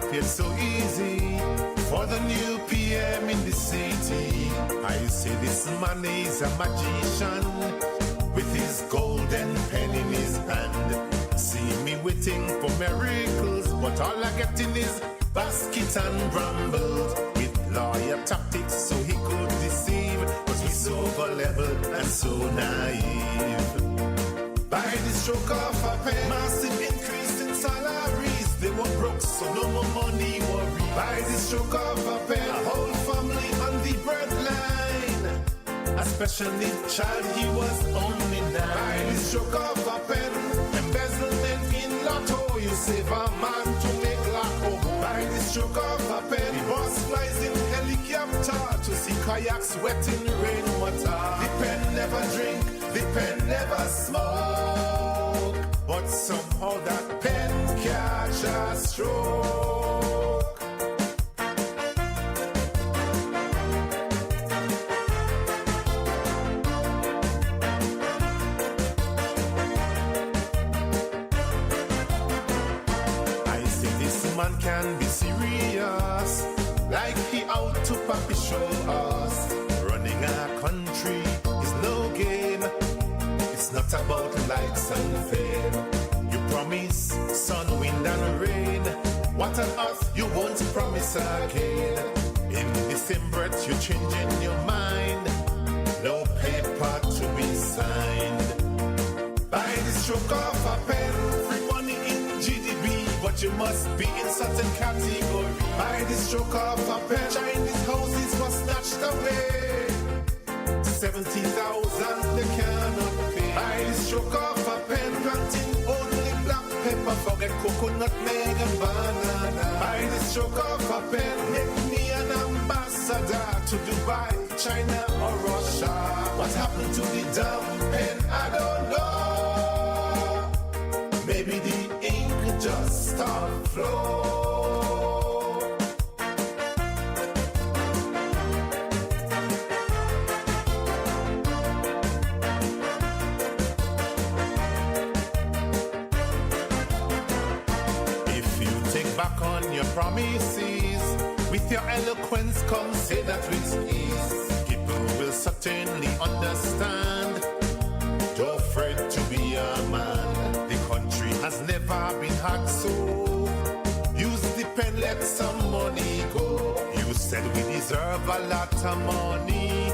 appeared so easy for the new PM in the city. I say this man is a magician with his golden pen in his hand. See me waiting for miracles, but all I get in is basket and brambles. With lawyer tactics so he could deceive, but he's so gullible and so naive. By the stroke of a pen, massive increase in salaries. They were broke, so no more money worry. By the stroke of a pen, a whole family on the breadline. A special need child, he was only 9. By the stroke of a pen, embezzlement in lotto, you save a man to make lotto. By the stroke of a pen, the boss flies in helicopter to see kayaks wet in rainwater. The pen never drink, the pen never smoke, but somehow that pen catch a stroke. I say this man can be serious, like he out to puppy show us. Running a country is no game. It's not about lights and fame. You promise sun, wind and rain. What on earth you won't promise again? In the same breath you're changing your mind. No paper to be signed. By the stroke of a pen, free money in GDP, but you must be in certain category. By the stroke of a pen, Chinese houses were snatched away. 70,000 they cannot pay. By the stroke of a pen, planting only black pepper, forget coconut, meg and banana. By the stroke of a pen, make me an ambassador to Dubai, China or Russia. What happened to the damn pen? I don't know. Maybe the ink just stopped flowing. Back on your promises, with your eloquence come say that with ease. People will certainly understand. Don't afraid to be a man. The country has never been hard so. Use the pen, let some money go. You said we deserve a lot of money.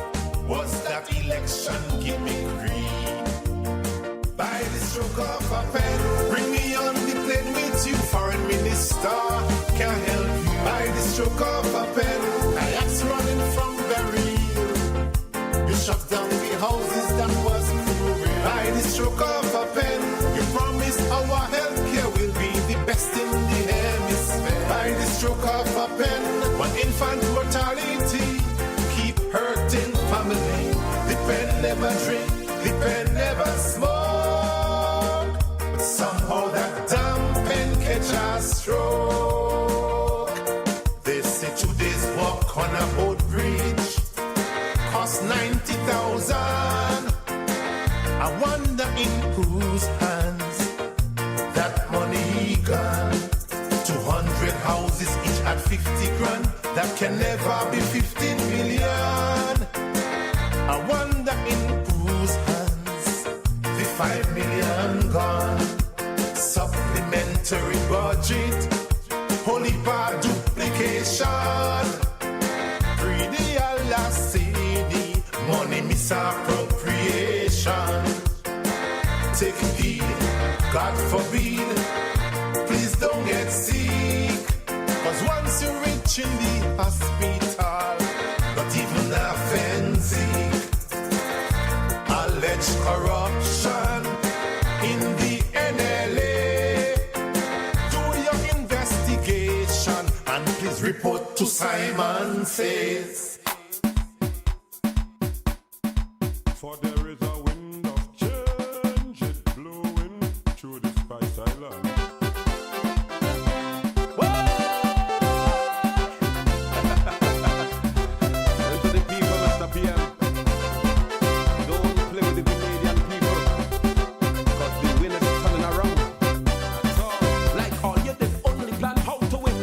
Was that election gimmickry? By the stroke of a pen, bring me on the plane with you, foreign minister, can't help you. By the stroke of a pen, kayaks running from Berry. You shut down the houses that was moving. By the stroke of a pen, you promised our healthcare will be the best in the hemisphere. By the stroke of a pen, one infant mortality keep hurting family. The pen never drink, the pen never smoke. Somehow that damn pen catch a stroke. They say today's walk on a boat bridge cost 90,000. I wonder in whose hands that money gone. 200 houses each at 50 grand. That can never be 15 million. I wonder in whose hands the 5 million gone. Supplementary budget, holy bar duplication. Free the LCD, money misappropriation. Take heed, God forbid, please don't get sick. Cause once you're rich in the hospital, not even offensive. Alleged corruption in the NLA. And please report to Simon Says. For there is a wind of change, it blowing through the Spice Island. Tell to the people, Mr. PM, don't play with the Canadian people, cause the wind is turning around. Like all you did, only plan how to win.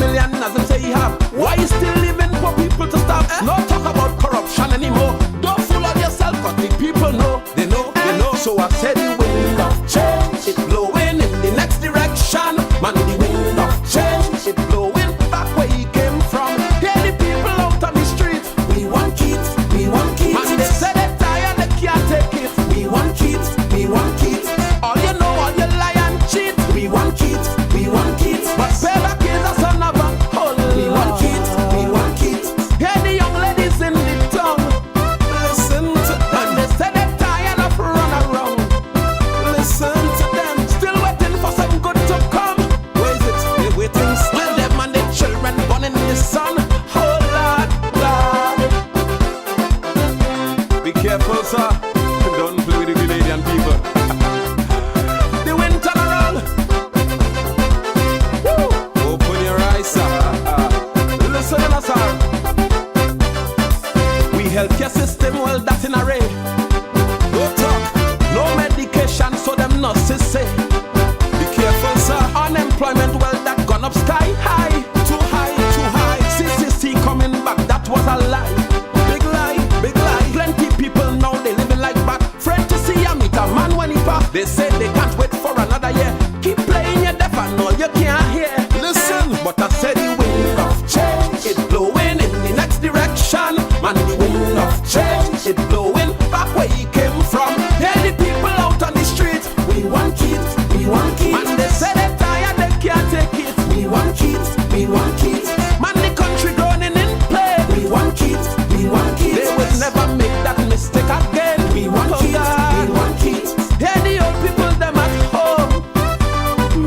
million as them say he have. Why you still living for people to stop? No talk about corruption anymore. Don't fool on yourself, cause the people know. They know, they know. So I said the wind of change, it blowing in the next direction. Man, the wind of change, it blowing back where he came from. Hear the people out on the streets. We want kids, we want kids. Man, they say they're tired, they can't take it. We want kids, we want kids. All you know, all you lie and cheat. We want kids, we want kids. But payback is a son of a whole. We want kids, we want kids. Hear the young ladies in the tongue. Listen to them. They say they're tired of run around. Listen to them. Still waiting for some good to come. Where is it? They're waiting still. Them and their children born in the sun. Oh Lord, Lord. Be careful, sir. Don't play with the Grenadian people. The wind turn around. Woo. Open your eyes, sir. Listen to us, sir. We healthcare system, well, that's in array. No talk, no medication, so them nurses say. Be careful, sir. Unemployment, well, that gone up sky high. Too high, too high. CCC coming back, that was a lie. Big lie, big lie. Plenty people now, they living like back. Friend to see a meet a man when he pass. They say they can't wait for another year. Keep playing your deaf and all you can't hear. Listen, but I said the wind of change, it blowing in the next direction. Man, the wind of change, it blowing back where he came from. Hear the people out on the streets. We want kids, we want kids. Man, they say they're tired, they can't take it. We want kids, we want kids. Man, the country groaning in play. We want kids, we want kids. They will never make that mistake again. We want kids, we want kids. Hear the old people, them at home.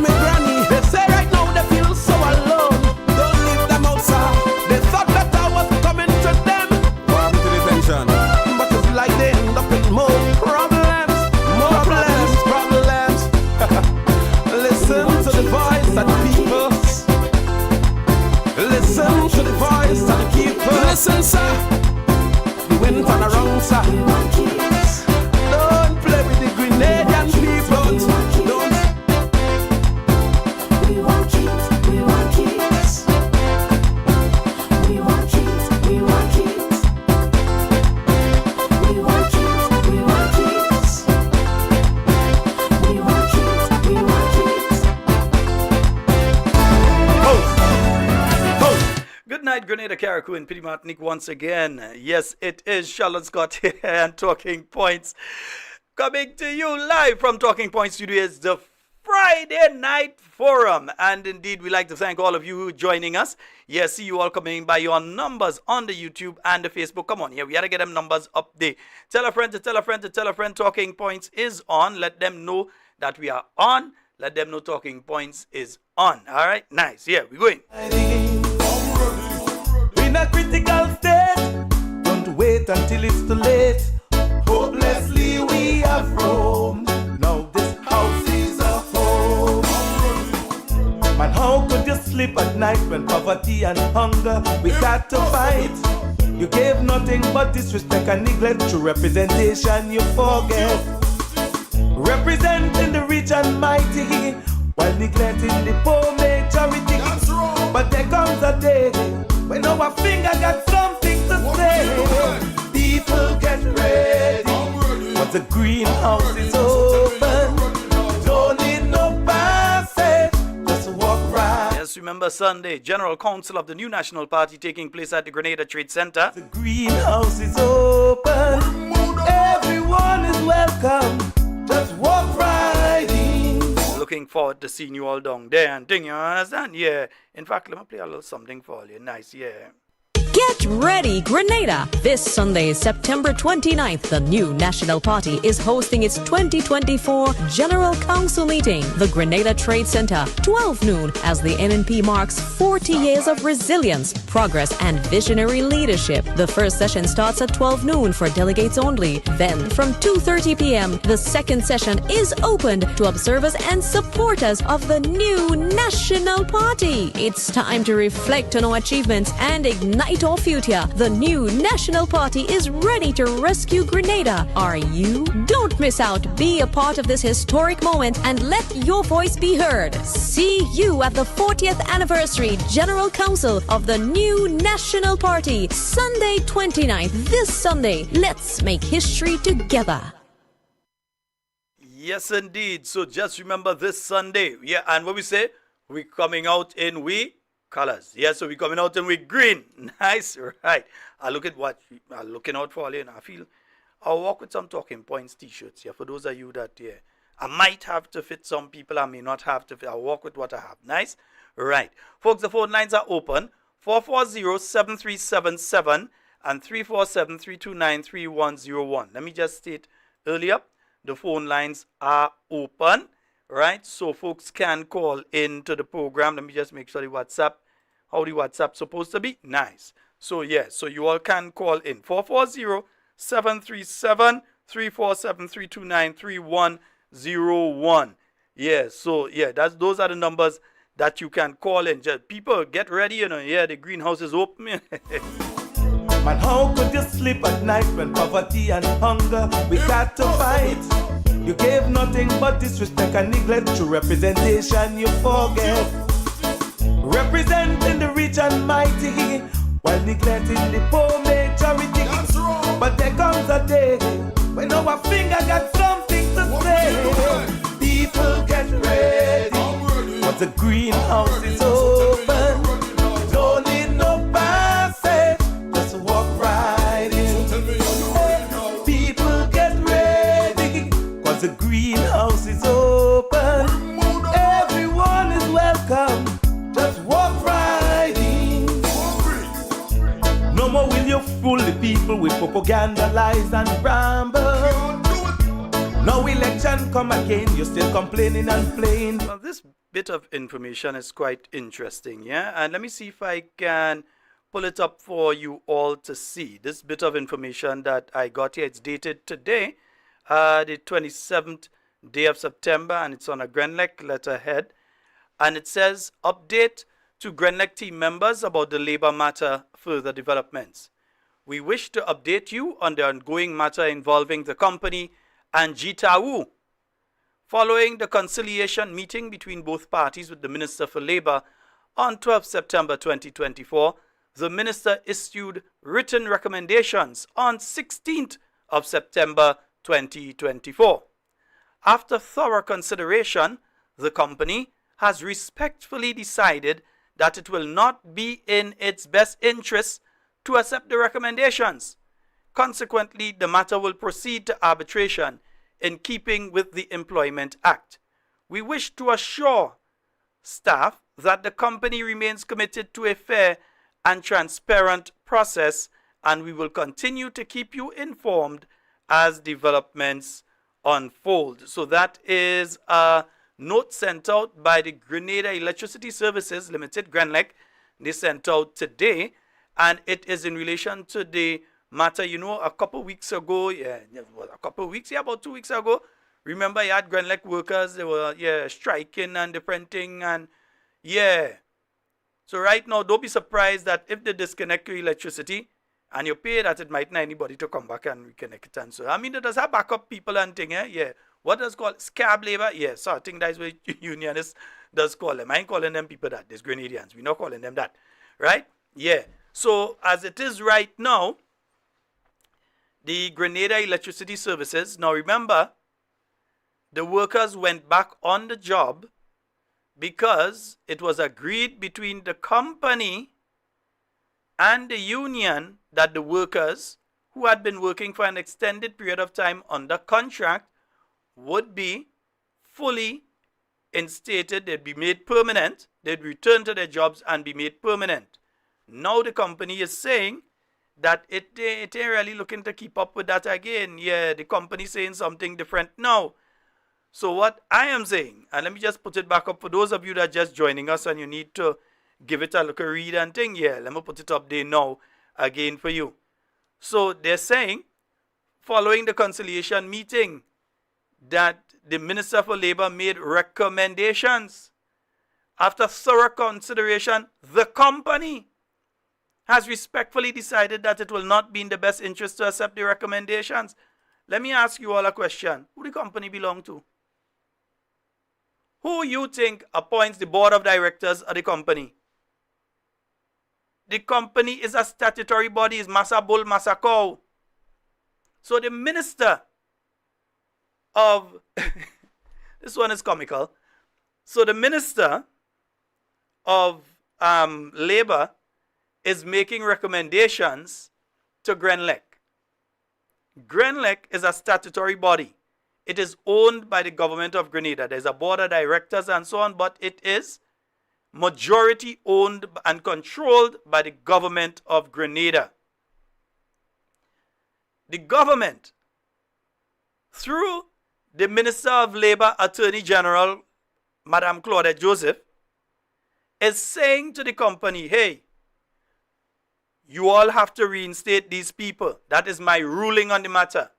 My granny, they say right now they feel so alone. Don't leave them outside. They thought better was coming to them. What happened to the pension? But it's like they end up in more problems. More problems, problems. Listen to the voice of the people. Listen to the voice of the people. Listen, sir. The wind turn around, sir. Don't play with the Grenadian people. Don't. We want kids, we want kids. We want kids, we want kids. We want kids, we want kids. We want kids, we want kids. Good night, Grenada, Carriacou, and Pity Martinique once again. Yes, it is Sheldon Scott here and Talking Points. Coming to you live from Talking Points Studios, the Friday Night Forum. And indeed, we'd like to thank all of you who are joining us. Yes, see you all coming by your numbers on the YouTube and the Facebook. Come on, here, we got to get them numbers up there. Tell a friend to tell a friend to tell a friend Talking Points is on. Let them know that we are on. Let them know Talking Points is on. All right, nice. Yeah, we're going. In a critical state, don't wait until it's too late. Hopelessly we have roamed. Now this house is a home. Man, how could you sleep at night when poverty and hunger we got to fight? You gave nothing but disrespect and neglect. Through representation you forget. Representing the rich and mighty while neglecting the poor majority. But there comes a day when our finger got something to say. People get ready, but the greenhouse is open. Don't need no passage, just walk right. Yes, remember Sunday, General Council of the new National Party taking place at the Grenada Trade Center. The greenhouse is open. Everyone is welcome. Just walk right in. Looking forward to seeing you all down there and thing, you understand? Yeah. In fact, let me play a little something for you. Nice, yeah. Get ready, Grenada! This Sunday, September 29th, the new National Party is hosting its 2024 General Council meeting, the Grenada Trade Center, 12 noon, as the NNP marks 40 years of resilience, progress, and visionary leadership. The first session starts at 12 noon for delegates only. Then, from 2:30 p.m., the second session is opened to observers and supporters of the new National Party. It's time to reflect on our achievements and ignite our your future. The new National Party is ready to rescue Grenada. Are you? Don't miss out. Be a part of this historic moment and let your voice be heard. See you at the 40th Anniversary General Council of the new National Party, Sunday 29th, this Sunday. Let's make history together. Yes, indeed. So just remember this Sunday. Yeah, and what we say, we're coming out in we colors. Yeah, so we're coming out in we green. Nice, right. I look at what I'm looking out for, and I feel I'll walk with some talking points t-shirts. Yeah, for those of you that, yeah, I might have to fit some people, I may not have to fit. I'll walk with what I have. Nice, right. Folks, the phone lines are open. 440-7377 and 347-329-3101. Let me just state earlier, the phone lines are open, right? So folks can call into the program. Let me just make sure the WhatsApp, how the WhatsApp supposed to be. Nice. So yeah, so you all can call in. 440-737-329-3101. Yeah, so yeah, those are the numbers that you can call in. Just people get ready, yeah, the greenhouse is open. Man, how could you sleep at night when poverty and hunger we got to fight? You gave nothing but disrespect and neglect. Through representation you forget. Representing the rich and mighty while neglecting the poor majority. But there comes a day when our finger got something to say. People get ready, but the greenhouse is open. Don't need no passage, just walk right in. People get ready, cause the greenhouse is open. Everyone is welcome, just walk right in. No more will you fool the people with propaganda, lies and ramble. No election come again, you're still complaining and playing. Well, this bit of information is quite interesting, yeah? And let me see if I can pull it up for you all to see. This bit of information that I got here, it's dated today, the 27th day of September, and it's on a Grenlec letterhead. And it says, update to Grenlec team members about the labor matter further developments. We wish to update you on the ongoing matter involving the company and Jitawu. Following the conciliation meeting between both parties with the Minister for Labour on 12 September 2024, the Minister issued written recommendations on 16th of September 2024. After thorough consideration, the company has respectfully decided that it will not be in its best interest to accept the recommendations. Consequently, the matter will proceed to arbitration in keeping with the Employment Act. We wish to assure staff that the company remains committed to a fair and transparent process, and we will continue to keep you informed as developments unfold. So that is a note sent out by the Grenada Electricity Services Limited, Grenlec. They sent out today, and it is in relation to the matter, a couple weeks ago, about 2 weeks ago, remember you had Grenlec workers, they were, striking and the printing, and, So right now, don't be surprised that if they disconnect your electricity, and you pay that, it might not anybody to come back and reconnect it. And so, I mean, it does have backup people and thing, What does called scab labor? So I think that's what unionists does call them. I ain't calling them people that, there's Grenadians. We're not calling them that, right? So as it is right now, the Grenada Electricity Services, now remember, the workers went back on the job because it was agreed between the company and the union that the workers who had been working for an extended period of time under contract would be fully instated, they'd be made permanent, they'd return to their jobs and be made permanent. Now the company is saying that it ain't really looking to keep up with that again. The company saying something different now. So what I am saying, and let me just put it back up for those of you that are just joining us and you need to give it a look, a read and thing. Let me put it up there now again for you. So they're saying, following the conciliation meeting, that the Minister for Labour made recommendations. After thorough consideration, the company has respectfully decided that it will not be in the best interest to accept the recommendations. Let me ask you all a question. Who the company belong to? Who you think appoints the board of directors of the company? The company is a statutory body, is Massa Bull, Massa Cow. So the minister of, this one is comical. So the minister of labor is making recommendations to Grenlec. Grenlec is a statutory body. It is owned by the government of Grenada. There's a board of directors and so on, but it is majority owned and controlled by the government of Grenada. The government, through the Minister of Labor, Attorney General, Madame Claudette Joseph, is saying to the company, hey, you all have to reinstate these people. That is my ruling on the matter.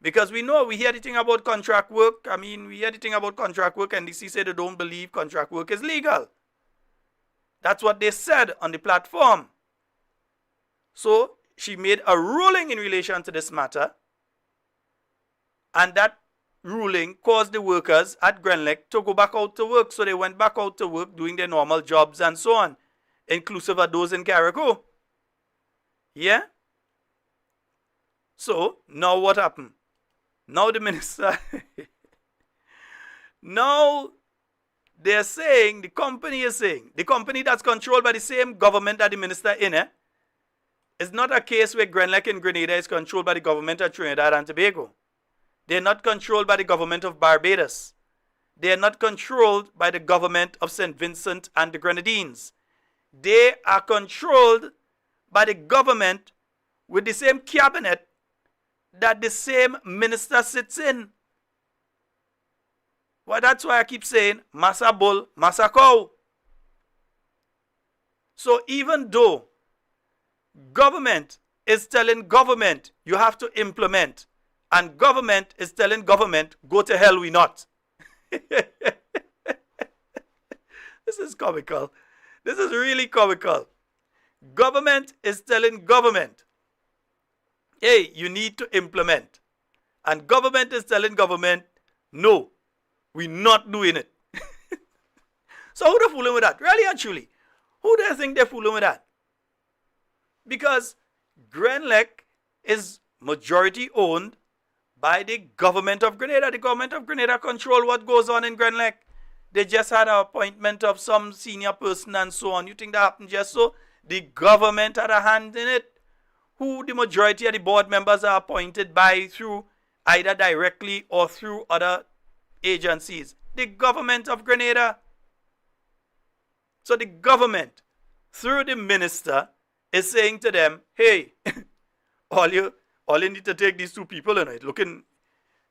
Because we know, we hear the thing about contract work. I mean, we hear the thing about contract work, and NDC say they don't believe contract work is legal. That's what they said on the platform. So she made a ruling in relation to this matter, and that ruling caused the workers at Grenlec to go back out to work. So they went back out to work doing their normal jobs and so on, inclusive of those in Carriacou. Yeah? So now what happened? Now the minister, now they're saying, the company is saying, the company that's controlled by the same government that the minister in it, it's not a case where Grenlec in Grenada is controlled by the government of Trinidad and Tobago. They're not controlled by the government of Barbados. They are not controlled by the government of St. Vincent and the Grenadines. They are controlled by the government with the same cabinet that the same minister sits in. Well, that's why I keep saying, Massa Bull, Massa Cow. So even though government is telling government, you have to implement, and government is telling government, go to hell we not. This is comical. This is really comical. Government is telling government, hey, you need to implement. And government is telling government, no, we're not doing it. So who they fooling with that? Really and truly, who do they think they're fooling with that? Because Grenlec is majority owned by the government of Grenada. The government of Grenada control what goes on in Grenlec. They just had an appointment of some senior person and so on. You think that happened just so? The government had a hand in it. Who the majority of the board members are appointed by through either directly or through other agencies. The government of Grenada. So the government, through the minister, is saying to them, hey, all you need to take these two people in it. Looking,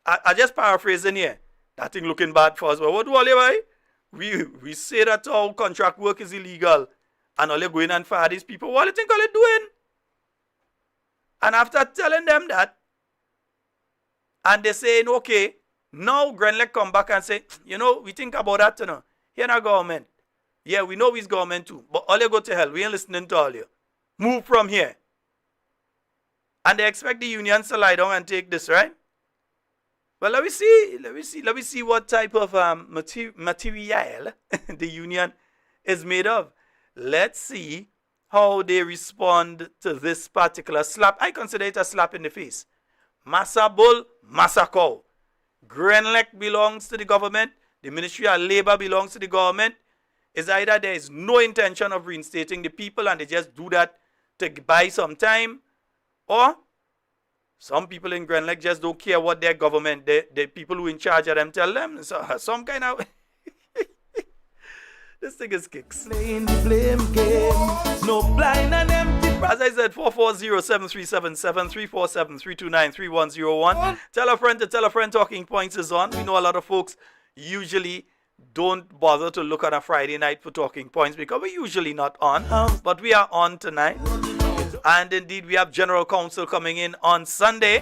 I just paraphrasing here. That thing looking bad for us. But what do all you buy? We say that all contract work is illegal. And all you go in and fire these people. What do you think all you doing? And after telling them that, and they saying, okay, now Grenlec come back and say, you know, we think about that, you know. Here now government. Yeah, we know it's government too. But all you go to hell. We ain't listening to all you. Move from here. And they expect the unions to lie down and take this, right? Well, let me see what type of material the union is made of. Let's see how they respond to this particular slap. I consider it a slap in the face. Massa Bull, Massa Cow. Grenlec belongs to the government. The Ministry of Labor belongs to the government. It's either there is no intention of reinstating the people and they just do that to buy some time, or some people in Grenlec just don't care what their government, the people who in charge of them tell them. So some kind of... This thing is kicks. Playing the blame game, no blind and empty. As I said, 440-7377, 347-329-3101. Tell a friend to tell a friend. Talking Points is on. We know a lot of folks usually don't bother to look on a Friday night for Talking Points because we're usually not on. But we are on tonight. And indeed, we have General Counsel coming in on Sunday.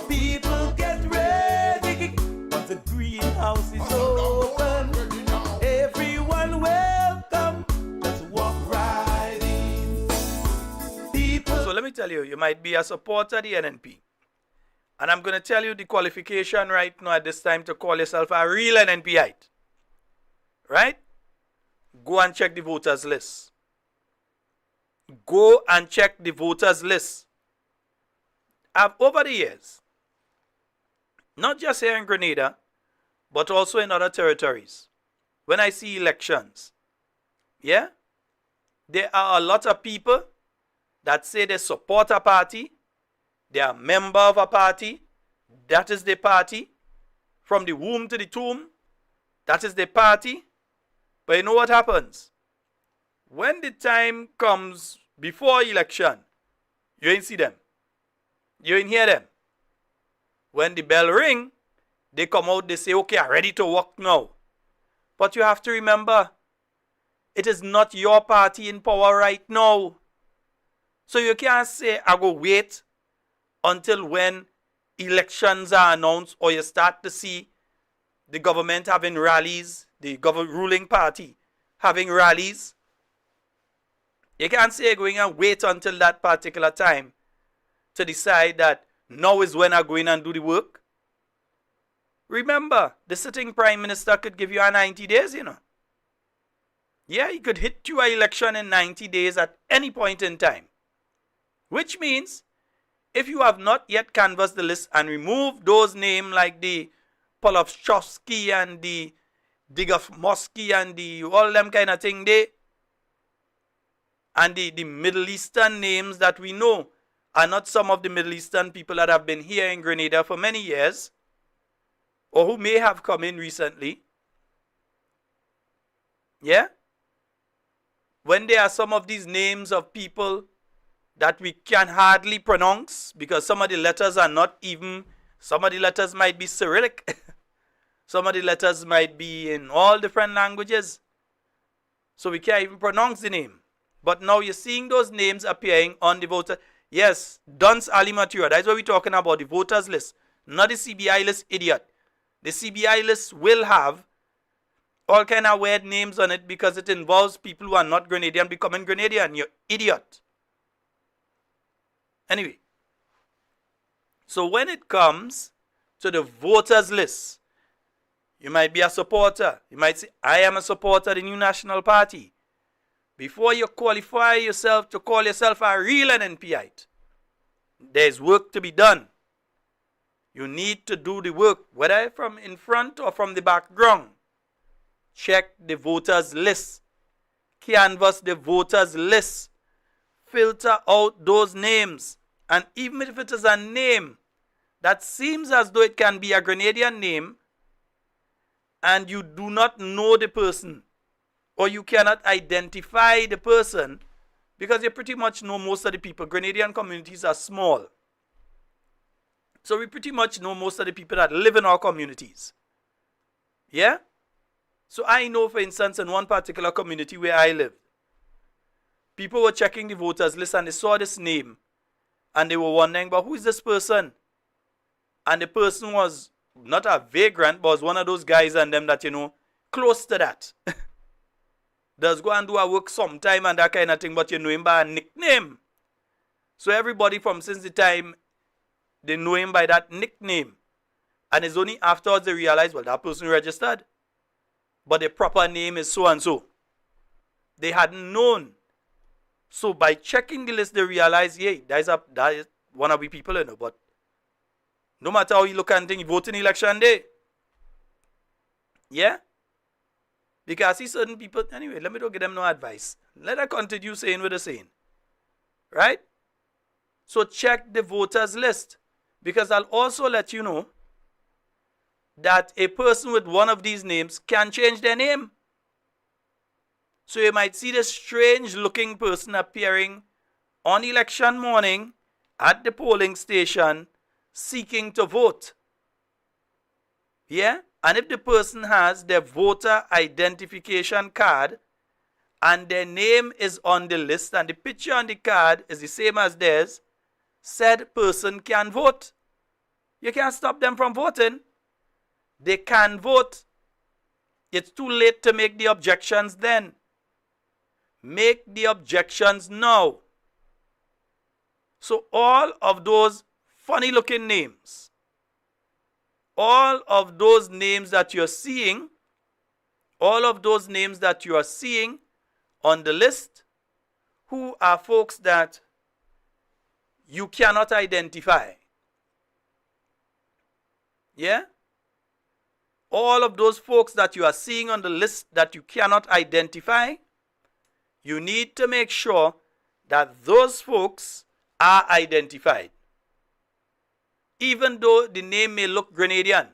People get ready, but the greenhouse is open. Everyone welcome. Let's walk tell you, you might be a supporter of the NNP. And I'm going to tell you the qualification right now at this time to call yourself a real NNPite. Right? Go and check the voters list. Go and check the voters list. Over the years, not just here in Grenada, but also in other territories, when I see elections, yeah, there are a lot of people that say they support a party, they are a member of a party, that is the party, from the womb to the tomb, that is the party. But you know what happens? When the time comes before election, you ain't see them. You ain't hear them. When the bell ring, they come out, they say, okay, I'm ready to work now. But you have to remember, it is not your party in power right now. So you can't say, I go wait until when elections are announced or you start to see the government having rallies, the ruling party having rallies. You can't say going and wait until that particular time to decide that now is when I go in and do the work. Remember, the sitting prime minister could give you a 90 days, you know. Yeah, he could hit you an election in 90 days at any point in time. Which means, if you have not yet canvassed the list and removed those names like the Polovchowski and the Digofmosky and the all them kind of thing, and the Middle Eastern names that we know are not some of the Middle Eastern people that have been here in Grenada for many years, or who may have come in recently. Yeah? When there are some of these names of people that we can hardly pronounce because some of the letters are not even, some of the letters might be Cyrillic. Some of the letters might be in all different languages. So we can't even pronounce the name. But now you're seeing those names appearing on the voter. Yes, Duns Ali Matura. That's what we're talking about, the voters list. Not the CBI list, idiot. The CBI list will have all kind of weird names on it because it involves people who are not Grenadian becoming Grenadian. You idiot. Anyway. So when it comes to the voters list, you might be a supporter. You might say, I am a supporter of the New National Party. Before you qualify yourself to call yourself a real NNPite, there's work to be done. You need to do the work, whether from in front or from the background. Check the voters list. Canvass the voters list. Filter out those names. And even if it is a name that seems as though it can be a Grenadian name, and you do not know the person, or you cannot identify the person, because you pretty much know most of the people. Grenadian communities are small. So we pretty much know most of the people that live in our communities. Yeah? So I know, for instance, in one particular community where I live, people were checking the voters list and they saw this name. And they were wondering, but who is this person? And the person was not a vagrant, but was one of those guys and them that, you know, close to that. Does go and do a work sometime and that kind of thing, but you know him by a nickname. So everybody from since the time, they know him by that nickname. And it's only afterwards they realize, well, that person registered. But the proper name is so-and-so. They hadn't known. So by checking the list, they realize, yeah, that is one of the people, you know. But no matter how you look and think, voting election day. Yeah? Because I see certain people, anyway, let me don't give them no advice. Let her continue saying what they're saying. Right? So check the voters list. Because I'll also let you know that a person with one of these names can change their name. So you might see this strange looking person appearing on election morning at the polling station seeking to vote. Yeah? And if the person has their voter identification card and their name is on the list and the picture on the card is the same as theirs, said person can vote. You can't stop them from voting. They can vote. It's too late to make the objections then. Make the objections now. So all of those funny looking names, all of those names that you're seeing, all of those names that you are seeing on the list, who are folks that you cannot identify. Yeah? All of those folks that you are seeing on the list that you cannot identify, you need to make sure that those folks are identified, even though the name may look Grenadian.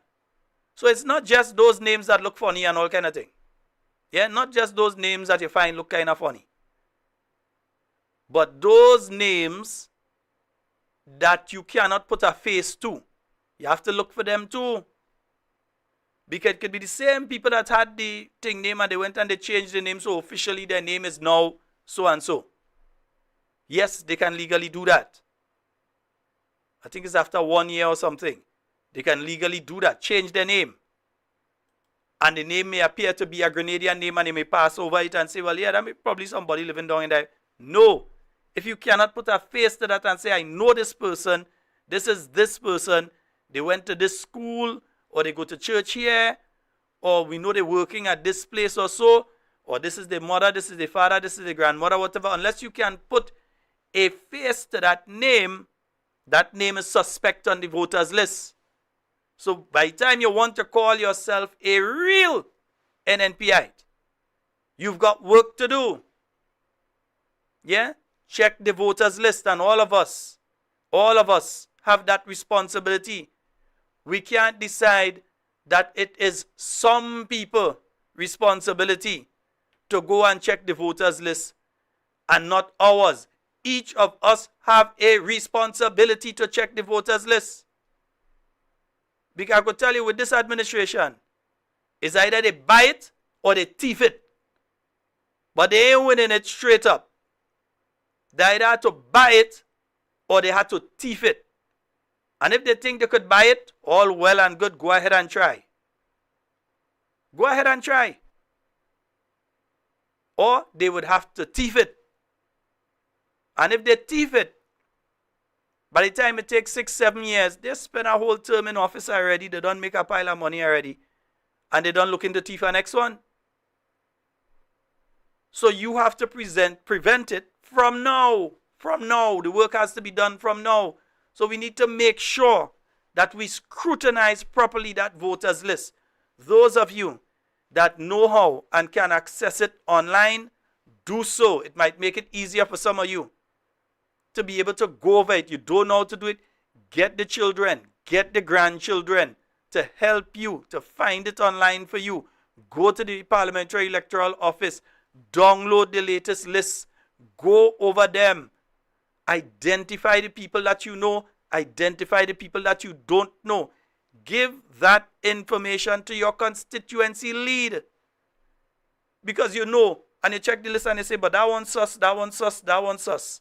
So it's not just those names that look funny and all kind of thing. Yeah, not just those names that you find look kind of funny, but those names that you cannot put a face to. You have to look for them too. Because it could be the same people that had the thing name and they went and they changed the name, so officially their name is now so and so. Yes, they can legally do that. I think it's after 1 year or something. They can legally do that, change their name. And the name may appear to be a Grenadian name and they may pass over it and say, well, yeah, that may probably somebody living down in there. No. If you cannot put a face to that and say, I know this person, this is this person, they went to this school, or they go to church here, or we know they're working at this place or so, or this is the mother, this is the father, this is the grandmother, whatever. Unless you can put a face to that name is suspect on the voters list. So by the time you want to call yourself a real NNPite, you've got work to do. Yeah? Check the voters list, and all of us have that responsibility. We can't decide that it is some people's responsibility to go and check the voters list and not ours. Each of us have a responsibility to check the voters list. Because I could tell you with this administration, it's either they buy it or they thief it. But they ain't winning it straight up. They either had to buy it or they had to thief it. And if they think they could buy it, all well and good, go ahead and try. Go ahead and try. Or they would have to thief it. And if they thief it, by the time it takes 6-7 years, they spend a whole term in office already, they don't make a pile of money already, and they don't look into thief the next one. So you have to prevent it from now. From now. The work has to be done from now. So we need to make sure that we scrutinize properly that voters list. Those of you that know how and can access it online, do so. It might make it easier for some of you to be able to go over it. You don't know how to do it. Get the children, get the grandchildren to help you, to find it online for you. Go to the Parliamentary Electoral Office, download the latest lists, go over them. Identify the people that you know. Identify the people that you don't know. Give that information to your constituency lead. Because you know, and you check the list and you say, but that one's sus, that one's sus, that one's sus.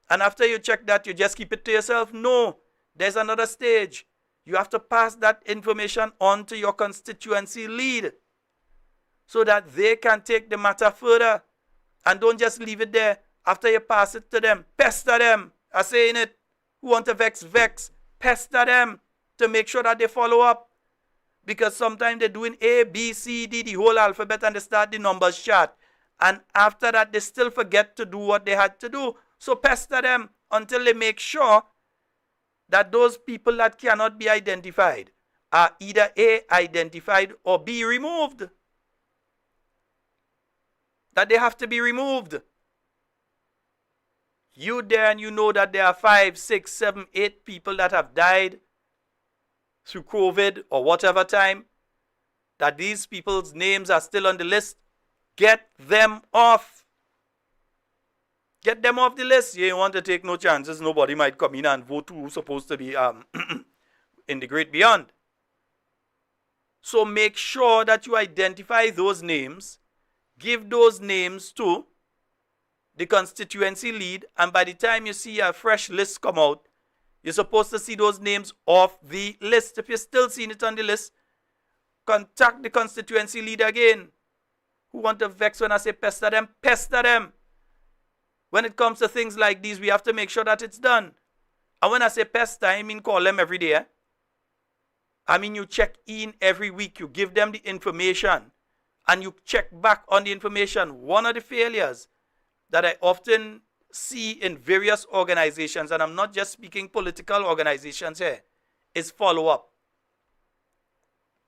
And after you check that, you just keep it to yourself? No. There's another stage. You have to pass that information on to your constituency lead so that they can take the matter further. And don't just leave it there. After you pass it to them, pester them. I'm saying it. Who want to vex, vex. Pester them to make sure that they follow up. Because sometimes they're doing A, B, C, D, the whole alphabet, and they start the numbers chart. And after that, they still forget to do what they had to do. So pester them until they make sure that those people that cannot be identified are either A, identified, or B, removed. That they have to be removed. You there and you know that there are 5, 6, 7, 8 people that have died through COVID or whatever time, that these people's names are still on the list. Get them off. Get them off the list. You ain't want to take no chances. Nobody might come in and vote who's supposed to be in the great beyond. So make sure that you identify those names. Give those names to the constituency lead, and by the time you see a fresh list come out, you're supposed to see those names off the list. If you're still seeing it on the list, contact the constituency lead again. Who want to vex when I say pester them? Pester them. when it comes to things like these, we have to make sure that it's done. And when I say pest time, I mean call them every day. I mean you check in every week, you give them the information, and you check back on the information. One of the failures that I often see in various organizations, and I'm not just speaking political organizations here, is follow-up.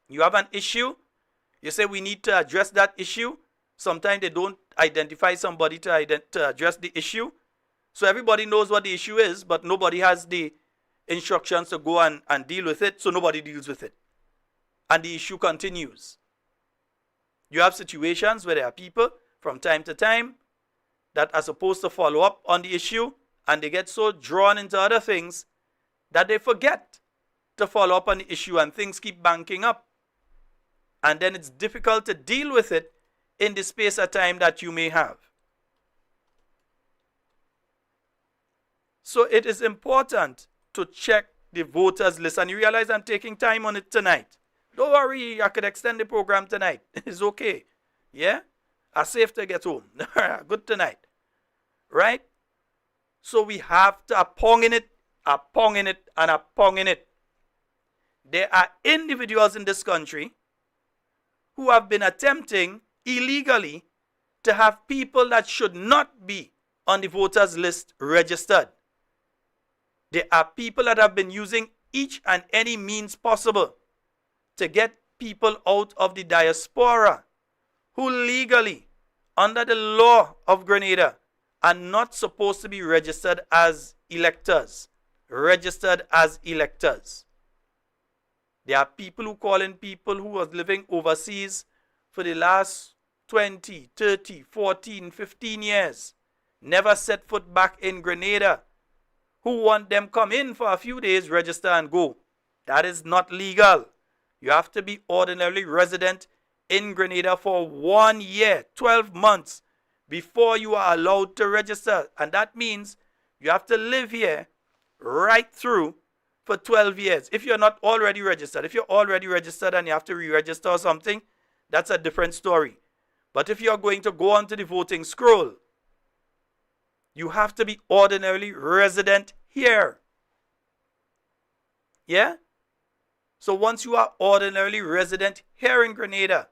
You have an issue, you say we need to address that issue. Sometimes they don't identify somebody to address the issue. So everybody knows what the issue is, but nobody has the instructions to go and deal with it, so nobody deals with it. And the issue continues. You have situations where there are people from time to time that are supposed to follow up on the issue, and they get so drawn into other things that they forget to follow up on the issue, and things keep banking up. And then it's difficult to deal with it in the space of time that you may have. So it is important to check the voters list, and you realize I'm taking time on it tonight. Don't worry, I could extend the program tonight. It's okay. Yeah? I'm safe to get home. Good tonight. Right? So we have to pong in it, and a pong in it. There are individuals in this country who have been attempting illegally to have people that should not be on the voters list registered. There are people that have been using each and any means possible to get people out of the diaspora who legally, under the law of Grenada, are not supposed to be registered as electors. Registered as electors. There are people who call in people who are living overseas for the last 20, 30, 14, 15 years, never set foot back in Grenada, who want them come in for a few days, register and go. That is not legal. You have to be ordinarily resident in Grenada for 1 year, 12 months, before you are allowed to register. And that means you have to live here right through for 12 years. If you're not already registered, if you're already registered and you have to re-register or something, that's a different story. But if you're going to go onto the voting scroll, you have to be ordinarily resident here. Yeah? So once you are ordinarily resident here in Grenada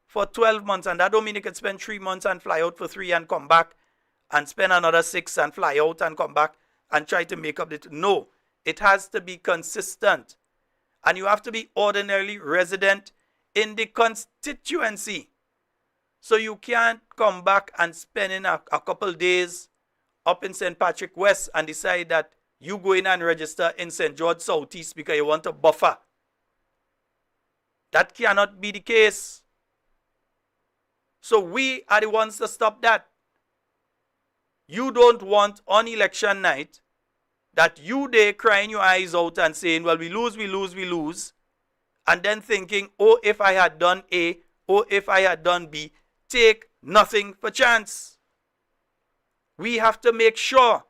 for 12 months, and that don't mean you can spend 3 months and fly out for 3 and come back, and spend another 6 and fly out and come back and try to make up the... No. It has to be consistent. And you have to be ordinarily resident in the constituency. So you can't come back and spend in a couple days up in St. Patrick West and decide that you go in and register in St. George Southeast because you want a buffer. That cannot be the case. So we are the ones to stop that. You don't want on election night that you there crying your eyes out and saying, well, we lose, and then thinking, oh, if I had done A, oh, if I had done B, take nothing for chance. We have to make sure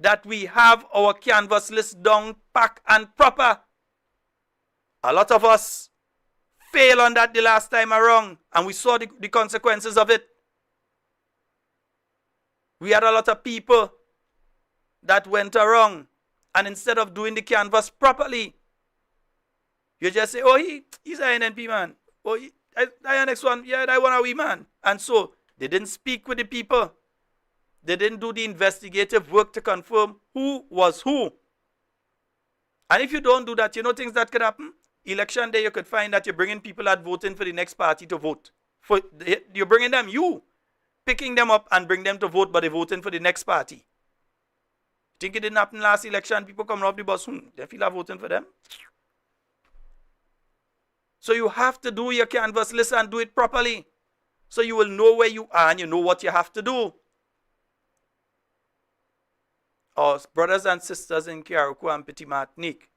that we have our canvas list down, packed and proper. A lot of us failed on that the last time around, and we saw the consequences of it. We had a lot of people that went wrong, and instead of doing the canvas properly, you just say, oh, he's an NNP man. Oh, that next one, yeah, that one a wee man. And so they didn't speak with the people. They didn't do the investigative work to confirm who was who. And if you don't do that, you know things that could happen. Election day, you could find that you're bringing people that voting for the next party to vote. You're bringing them, picking them up and bring them to vote, but they're voting for the next party. Think it didn't happen last election? People coming off the bus, they feel like voting for them. So you have to do your canvas list and do it properly. So you will know where you are and you know what you have to do. Our brothers and sisters in Carriacou and Petit Martinique,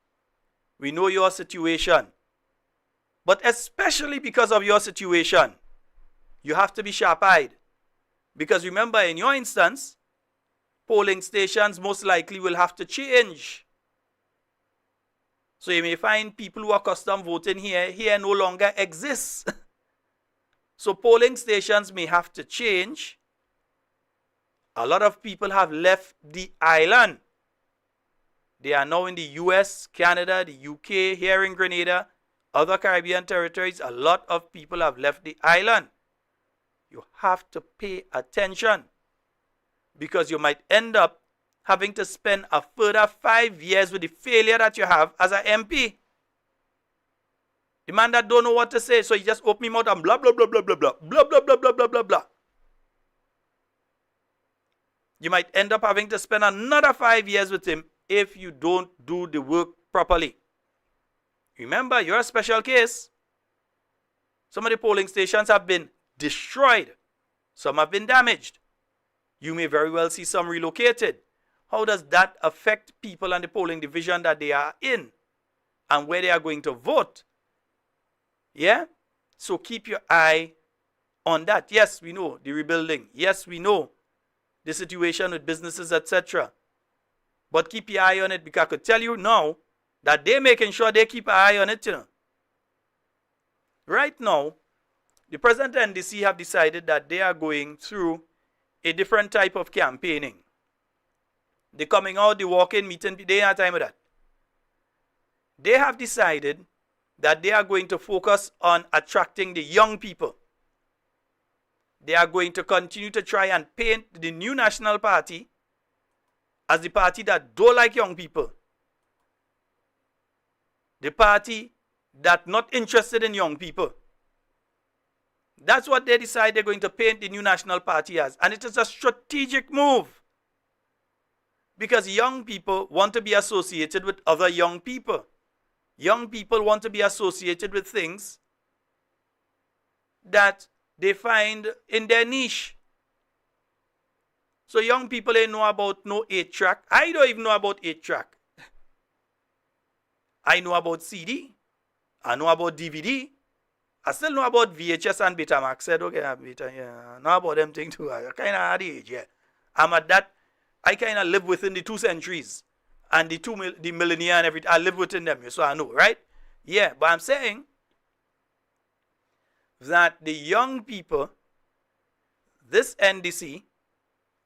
we know your situation. But especially because of your situation, you have to be sharp-eyed. Because remember, in your instance, polling stations most likely will have to change. So you may find people who are custom voting here no longer exists. So polling stations may have to change. A lot of people have left the island. They are now in the US, Canada, the UK, here in Grenada, other Caribbean territories. A lot of people have left the island. You have to pay attention because you might end up having to spend a further 5 years with the failure that you have as an MP. The man that don't know what to say, so he just open his mouth and blah, blah, blah, blah, blah, blah, blah, blah, blah, blah, blah, blah, blah. You might end up having to spend another 5 years with him if you don't do the work properly. Remember, you're a special case. Some of the polling stations have been destroyed. Some have been damaged. You may very well see some relocated. How does that affect people and the polling division that they are in and where they are going to vote? Yeah? So keep your eye on that. Yes, we know the rebuilding. Yes, we know the situation with businesses, etc. But keep your eye on it because I could tell you now that they're making sure they keep an eye on it, you know. Right now, the President and NDC have decided that they are going through a different type of campaigning. They're coming out, they walk in, meeting, they have time with that. They have decided that they are going to focus on attracting the young people. They are going to continue to try and paint the new National Party as the party that don't like young people. The party that not interested in young people. That's what they decide they're going to paint the new National Party as. And it is a strategic move. Because young people want to be associated with other young people. Young people want to be associated with things that they find in their niche. So young people ain't know about no 8-track. I don't even know about 8-track. I know about CD. I know about DVD. I still know about VHS and Betamax. Said, okay, Beta, yeah, I know about them things too. I kind of had the age, yeah. I'm at that. I kind of live within the 2 centuries and the millennia and everything. I live within them, so I know, right? Yeah, but I'm saying that the young people, this NDC,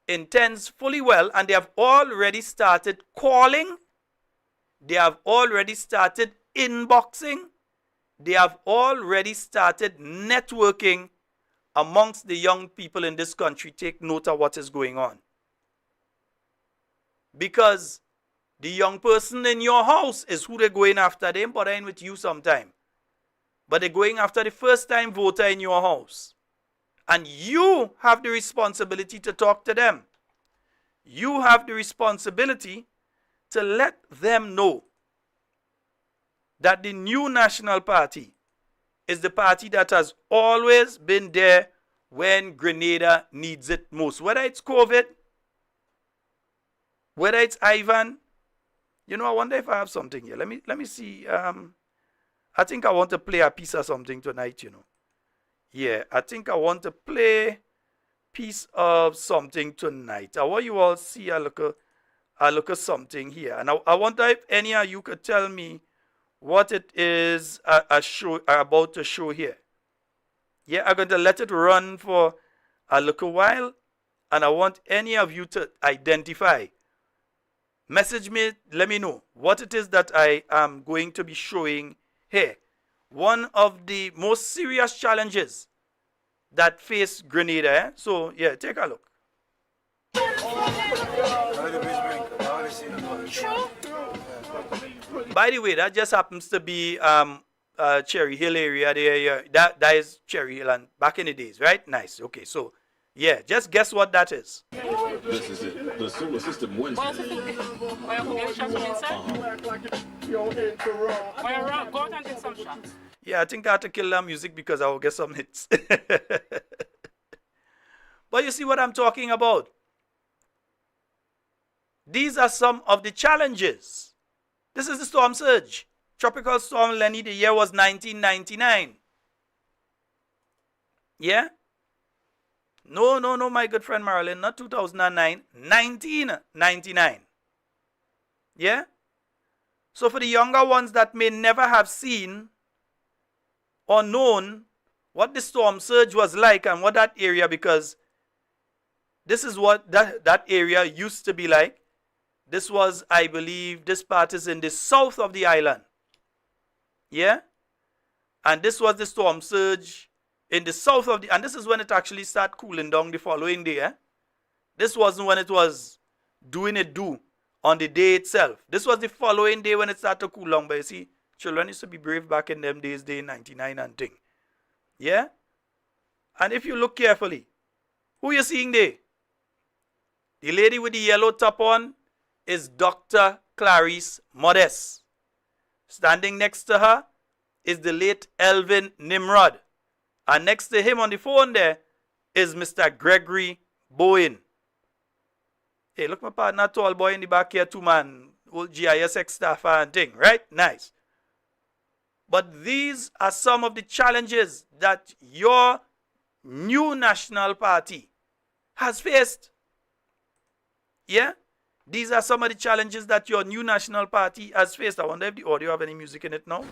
intends fully well, and they have already started calling. They have already started inboxing. They have already started networking amongst the young people in this country. Take note of what is going on. Because the young person in your house is who they're going after. They ain't bothering with you sometime. But they're going after the first-time voter in your house. And you have the responsibility to talk to them. You have the responsibility to let them know that the new National Party is the party that has always been there when Grenada needs it most. Whether it's COVID, whether it's Ivan. You know, I wonder if I have something here. Let me see. I think I want to play a piece of something tonight, you know. Yeah, I think I want to play a piece of something tonight. I want you all see a look at something here. And I wonder if any of you could tell me what it is about to show here. Yeah, I'm going to let it run for a little while. And I want any of you to identify. Message me, let me know what it is that I am going to be showing here. One of the most serious challenges that face Grenada. Eh? So, yeah, take a look. By the way, that just happens to be Cherry Hill area there. Yeah. That is Cherry Hill, and back in the days, right? Nice. Okay, so yeah, just guess what that is. This is it. The solar system wins. Yeah, I think I have to kill that music because I will get some hits. But you see what I'm talking about? These are some of the challenges. This is the storm surge. Tropical Storm Lenny, the year was 1999. Yeah? No, my good friend Marilyn, not 2009, 1999. Yeah? So for the younger ones that may never have seen or known what the storm surge was like and what that area, because This is what that area used to be like. This was, I believe, this part is in the south of the island. Yeah? And this was the storm surge in the south of the, and this is when it actually started cooling down the following day. This wasn't when it was doing it on the day itself. This was the following day when it started to cool down. But you see, children used to be brave back in them days, day 99 and thing. Yeah? And if you look carefully, who you seeing there? The lady with the yellow top on is Dr. Clarice Modest. Standing next to her is the late Elvin Nimrod. And next to him on the phone there is Mr. Gregory Bowen. Hey, look my partner, tall boy in the back here, 2 man, old GISX staffer and thing, right? Nice. But these are some of the challenges that your new national party has faced. Yeah? These are some of the challenges that your new national party has faced. I wonder if the audio have any music in it now.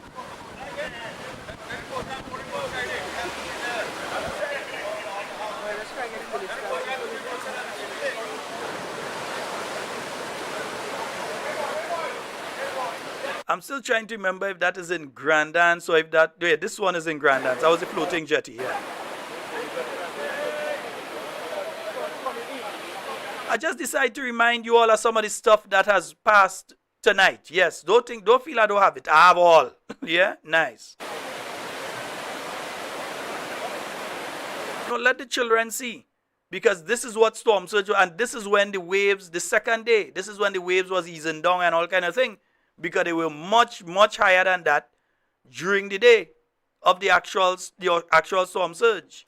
I'm still trying to remember if that is in Grenada, so if that, yeah, this one is in Grenada. That was a floating jetty, yeah. I just decided to remind you all of some of the stuff that has passed tonight. Yes, don't feel I don't have it. I have all. Yeah, nice. Don't let the children see, because this is what storm surge, and this is when the waves, the second day, this is when the waves was easing down and all kind of thing, because they were much, much higher than that during the day of the actual storm surge.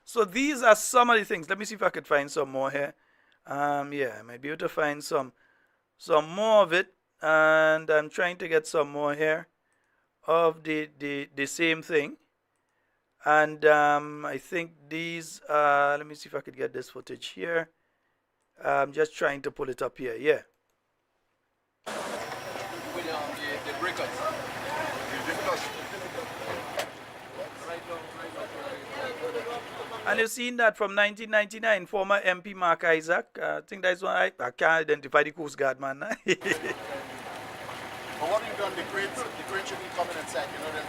So these are some of the things. Let me see if I could find some more here. Yeah, I might be able to find some more of it. And I'm trying to get some more here of the same thing. And I think these, let me see if I could get this footage here. I'm just trying to pull it up here, yeah. And you've seen that from 1999, former MP Mark Isaac. I think that's one I can't identify the Coast Guard man. But what we've done, the crane should be coming inside. You know, they'll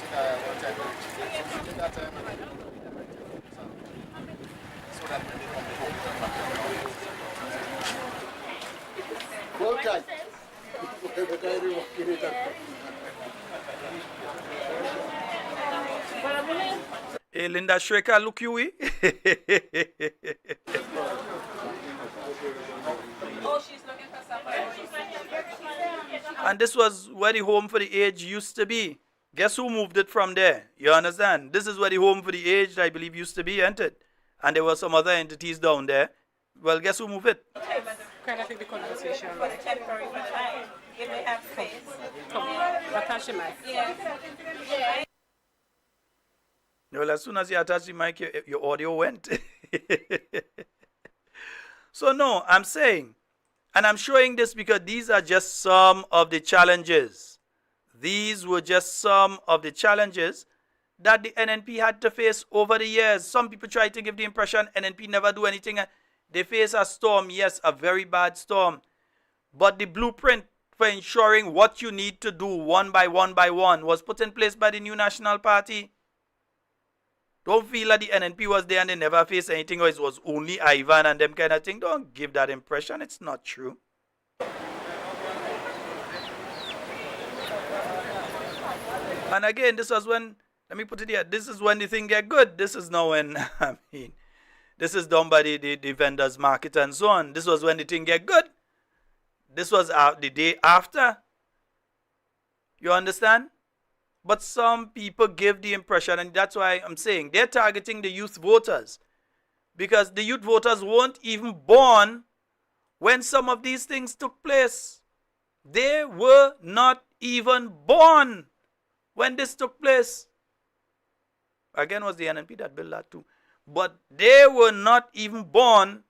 take one time. So take that time. So that when they come home. Hold tight. Hey, Linda Schrecker, look you. And this was where the home for the aged used to be. Guess who moved it from there? You understand? This is where the home for the aged, I believe, used to be entered. And there were some other entities down there. Well, guess who moved it? Can I take the conversation? Temporary, if they have space. Attach the mic. Yeah. Well, as soon as you attach the mic, your audio went. So no, I'm saying, and I'm showing this because these are just some of the challenges. These were just some of the challenges that the NNP had to face over the years. Some people try to give the impression NNP never do anything. They face a storm, yes, a very bad storm. But the blueprint for ensuring what you need to do one by one was put in place by the new National Party. Don't feel that the NNP was there and they never faced anything, or it was only Ivan and them kind of thing. Don't give that impression. It's not true. And again, this was when, let me put it here, this is when the thing get good. This is now when, I mean, this is done by the vendors market and so on. This was when the thing get good. This was the day after. You understand? But some people give the impression, and that's why I'm saying they're targeting the youth voters, because the youth voters weren't even born when some of these things took place. They were not even born when this took place. Again, was the NNP that built that too. But they were not even born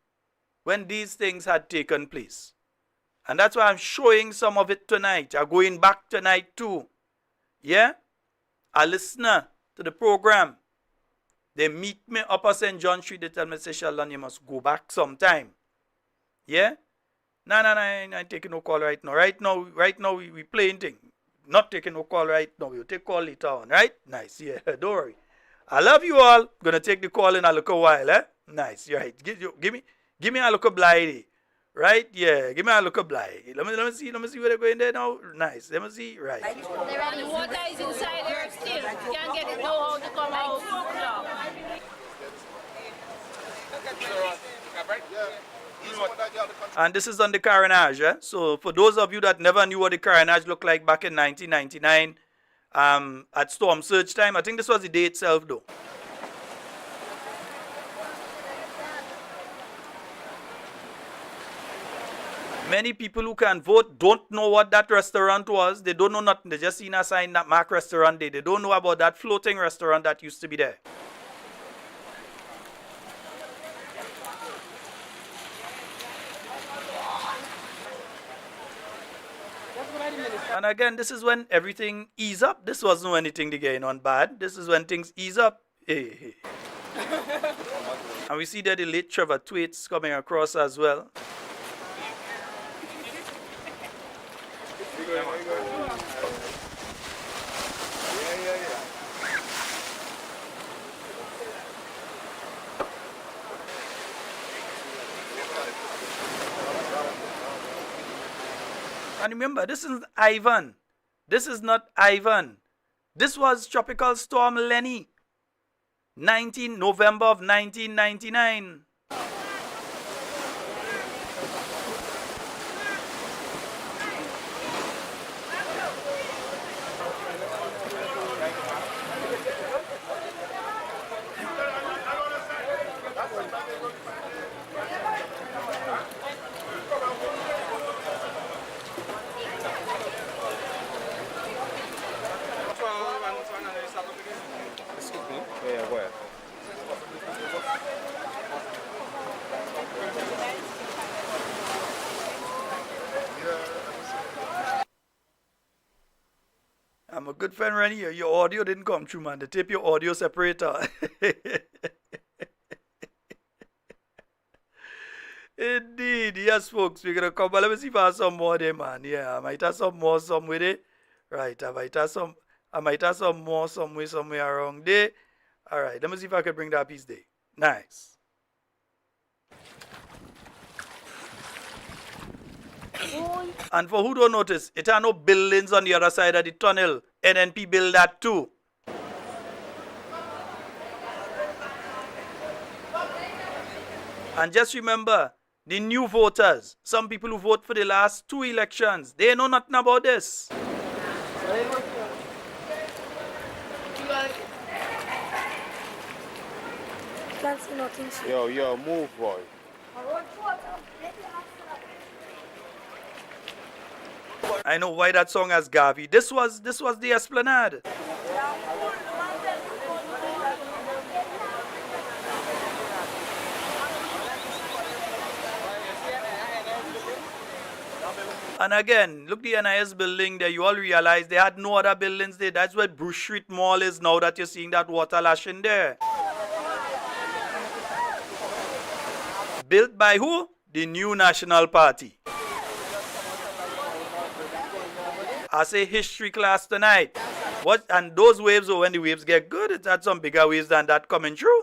when these things had taken place. And that's why I'm showing some of it tonight. I'm going back tonight too. Yeah? A listener to the program. They meet me up at St. John Street. They tell me, say, Sheldon, you must go back sometime. Yeah? No, I ain't taking no call right now. Right now, we playing thing. Not taking no call right now. We'll take call later on, right? Nice, yeah, don't worry. I love you all. Gonna take the call in a little while, eh? Nice, right. Give me a little blind, right? Yeah, give me a little blind. Let me see where they're going there now. Nice, let me see, right. The water is inside there still. Can't get it know how to come out. And this is on the Carriacou, eh? So for those of you that never knew what the Carriacou looked like back in 1999, at storm surge time, I think this was the day itself though. Many people who can vote don't know what that restaurant was. They don't know nothing. They just seen a sign that mark restaurant day. They don't know about that floating restaurant that used to be there. And again, this is when everything ease up. This wasn't anything going on bad. This is when things ease up. Hey. And we see that the late Trevor Thwaites coming across as well. And remember, this is Ivan. This is not Ivan. This was Tropical Storm Lenny. November of 1999. I'm a good friend, Rennie. Your audio didn't come through, man. They tape your audio separator. Indeed. Yes, folks. We're going to come. But let me see if I have some more there, man. Yeah, I might have some more somewhere there. Right. I might have some more somewhere around there. All right. Let me see if I can bring that piece there. Nice. And for who don't notice, it are no buildings on the other side of the tunnel. NNP build that too. And just remember, the new voters, some people who vote for the last 2 elections, they know nothing about this. Yo, move, boy. I know why that song has Gavi. This was the Esplanade. And again, look the NIS building there. You all realize they had no other buildings there. That's where Bruce Street Mall is now that you're seeing that water lashing there. Built by who? The New National Party. I say history class tonight. What? And those waves, when the waves get good, it's had some bigger waves than that coming through.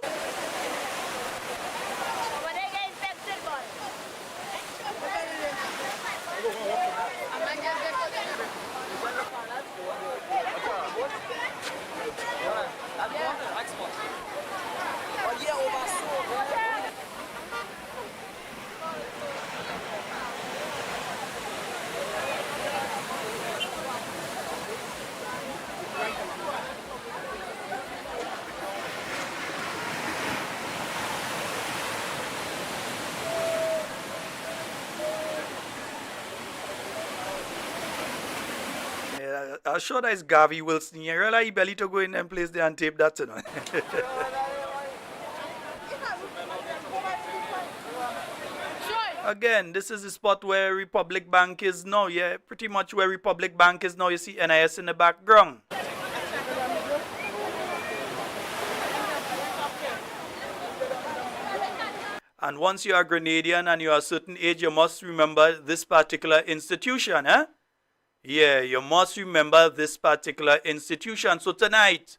I'm sure that is Garvey Wilson. You realize he belly to go in and place there and tape that, you know. Again, this is the spot where Republic Bank is now, yeah, pretty much where Republic Bank is now. You see NIS in the background. And once you are Grenadian and you are a certain age, you must remember this particular institution, eh? Yeah, you must remember this particular institution. So tonight,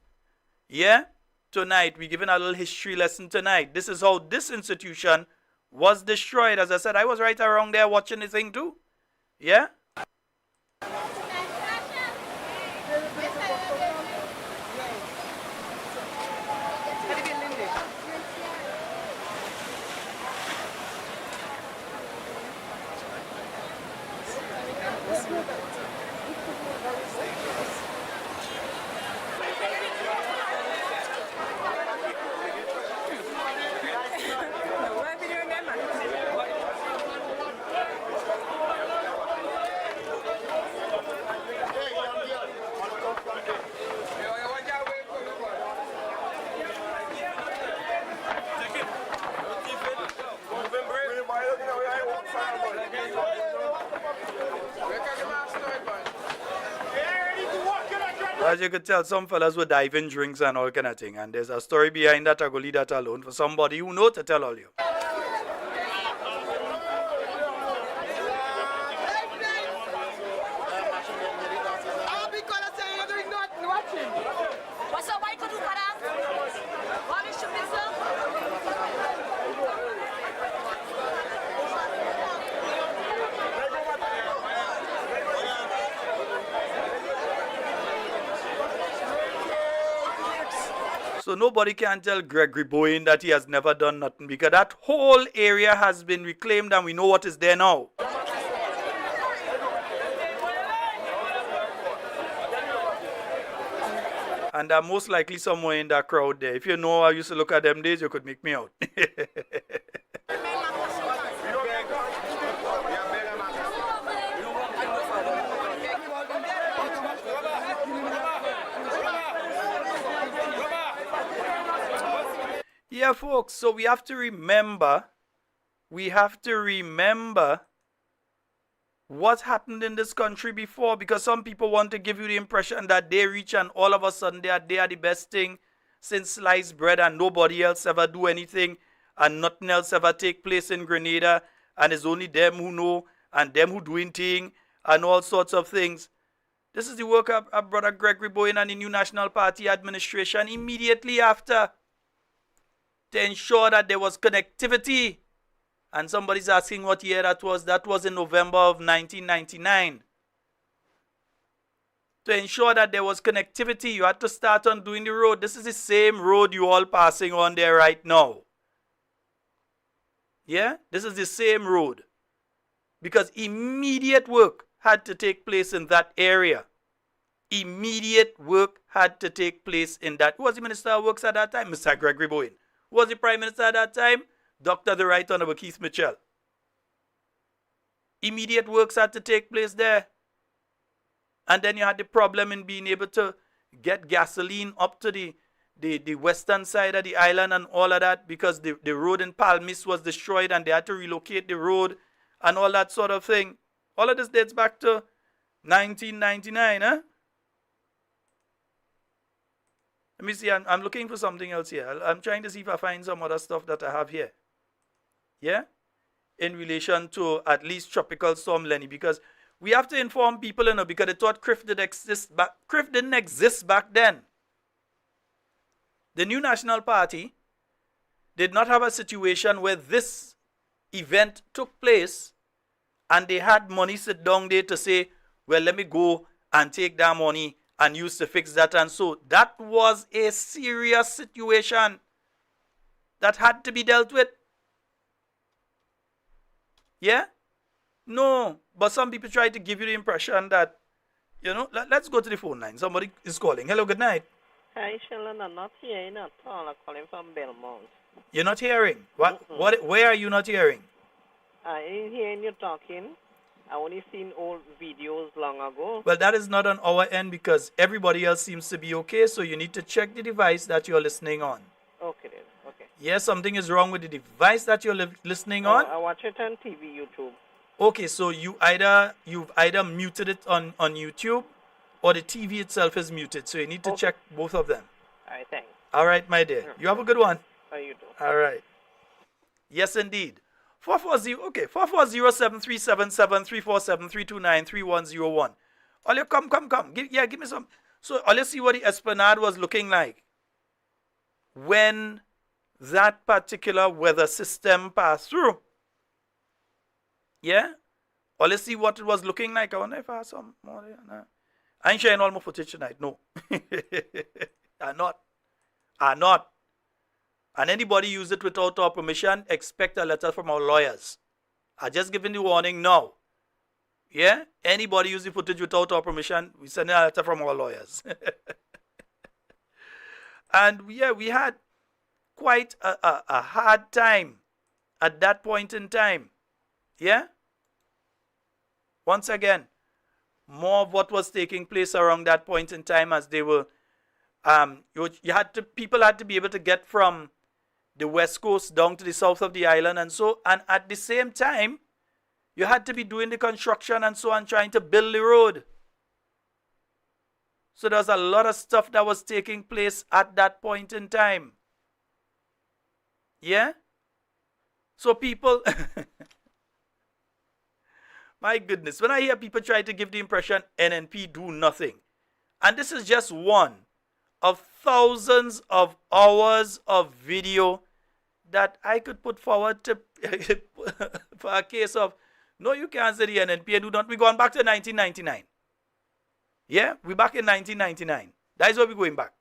yeah, tonight, we're giving a little history lesson tonight. This is how this institution was destroyed. As I said, I was right around there watching the thing too. Yeah? As you could tell, some fellas were diving drinks and all kind of thing. And there's a story behind that. I go leave that alone for somebody who knows to tell all you. So nobody can tell Gregory Bowen that he has never done nothing, because that whole area has been reclaimed and we know what is there now. And I'm most likely somewhere in that crowd there. If you know I used to look at them days, you could make me out. Yeah, folks, so we have to remember what happened in this country before, because some people want to give you the impression that they reach and all of a sudden they are the best thing since sliced bread and nobody else ever do anything and nothing else ever take place in Grenada and it's only them who know and them who doing thing and all sorts of things. This is the work of Brother Gregory Bowen and the New National Party administration immediately after, to ensure that there was connectivity. And somebody's asking what year that was. That was in November of 1999. To ensure that there was connectivity, you had to start on doing the road. This is the same road you all passing on there right now. Yeah? This is the same road. Because immediate work had to take place in that area. Immediate work had to take place in that. Who was the Minister of Works at that time? Mr. Gregory Bowen. Who was the Prime Minister at that time? Dr. the Right Honorable Keith Mitchell. Immediate works had to take place there. And then you had the problem in being able to get gasoline up to the western side of the island and all of that, because the road in Palmis was destroyed and they had to relocate the road and all that sort of thing. All of this dates back to 1999, huh? Let me see, I'm looking for something else here. I'm trying to see if I find some other stuff that I have here. Yeah? In relation to at least Tropical Storm Lenny, because we have to inform people, you know, because they thought CRIF didn't exist back then. The New National Party did not have a situation where this event took place and they had money sit down there to say, well, let me go and take that money and use to fix that. And so that was a serious situation that had to be dealt with. Yeah? No, but some people try to give you the impression that, you know, let's go to the phone line. Somebody is calling. Hello, good night. Hi, Sheldon. I'm not hearing at all. I'm calling from Belmont. You're not hearing? Where are you not hearing? I ain't hearing you talking. I only seen old videos long ago. Well, that is not on our end because everybody else seems to be okay. So you need to check the device that you're listening on. Okay then. Okay. Yes, something is wrong with the device that you're listening on. I watch it on TV, YouTube. Okay, so you've either muted it on YouTube or the TV itself is muted. So you need to check both of them. All right, thanks. All right, my dear. You have a good one. How you do? All right. Yes, indeed. 440-737-734-732-9-3101. All you come. Give me some. So all you see what the Esplanade was looking like when that particular weather system passed through. Yeah? All you see what it was looking like. I wonder if I have some more there. Nah. I ain't sharing all my footage tonight. No. I'm not. And anybody use it without our permission, expect a letter from our lawyers. I just giving the warning now. Yeah? Anybody use the footage without our permission, we send a letter from our lawyers. And yeah, we had quite a hard time at that point in time. Yeah? Once again, more of what was taking place around that point in time as they were, people had to be able to get from the west coast down to the south of the island and at the same time, you had to be doing the construction and so on, trying to build the road. So there's a lot of stuff that was taking place at that point in time. Yeah? So people, my goodness, when I hear people try to give the impression NNP do nothing, and this is just one of thousands of hours of video that I could put forward to for a case of, no, you can't say the NNP and do not. We're going back to 1999. Yeah, we're back in 1999. That is where we're going back.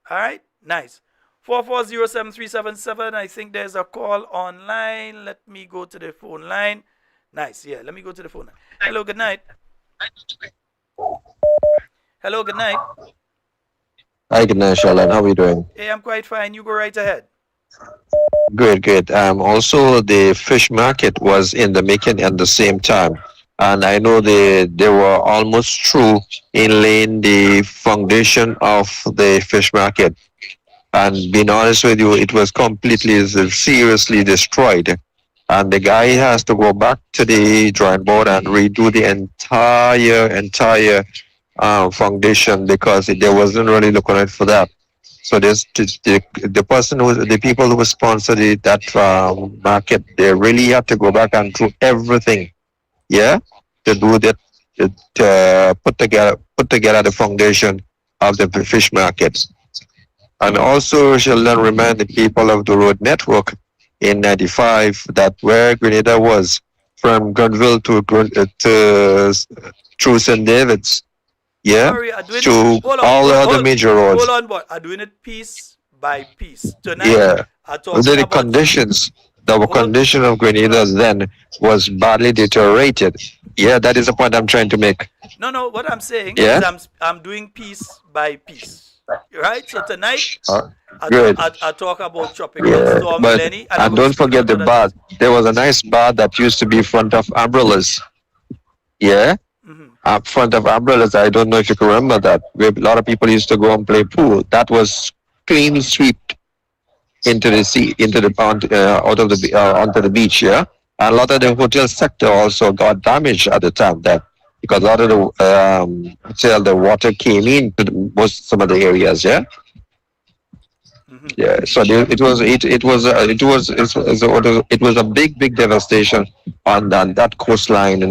All right, nice. 440-7377. I think there's a call online. Let me go to the phone line. Nice, yeah, let me go to the phone line. Hello, good night. Hello, good night. Hi, good night, Sheldon. How are you doing? Hey, I'm quite fine. You go right ahead. Good. Also, the fish market was in the making at the same time. And I know they were almost through in laying the foundation of the fish market. And being honest with you, it was completely, seriously destroyed. And the guy has to go back to the drawing board and redo the entire foundation because they wasn't really looking out for that. So the people who sponsored that market, they really had to go back and do everything, yeah, to do that, to put together the foundation of the fish market. And also, Sheldon remind the people of the road network in '95 that where Grenada was from Grenville to through St. David's. Yeah, to all the other major roads. Hold on, boy. I'm doing it piece by piece. Tonight, yeah, the conditions, the condition of Grenada then was badly deteriorated. Yeah, that is the point I'm trying to make. No, what I'm saying is I'm doing piece by piece. Right? So tonight, I talk about Tropical Storm Lenny. And don't forget the bar. There was a nice bar that used to be in front of umbrellas. Yeah? Up front of umbrellas, I don't know if you can remember that. Where a lot of people used to go and play pool. That was clean swept into the sea, into the pond, out of the onto the beach. Yeah, and a lot of the hotel sector also got damaged at the time. That because a lot of the water came into some of the areas. Yeah. Yeah, so it was a big devastation on that coastline,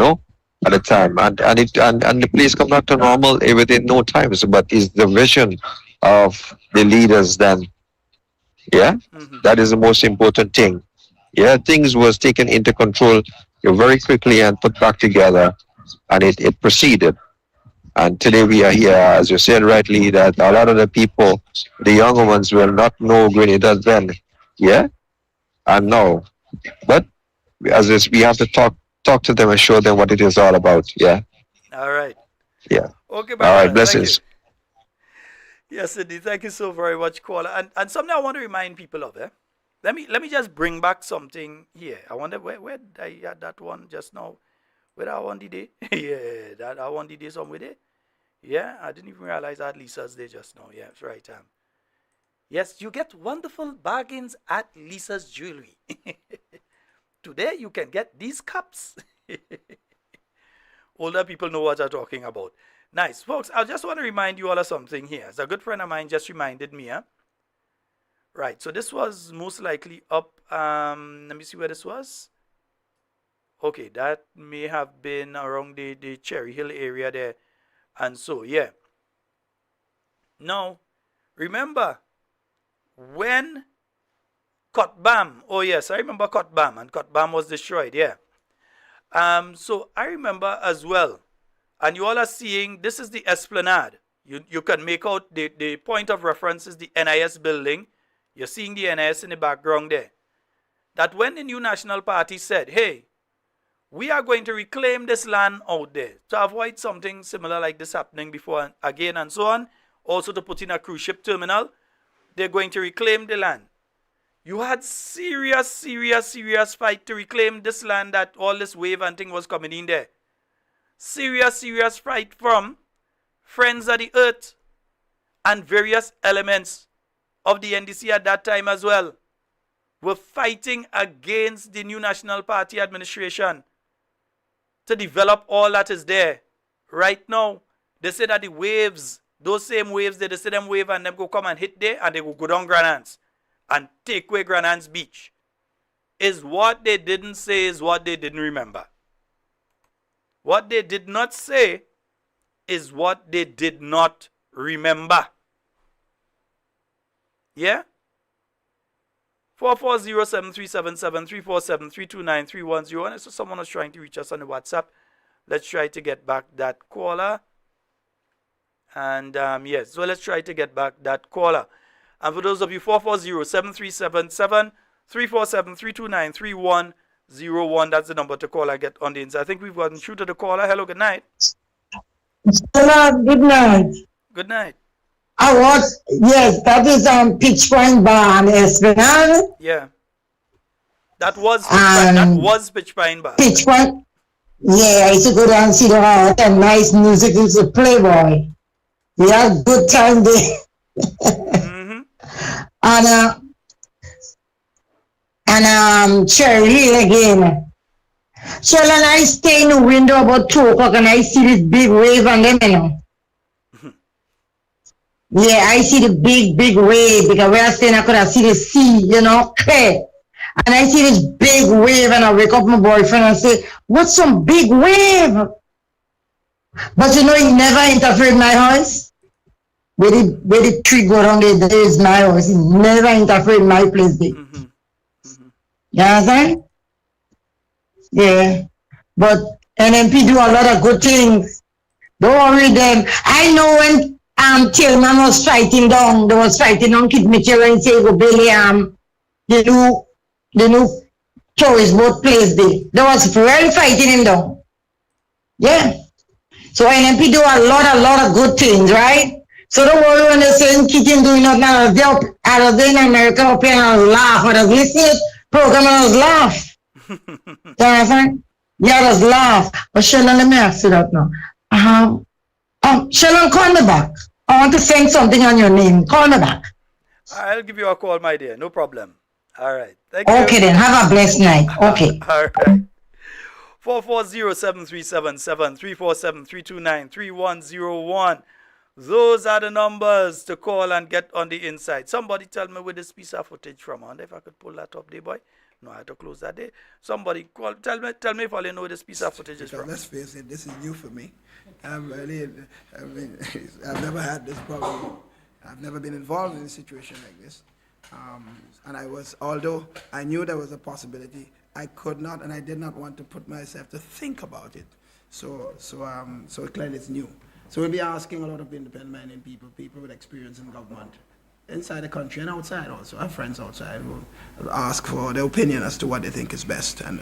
at the time, and the place come back to normal within no time. So, but is the vision of the leaders then? Yeah, that is the most important thing. Yeah, things was taken into control very quickly and put back together, and it proceeded. And today we are here, as you said rightly, that a lot of the people, the younger ones, will not know Grenada then. Yeah, and now, but as is, we have to talk to them and show them what it is all about. Yeah. All right. Yeah. Okay. All right. Blessings. Yes, indeed. Thank you so very much, caller. And something I want to remind people of. Let me just bring back something here. I wonder where I had that one just now. Where I want the day? Yeah, that I want the day somewhere there. Yeah, I didn't even realize I had Lisa's Day just now. Yeah, that's right. Yes, you get wonderful bargains at Lisa's Jewelry. Today you can get these cups. Older people know what I'm talking about. Nice. Folks, I just want to remind you all of something here. As a good friend of mine just reminded me. Right, so this was most likely up. Let me see where this was. Okay, that may have been around the Cherry Hill area there. And so, yeah. Now, remember, when Kotbam, oh yes, I remember Kotbam, and Kotbam was destroyed, yeah. So I remember as well, and you all are seeing, this is the Esplanade. You can make out the point of reference is the NIS building. You're seeing the NIS in the background there. That when the New National Party said, hey, we are going to reclaim this land out there to avoid something similar like this happening before and again and so on, also to put in a cruise ship terminal, they're going to reclaim the land. You had serious fight to reclaim this land that all this wave and thing was coming in there. Serious fight from Friends of the Earth and various elements of the NDC at that time as well were fighting against the New National Party administration to develop all that is there. Right now, they say that the waves, those same waves, they say them wave and them go come and hit there and they go down Grenans and take away Grenans Beach. Is what they didn't say is what they didn't remember. What they did not say is what they did not remember. Yeah? 440-7377-347-329-310. And so someone was trying to reach us on the WhatsApp. Let's try to get back that caller. And yes, so let's try to get back that caller. And for those of you, 440-7377-347-329-3101. That's the number to call and get on the inside. I think we've gotten through to the caller. Hello, good night. Hello, good night. Good night. Yes, that is Pitch Point Bar and Esplanade. Yeah. That was Pitch Pine Bar. Pitch Point. Yeah, I used to go down and see the art and nice music. It's a Playboy. We had good time there. And Cherry Hill again. Sheldon, I stay in the window about 2 o'clock and I see this big wave and then, you know. Yeah, I see the big wave because where I stay, I could have see the sea, you know, clear. And I see this big wave and I wake up my boyfriend and say, what's some big wave? But you know, he never interfered in my house. Where the tree go down there is my house. He never interfered in my place there. You understand? Yeah. But NMP do a lot of good things. Don't worry them. I know when Tillman was fighting down, they was fighting on Kid Mitchell and say go Billy the new tourist boat place there. They was really fighting him down. Yeah. So NMP do a lot of good things, right? So don't worry when they're saying Kitchen doing nothing. I was there in America up here and I was laugh. I was listening to the program and I was laugh. You understand? Yeah, I was laugh. But Sheldon, let me ask you that now. Sheldon, call me back. I want to send something on your name. Call me back. I'll give you a call, my dear. No problem. All right. Thank you. Okay, then. Have a blessed night. Okay. All right. 440-7377-347-329-3101. Those are the numbers to call and get on the inside. Somebody tell me where this piece of footage from. I wonder if I could pull that up there, boy. No, I had to close that day. Somebody call. Tell me if I know where this piece of footage is from. Let's face it, this is new for me. I've never had this problem. I've never been involved in a situation like this. And although I knew there was a possibility, I could not and I did not want to put myself to think about it. So clearly it's new. So we'll be asking a lot of independent-minded people with experience in government, inside the country and outside also. I have friends outside who will ask for their opinion as to what they think is best. And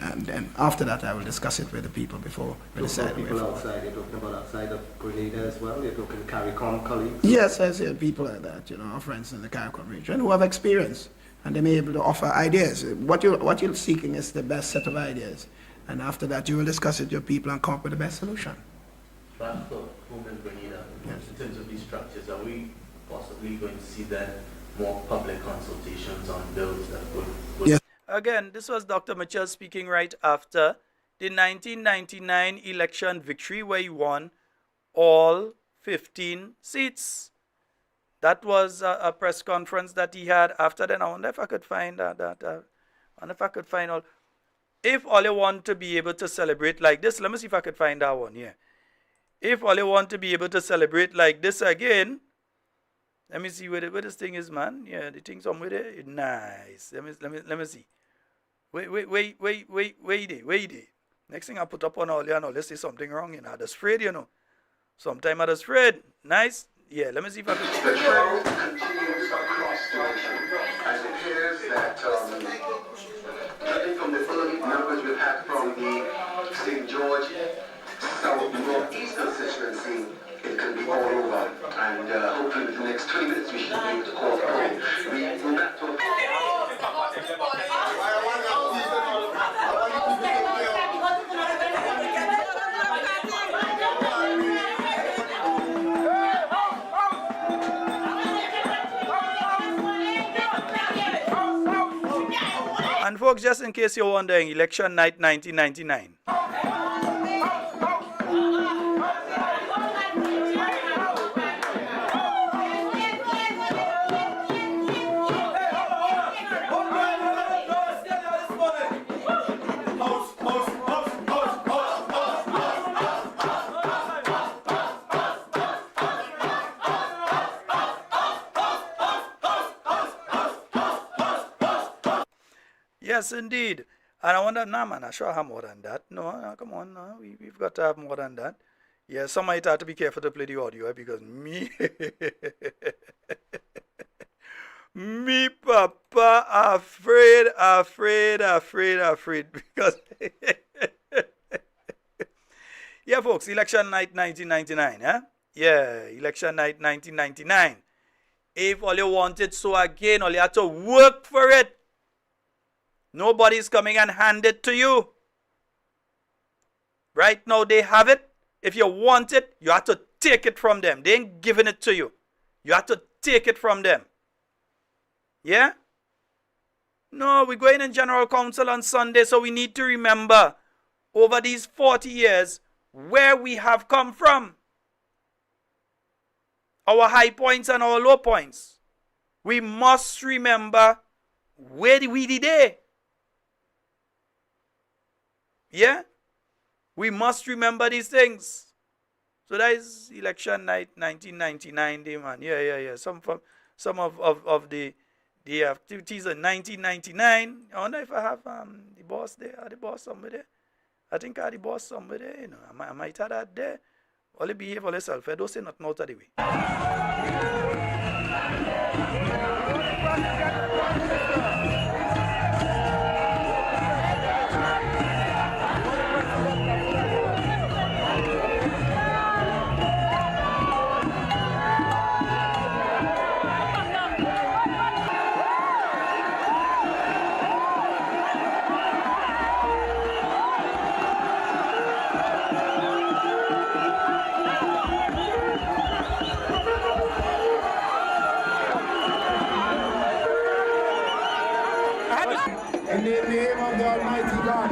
after that, I will discuss it with the people before we decide. People outside, you're talking about outside of Grenada as well? You're talking Carriacou colleagues? Yes, I see people like that, our friends in the Carriacou region who have experience and they may be able to offer ideas. What you're seeking is the best set of ideas. And after that, you will discuss it with your people and come up with the best solution. Back to home in Grenada, in terms of these structures, are we possibly going to see then more public consultations on bills that would... Yes. Again, this was Dr. Mitchell speaking right after the 1999 election victory where he won all 15 seats. That was a press conference that he had after then. I wonder if I could find I wonder if I could find all. If all you want to be able to celebrate like this, let me see if I could find that one here. If all you want to be able to celebrate like this again, let me see where this thing is, man. Yeah, the thing somewhere there. Nice. Let me see. Wait. Next thing I put up on all you know, let's say something wrong, you know. I just afraid, you know. Sometime I just afraid. Nice. Yeah, let me see if I can. The trial continues across the nation, and it appears that, judging from the early numbers we've had from the St. George South Northeast constituency, it can be all over. And hopefully within the next 20 minutes we should be able to call it home. We go back to And folks, just in case you're wondering, election night 1999. Yes, indeed. And I wonder, nah, man, I sure have more than that. No, come on, no, we've got to have more than that. Yeah, some might have to be careful to play the audio because me, me, Papa, afraid because, yeah, folks, election night 1999, eh? Yeah, election night 1999. If all you wanted so again, all you had to work for it. Nobody's coming and hand it to you. Right now they have it. If you want it, you have to take it from them. They ain't giving it to you. You have to take it from them. Yeah? No, we're going in General Council on Sunday, so we need to remember over these 40 years where we have come from. Our high points and our low points. We must remember where we did. Yeah? We must remember these things. So that is election night 1999 day, man. Yeah. Some of the activities in 1999. I wonder if I have the boss there or the boss somewhere there. I think I have the boss somewhere there, you know. I might have that there. Only behave for yourself. I don't say nothing out of the way. In the name of the Almighty God.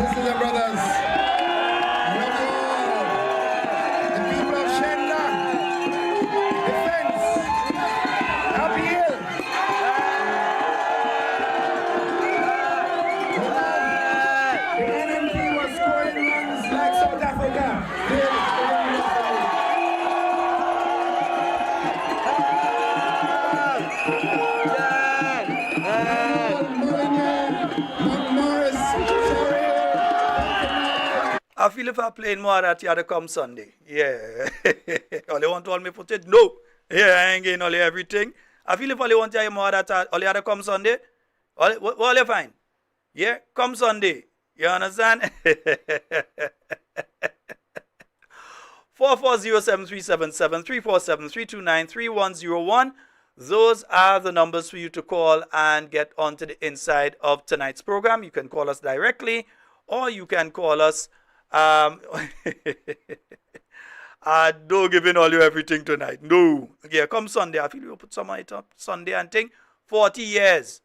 sisters and brothers, love you all. The people of Shenda, defense, appeal. The NNP was scoring runs like South Africa. I feel if I play more of that, you have to come Sunday. Yeah. All you want all me footage? No. Yeah, I ain't getting all everything. I feel if all you want to hear more of that, all you have to come Sunday. All you find? Yeah, come Sunday. You understand? 440-7377, 347-329-3101. Those are the numbers for you to call and get onto the inside of tonight's program. You can call us directly or you can call us. I don't give in all you everything tonight. No. Yeah, come Sunday. I feel you put some of it up Sunday and think 40 years.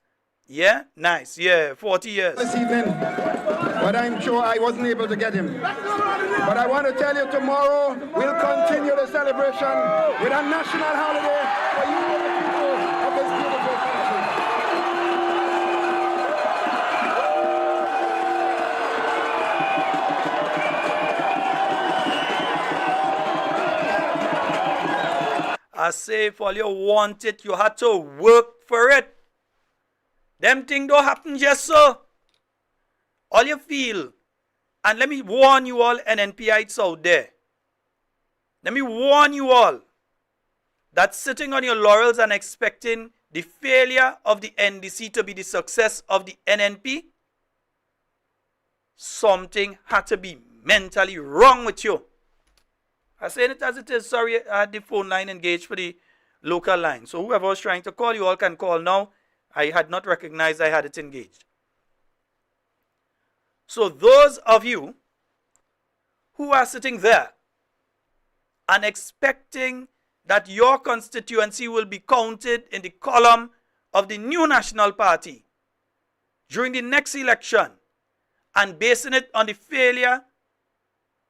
Yeah? Nice. Yeah, 40 years. This evening, but I'm sure I wasn't able to get him. But I want to tell you tomorrow we'll continue the celebration with a national holiday for you and the people of this beautiful country. I say if all you want it, you had to work for it. Them things don't happen just so. All you feel, and let me warn you all NNPites out there. Let me warn you all that sitting on your laurels and expecting the failure of the NDC to be the success of the NNP, something had to be mentally wrong with you. I'm saying it as it is. Sorry, I had the phone line engaged for the local line. So whoever was trying to call, you all can call now. I had not recognized I had it engaged. So those of you who are sitting there and expecting that your constituency will be counted in the column of the new National Party during the next election and basing it on the failure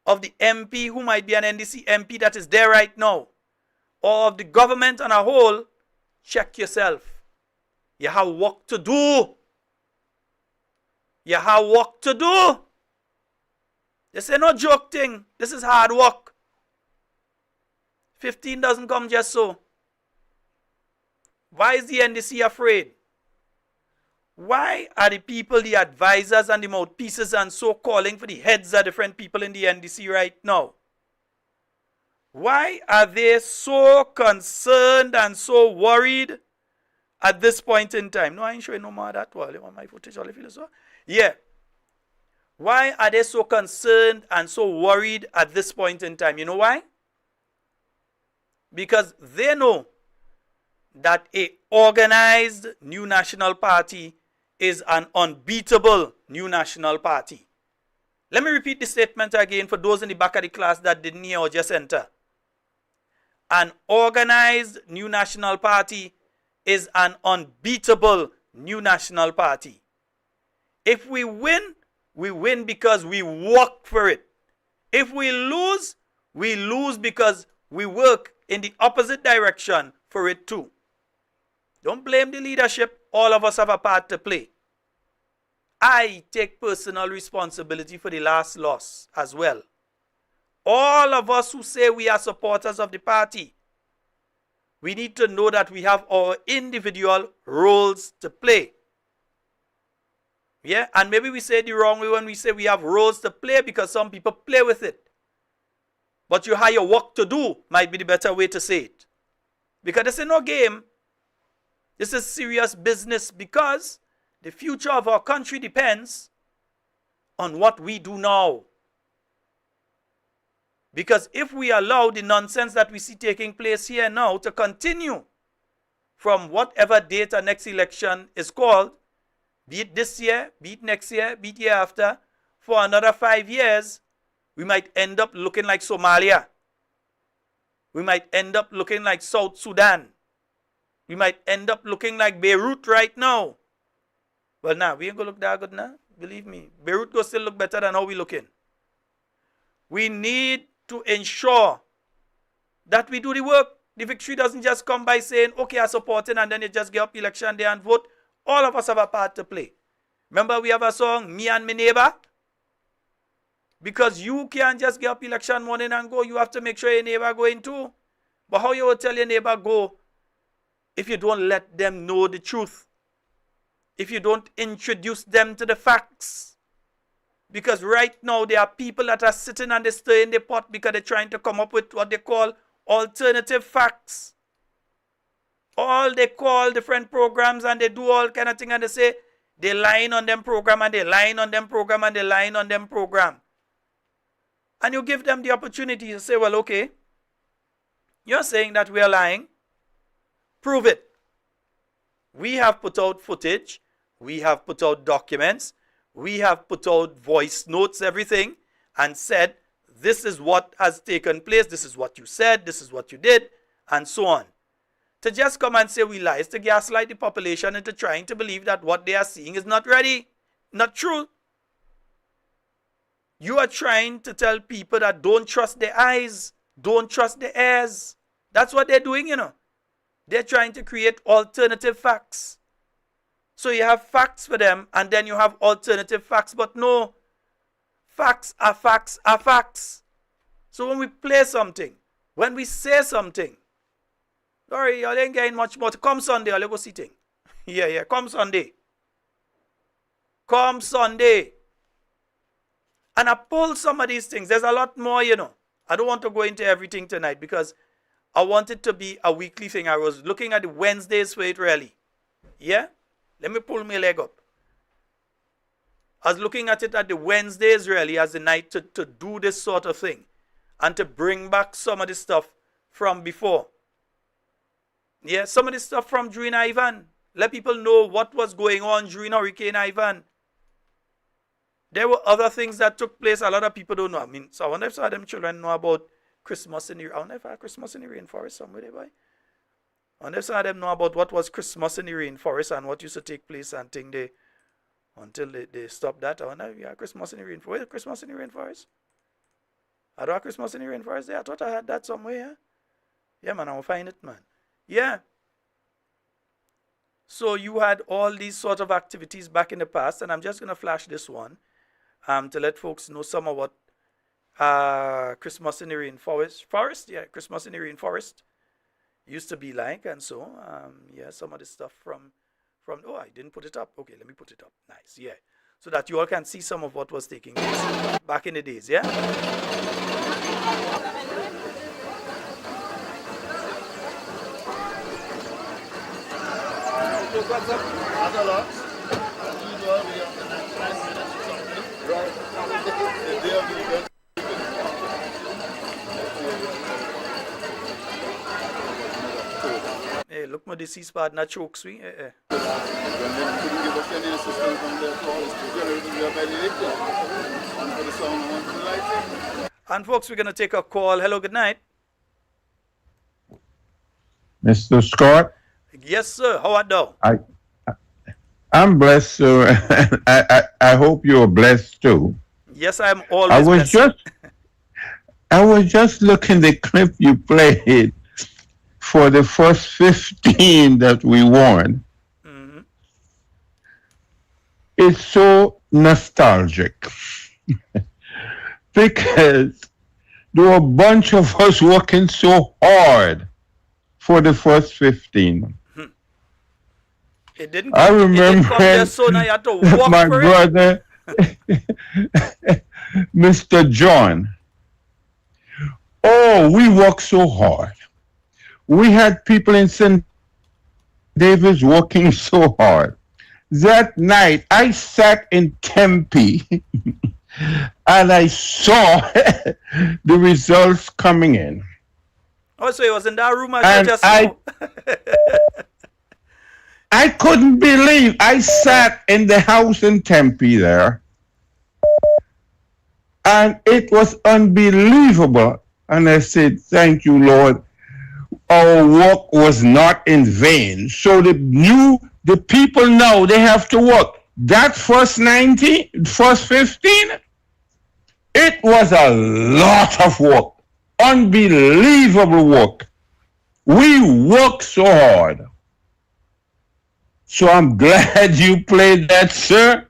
of the MP who might be an NDC MP that is there right now, or of the government on a whole, check yourself. You have work to do. You have work to do. This ain't no joke thing. This is hard work. 15 doesn't come just so. Why is the NDC afraid? Why are the people, the advisors and the mouthpieces and so calling for the heads of different people in the NDC right now? Why are they so concerned and so worried at this point in time? No, I ain't showing no more of that. Well, you want my footage, all you feel so? Yeah. Why are they so concerned and so worried at this point in time? You know why? Because they know that a organized new national party is an unbeatable new national party. Let me repeat the statement again for those in the back of the class that didn't hear or just enter. An organized new national party is an unbeatable new national party. If we win because we work for it. If we lose because we work in the opposite direction for it too. Don't blame the leadership. All of us have a part to play. I take personal responsibility for the last loss as well. All of us who say we are supporters of the party, we need to know that we have our individual roles to play. Yeah, and maybe we say it the wrong way when we say we have roles to play because some people play with it. But you have your work to do might be the better way to say it. Because this is no game. This is serious business because the future of our country depends on what we do now. Because if we allow the nonsense that we see taking place here now to continue from whatever date our next election is called, be it this year, be it next year, be it year after, for another 5 years, we might end up looking like Somalia. We might end up looking like South Sudan. We might end up looking like Beirut right now. Well, now, we ain't going to look that good now. Believe me. Beirut go still look better than how we looking. We need to ensure that we do the work. The victory doesn't just come by saying, okay, I support it, and then you just get up election day and vote. All of us have a part to play. Remember, we have a song, Me and My Neighbor? Because you can't just get up election morning and go. You have to make sure your neighbor going too. But how you will tell your neighbor go if you don't let them know the truth? If you don't introduce them to the facts? Because right now there are people that are sitting and they stir in the pot because they're trying to come up with what they call alternative facts. All they call different programs and they do all kind of thing and they say they lying on them program and they lying on them program and they lying on them program. And you give them the opportunity to say, well, okay, you're saying that we are lying. Prove it. We have put out footage. We have put out documents. We have put out voice notes, everything, and said, this is what has taken place. This is what you said. This is what you did, and so on. To just come and say we lie is to gaslight the population into trying to believe that what they are seeing is not ready, not true. You are trying to tell people that don't trust their eyes, don't trust their ears. That's what they're doing, you know. They're trying to create alternative facts. So you have facts for them, and then you have alternative facts. But no, facts are facts are facts. So when we play something, when we say something, sorry, y'all ain't getting much more. Come Sunday, I'll go sitting. Yeah, come Sunday. Come Sunday. And I pull some of these things. There's a lot more, you know. I don't want to go into everything tonight because I want it to be a weekly thing. I was looking at the Wednesdays for it really. Yeah? Let me pull my leg up. I was looking at it at the Wednesdays really as the night to do this sort of thing. And to bring back some of the stuff from before. Yeah, some of the stuff from during Ivan. Let people know what was going on during Hurricane Ivan. There were other things that took place a lot of people don't know. I mean, so I wonder if some of them children know about Christmas in the... I wonder if I had Christmas in the rainforest somewhere there, boy. I wonder if some of them know about what was Christmas in the rainforest and what used to take place and thing they... Until they stopped that. I wonder if you had Christmas in the rainforest. Where's Christmas in the rainforest? I don't have Christmas in the rainforest there. I thought I had that somewhere, yeah? Yeah, man, I'll find it, man. Yeah. So you had all these sort of activities back in the past, and I'm just going to flash this one to let folks know some of what Christmas in the rainforest, yeah, Christmas in the rainforest used to be like, and so, yeah, some of the stuff from, oh, I didn't put it up. Okay, let me put it up. Nice, yeah. So that you all can see some of what was taking place back in the days, yeah? Hey, look, my deceased partner chokes me. And folks, we're going to take a call. Hello, good night. Mr. Scott? Yes, sir. How are you? I'm blessed, sir. I hope you're blessed too. Yes, I'm always blessed. I was just looking the clip you played for the first 15 that we won. Mm-hmm. It's so nostalgic because there were a bunch of us working so hard for the first 15. It didn't. I remember my brother, Mr. John. Oh, we worked so hard. We had people in St. David's working so hard. That night, I sat in Tempe and I saw the results coming in. Oh, so it was in that room I couldn't believe. I sat in the house in Tempe there, and it was unbelievable. And I said, thank you, Lord. Our work was not in vain. So the people now, they have to work. That first 90, first 15, it was a lot of work. Unbelievable work. We worked so hard. So I'm glad you played that, sir.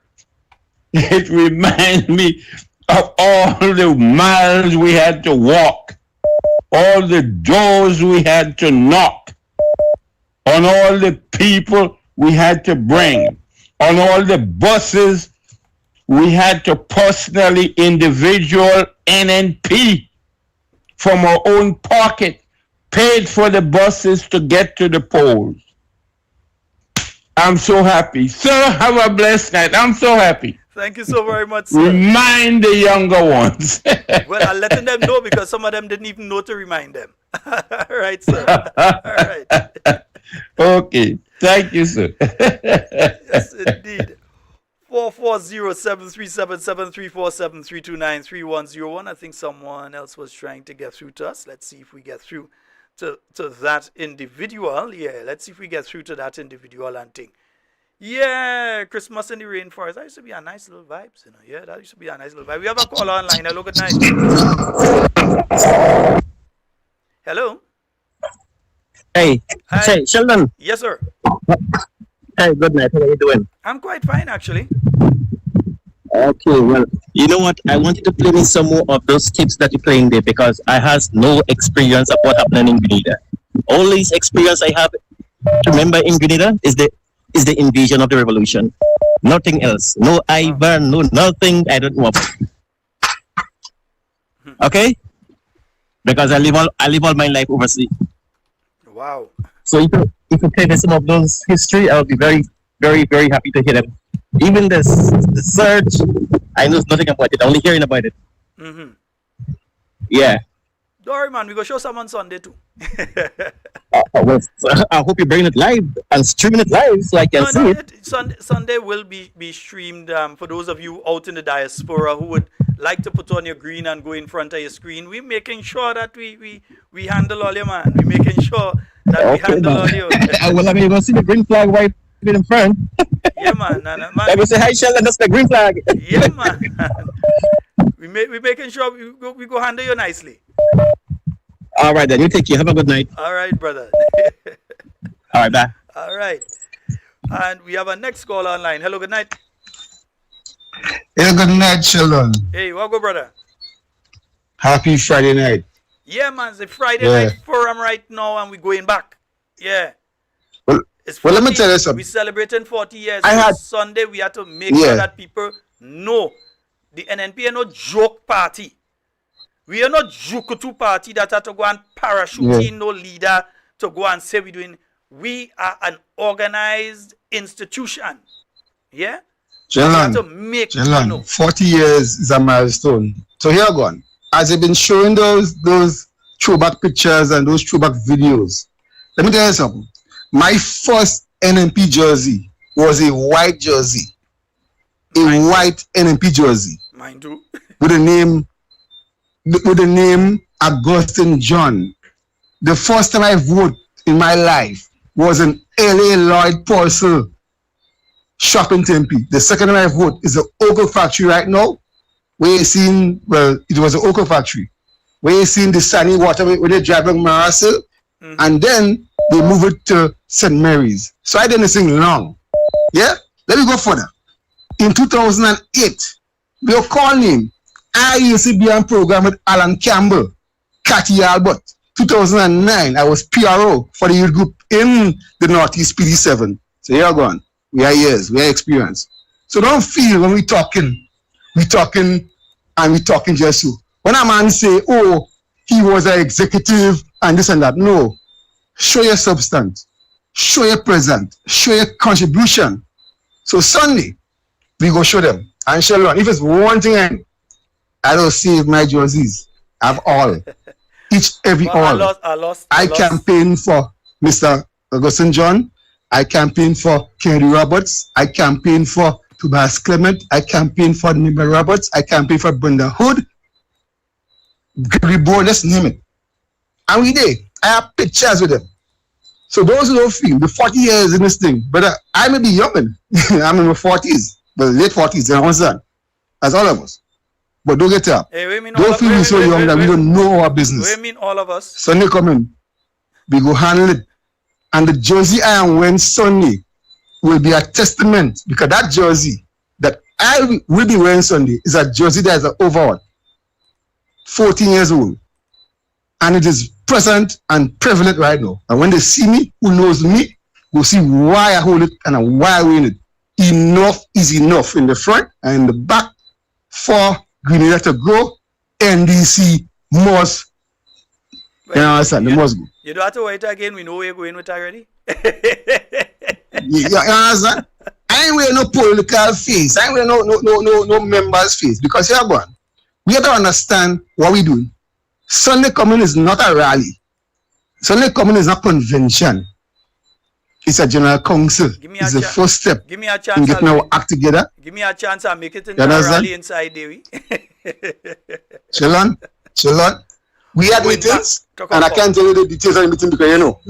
It reminds me of all the miles we had to walk, all the doors we had to knock, on all the people we had to bring, on all the buses we had to personally, individual NNP from our own pocket, paid for the buses to get to the polls. I'm so happy. Sir, have a blessed night. I'm so happy. Thank you so very much, sir. Remind the younger ones. Well, I'm letting them know because some of them didn't even know to remind them. All right, sir. All right. Okay. Thank you, sir. Yes, indeed. 440-737-734-732-93-101. I think someone else was trying to get through to us. Let's see if we get through to that individual. Yeah, let's see if we get through to that individual and thing. Yeah, Christmas in the rainforest. That used to be a nice little vibes, you know. Yeah, that used to be a nice little vibe. We have a caller online. Hello, good night. Hello. Hey, Hi. Sheldon. Yes, sir. Hey, good night. How are you doing? I'm quite fine, actually. Okay, well, you know what? I wanted to play me some more of those clips that you're playing there because I has no experience of what happened in Grenada. Only experience I have to remember in Grenada is the invasion of the revolution. Nothing else. No Ivan, no nothing. I don't know. Okay? Because I live all my life overseas. Wow. So if you play some of those history, I'll be very, very, very happy to hear them. Even the search, I know nothing about it. Only hearing about it. Mm-hmm. Yeah. Don't worry, man. We go show some on Sunday too. Well, I hope you bring it live and streaming it live so I can see it. Sunday will be streamed. For those of you out in the diaspora who would like to put on your green and go in front of your screen, we're making sure that we handle all you, man. We're making sure that we handle all you. Well, I mean, you're going to see the green flag right in front. Yeah, man. Man. I will say, hi, Sheldon, that's the green flag. Yeah, man. We're making sure we go handle you nicely. All right, then. You take care. Have a good night. All right, brother. All right, bye. All right. And we have our next call online. Hello, good night. Hey, good night, Sheldon. Hey, what go, brother? Happy Friday night. Yeah, man. It's a Friday night forum right now, and we're going back. Yeah. Well, let me tell you something. We're celebrating 40 years. Sunday, we had to make sure that people know the NNP are no joke party. We are not Jukutu party that had to go and parachute in no leader to go and say we're doing. We are an organized institution. Yeah? Sheldon, 40 years is a milestone. So here gone. As you've been showing those throwback pictures and those throwback videos, let me tell you something. My first NNP jersey was a white jersey. White NNP jersey. Mine too. With the name Augustine John. The first time I voted in my life was in L.A. Lloyd Paulson shop in Tempe. The second time I voted is the Oco factory right now. Where you seen, well, it was the Oco factory. Where you seen the sunny water where they drive along Marasil. And then they move it to St. Mary's. So I did this thing long. Yeah? Let me go further. In 2008, we were calling him. I used to be on program with Alan Campbell, Cathy Albert. 2009, I was PRO for the youth group in the Northeast PD7. So here gone. We are years, we are experience. So don't feel when we talking just so. When a man say, oh, he was an executive and this and that. No. Show your substance. Show your present. Show your contribution. So Sunday, we go show them. And Sheldon, if it's one thing I don't save my jerseys. I have all. I campaign for Mr. Augustine John. I campaign for Kennedy Roberts. I campaign for Tobias Clement. I campaign for Nimble Roberts. I campaign for Brenda Hood. Gregory Board, let's name it. And we did. I have pictures with them. So those who don't feel the 40 years in this thing, but I may be young. I'm in my 40s. Well, late 40s, you understand? As all of us. But don't get up. Hey, we mean all Don't of- feel wait, we so wait, young wait, that we wait. don't know our business. We mean all of us. Sunday coming, we go handle it. And the jersey I am wearing Sunday will be a testament, because that jersey that I will be wearing Sunday is a jersey that is over 14 years old. And it is present and prevalent right now. And when they see me, who knows me, will see why I hold it and why I win it. Enough is enough in the front and in the back for Grenada to grow. NDC must, you understand, they must go. You don't have to wait again. We know where you're going with already. You understand? I ain't wearing no political face. I ain't wearing no members face, because here going. We have to understand what we're doing. Sunday coming is not a rally. Sunday coming is not convention. It's a general council. It's the first step Give me a in chance. getting our act together. Give me a chance. I'll make it in You the understand? rally inside Dewi. Sheldon, we had meetings, and I can't tell you the details of the meeting because you know.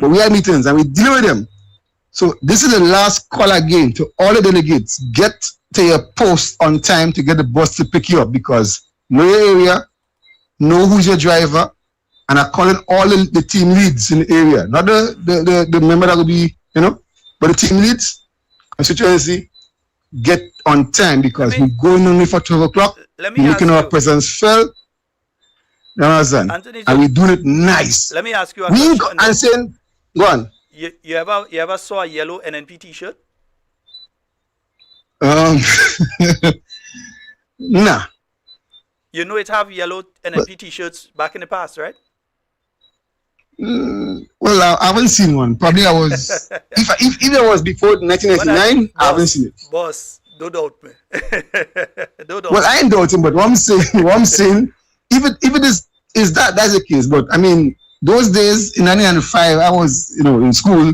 But we had meetings and we deal with them. So this is the last call again to all the delegates. Get to your post on time to get the bus to pick you up, because know your area, know who's your driver, and I'm calling all the team leads in the area. Not the member that will be, but the team leads, constituency, get on time, because we're going only for 12 o'clock. We're making our presence felt. You understand? Anthony, and we're doing it nice. Let me ask you a We ain't question. I'm saying, go on. You ever saw a yellow NNP t-shirt? Nah. You know it have yellow NNP t-shirts back in the past, right? Well, I haven't seen one. Probably I was, if it was before 1999, I haven't seen it. Boss, don't doubt me. Don't doubt Well, I ain't doubting, but what I'm saying, if it is that's the case. But I mean, those days in 1995, I was, in school,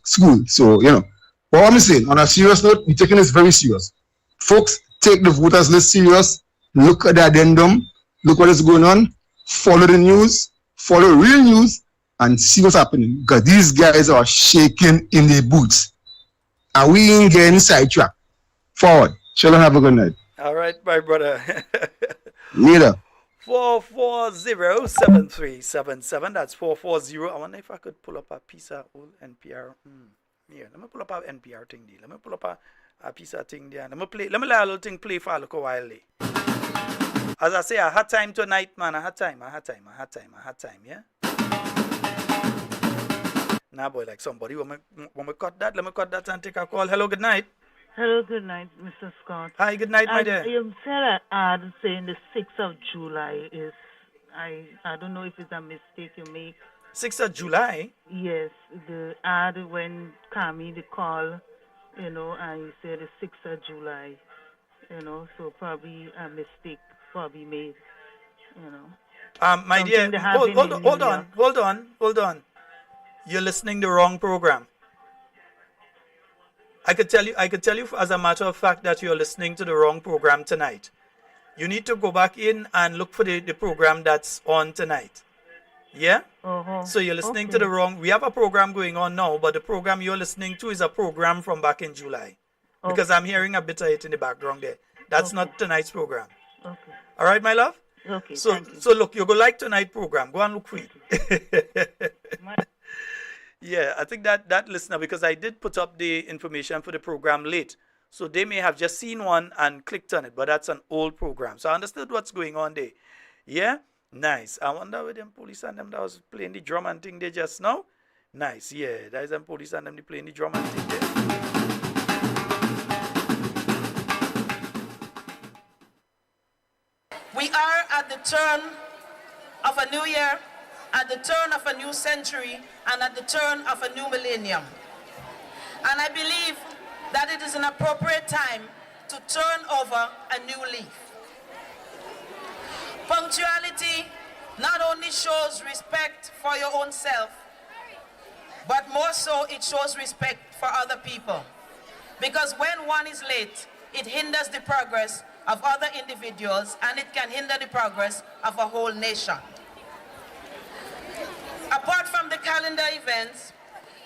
school. So, but what I'm saying, on a serious note, we're taking this very serious. Folks, take the voters list serious. Look at the addendum. Look what is going on. Follow the news. Follow real news and see what's happening. Because these guys are shaking in their boots. And we ain't getting sidetracked. Forward. Sheldon, have a good night. All right, my brother. Later. 440-7377. That's 440. I wonder if I could pull up a piece of old NPR. Yeah, let me pull up an NPR thing there. Let me pull up a piece of thing there. Let me let a little thing play for a little while there. As I say, I had time tonight, man. I had time, yeah? Nah, boy, like somebody, when we cut that, let me cut that and take a call. Hello, good night. Hello, good night, Mr. Scott. Hi, good night, my dear. You said an ad saying the 6th of July is, I don't know if it's a mistake you make. 6th of July? Yes, the ad when Kami, the call, and you said the 6th of July, so probably a mistake probably made, My dear, hold on. You're listening to the wrong program. I could tell you as a matter of fact that you're listening to the wrong program tonight. You need to go back in and look for the program that's on tonight. Yeah? So you're listening to the wrong. We have a program going on now, but the program you're listening to is a program from back in July. Because I'm hearing a bit of it in the background there. That's not tonight's program. Okay. All right, my love? Okay. So look, you go like tonight's program. Go and look for it. Yeah, I think that listener, because I did put up the information for the program late. So they may have just seen one and clicked on it, but that's an old program. So I understood what's going on there. Yeah? Nice. I wonder where them police and them that was playing the drum and thing there just now. Nice, yeah. That is them police and them they playing the drum and thing there. We are at the turn of a new year, at the turn of a new century, and at the turn of a new millennium. And I believe that it is an appropriate time to turn over a new leaf. Punctuality not only shows respect for your own self, but more so it shows respect for other people. Because when one is late, it hinders the progress of other individuals, and it can hinder the progress of a whole nation. Apart from the calendar events,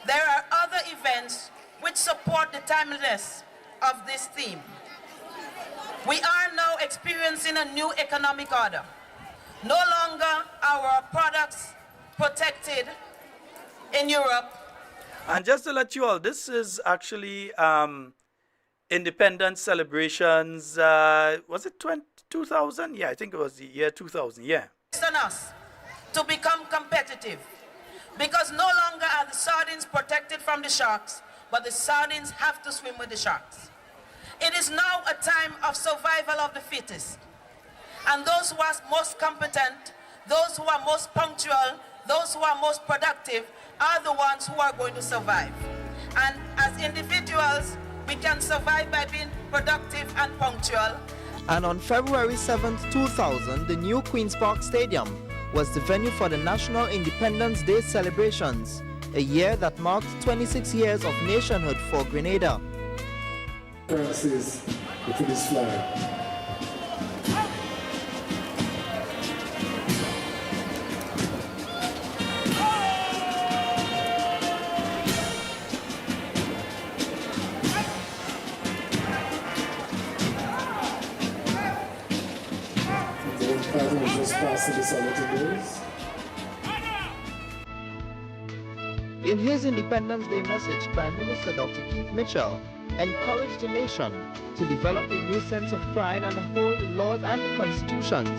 there are other events which support the timeliness of this theme. We are now experiencing a new economic order. No longer are our products protected in Europe. And just to let you all, this is actually independence celebrations. Was it 2000? Yeah, I think it was the year 2000. Yeah. It's on us to become competitive, because no longer are the sardines protected from the sharks, but the sardines have to swim with the sharks. It is now a time of survival of the fittest. And those who are most competent, those who are most punctual, those who are most productive are the ones who are going to survive. And as individuals, we can survive by being productive and punctual. And on February 7, 2000, the new Queen's Park Stadium was the venue for the National Independence Day celebrations, a year that marked 26 years of nationhood for Grenada. Francis, to this flag. In his Independence Day message, Prime Minister Dr. Keith Mitchell encouraged the nation to develop a new sense of pride and uphold the laws and the constitutions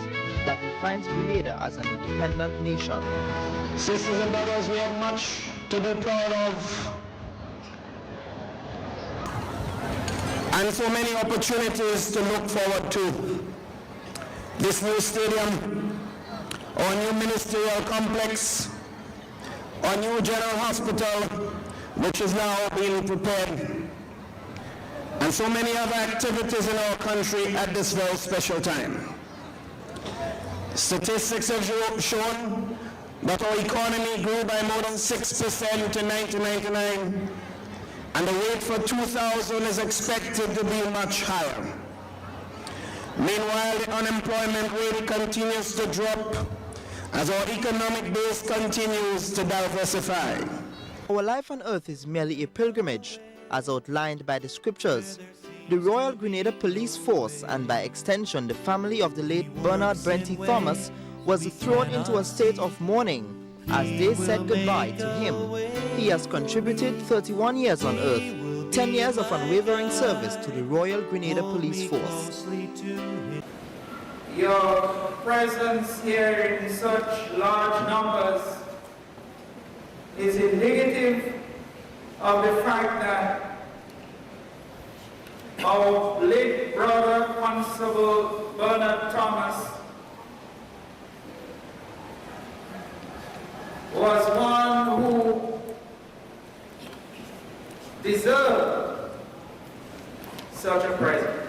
that defines Grenada as an independent nation. Sisters and brothers, we have much to be proud of, and so many opportunities to look forward to. This new stadium, our new ministerial complex, our new general hospital, which is now being prepared, and so many other activities in our country at this very special time. Statistics have shown that our economy grew by more than 6% in 1999, and the rate for 2000 is expected to be much higher. Meanwhile, the unemployment rate continues to drop as our economic base continues to diversify. Our life on earth is merely a pilgrimage, as outlined by the scriptures. The Royal Grenada Police Force, and by extension the family of the late Bernard Brenty Thomas, was thrown into a state of mourning as they said goodbye to him. He has contributed 31 years on earth, 10 years of unwavering service to the Royal Grenada Police Force. Your presence here in such large numbers is indicative of the fact that our late brother, Constable Bernard Thomas, was one who deserved such a presence.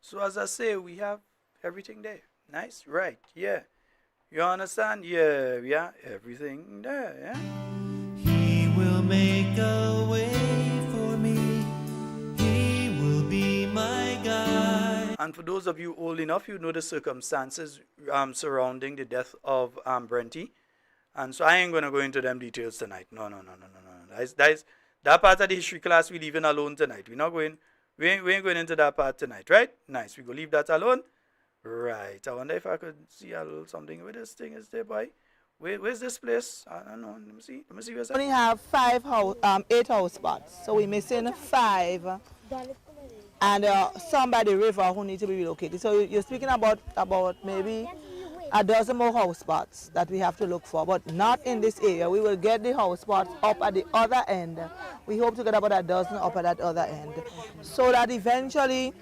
So as I say, we have everything there. Nice, right? Yeah. You understand? Yeah, yeah, everything there. Yeah. He will make a way for me. He will be my guide. And for those of you old enough, you know the circumstances surrounding the death of Brenty. And so I ain't gonna go into them details tonight. No. That part of the history class we leaving alone tonight. We ain't going into that part tonight, right? Nice. We go leave that alone. Right. I wonder if I could see a little something with this thing is there, boy. Where's this place? I don't know. Let me see where's that. We only have 8 house spots, so we're missing 5. And some by the river who need to be relocated. So you're speaking about maybe a dozen more house spots that we have to look for, but not in this area. We will get the house spots up at the other end. We hope to get about a dozen up at that other end, so that eventually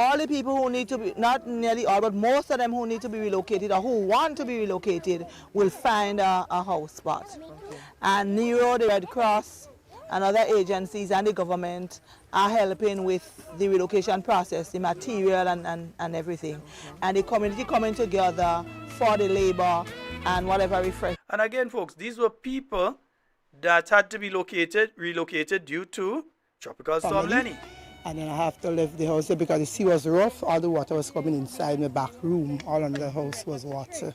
all the people who need to be, not nearly all, but most of them who need to be relocated or who want to be relocated will find a house spot. Okay. And Nero, the Red Cross, and other agencies and the government are helping with the relocation process, the material and everything. Okay. And the community coming together for the labor and whatever refresh. And again, folks, these were people that had to be relocated due to Tropical Storm Lenny. And then I have to leave the house because the sea was rough. All the water was coming inside my back room. All under the house was water.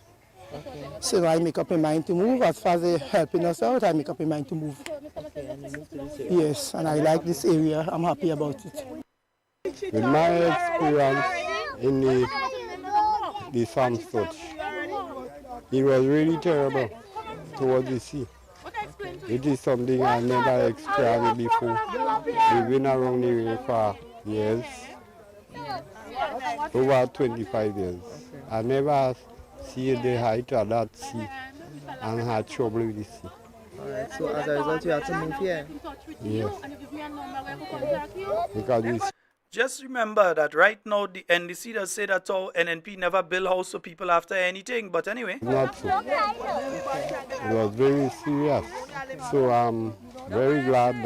Okay. So I make up my mind to move. As far as they're helping us out, I make up my mind to move. Okay, and you move to this area. Yes, and I like this area. I'm happy about it. With my experience in the farm stretch, it was really terrible towards the sea. It is something I never experienced before. We've been around the area for years, over 25 years. I never see the height of that sea and had trouble with the sea. Alright, so as a result you had to move here? Yes. Because we just remember that right now the NDC does say that our NNP never build house for people after anything, but anyway. Not so. It was very serious. So I'm very glad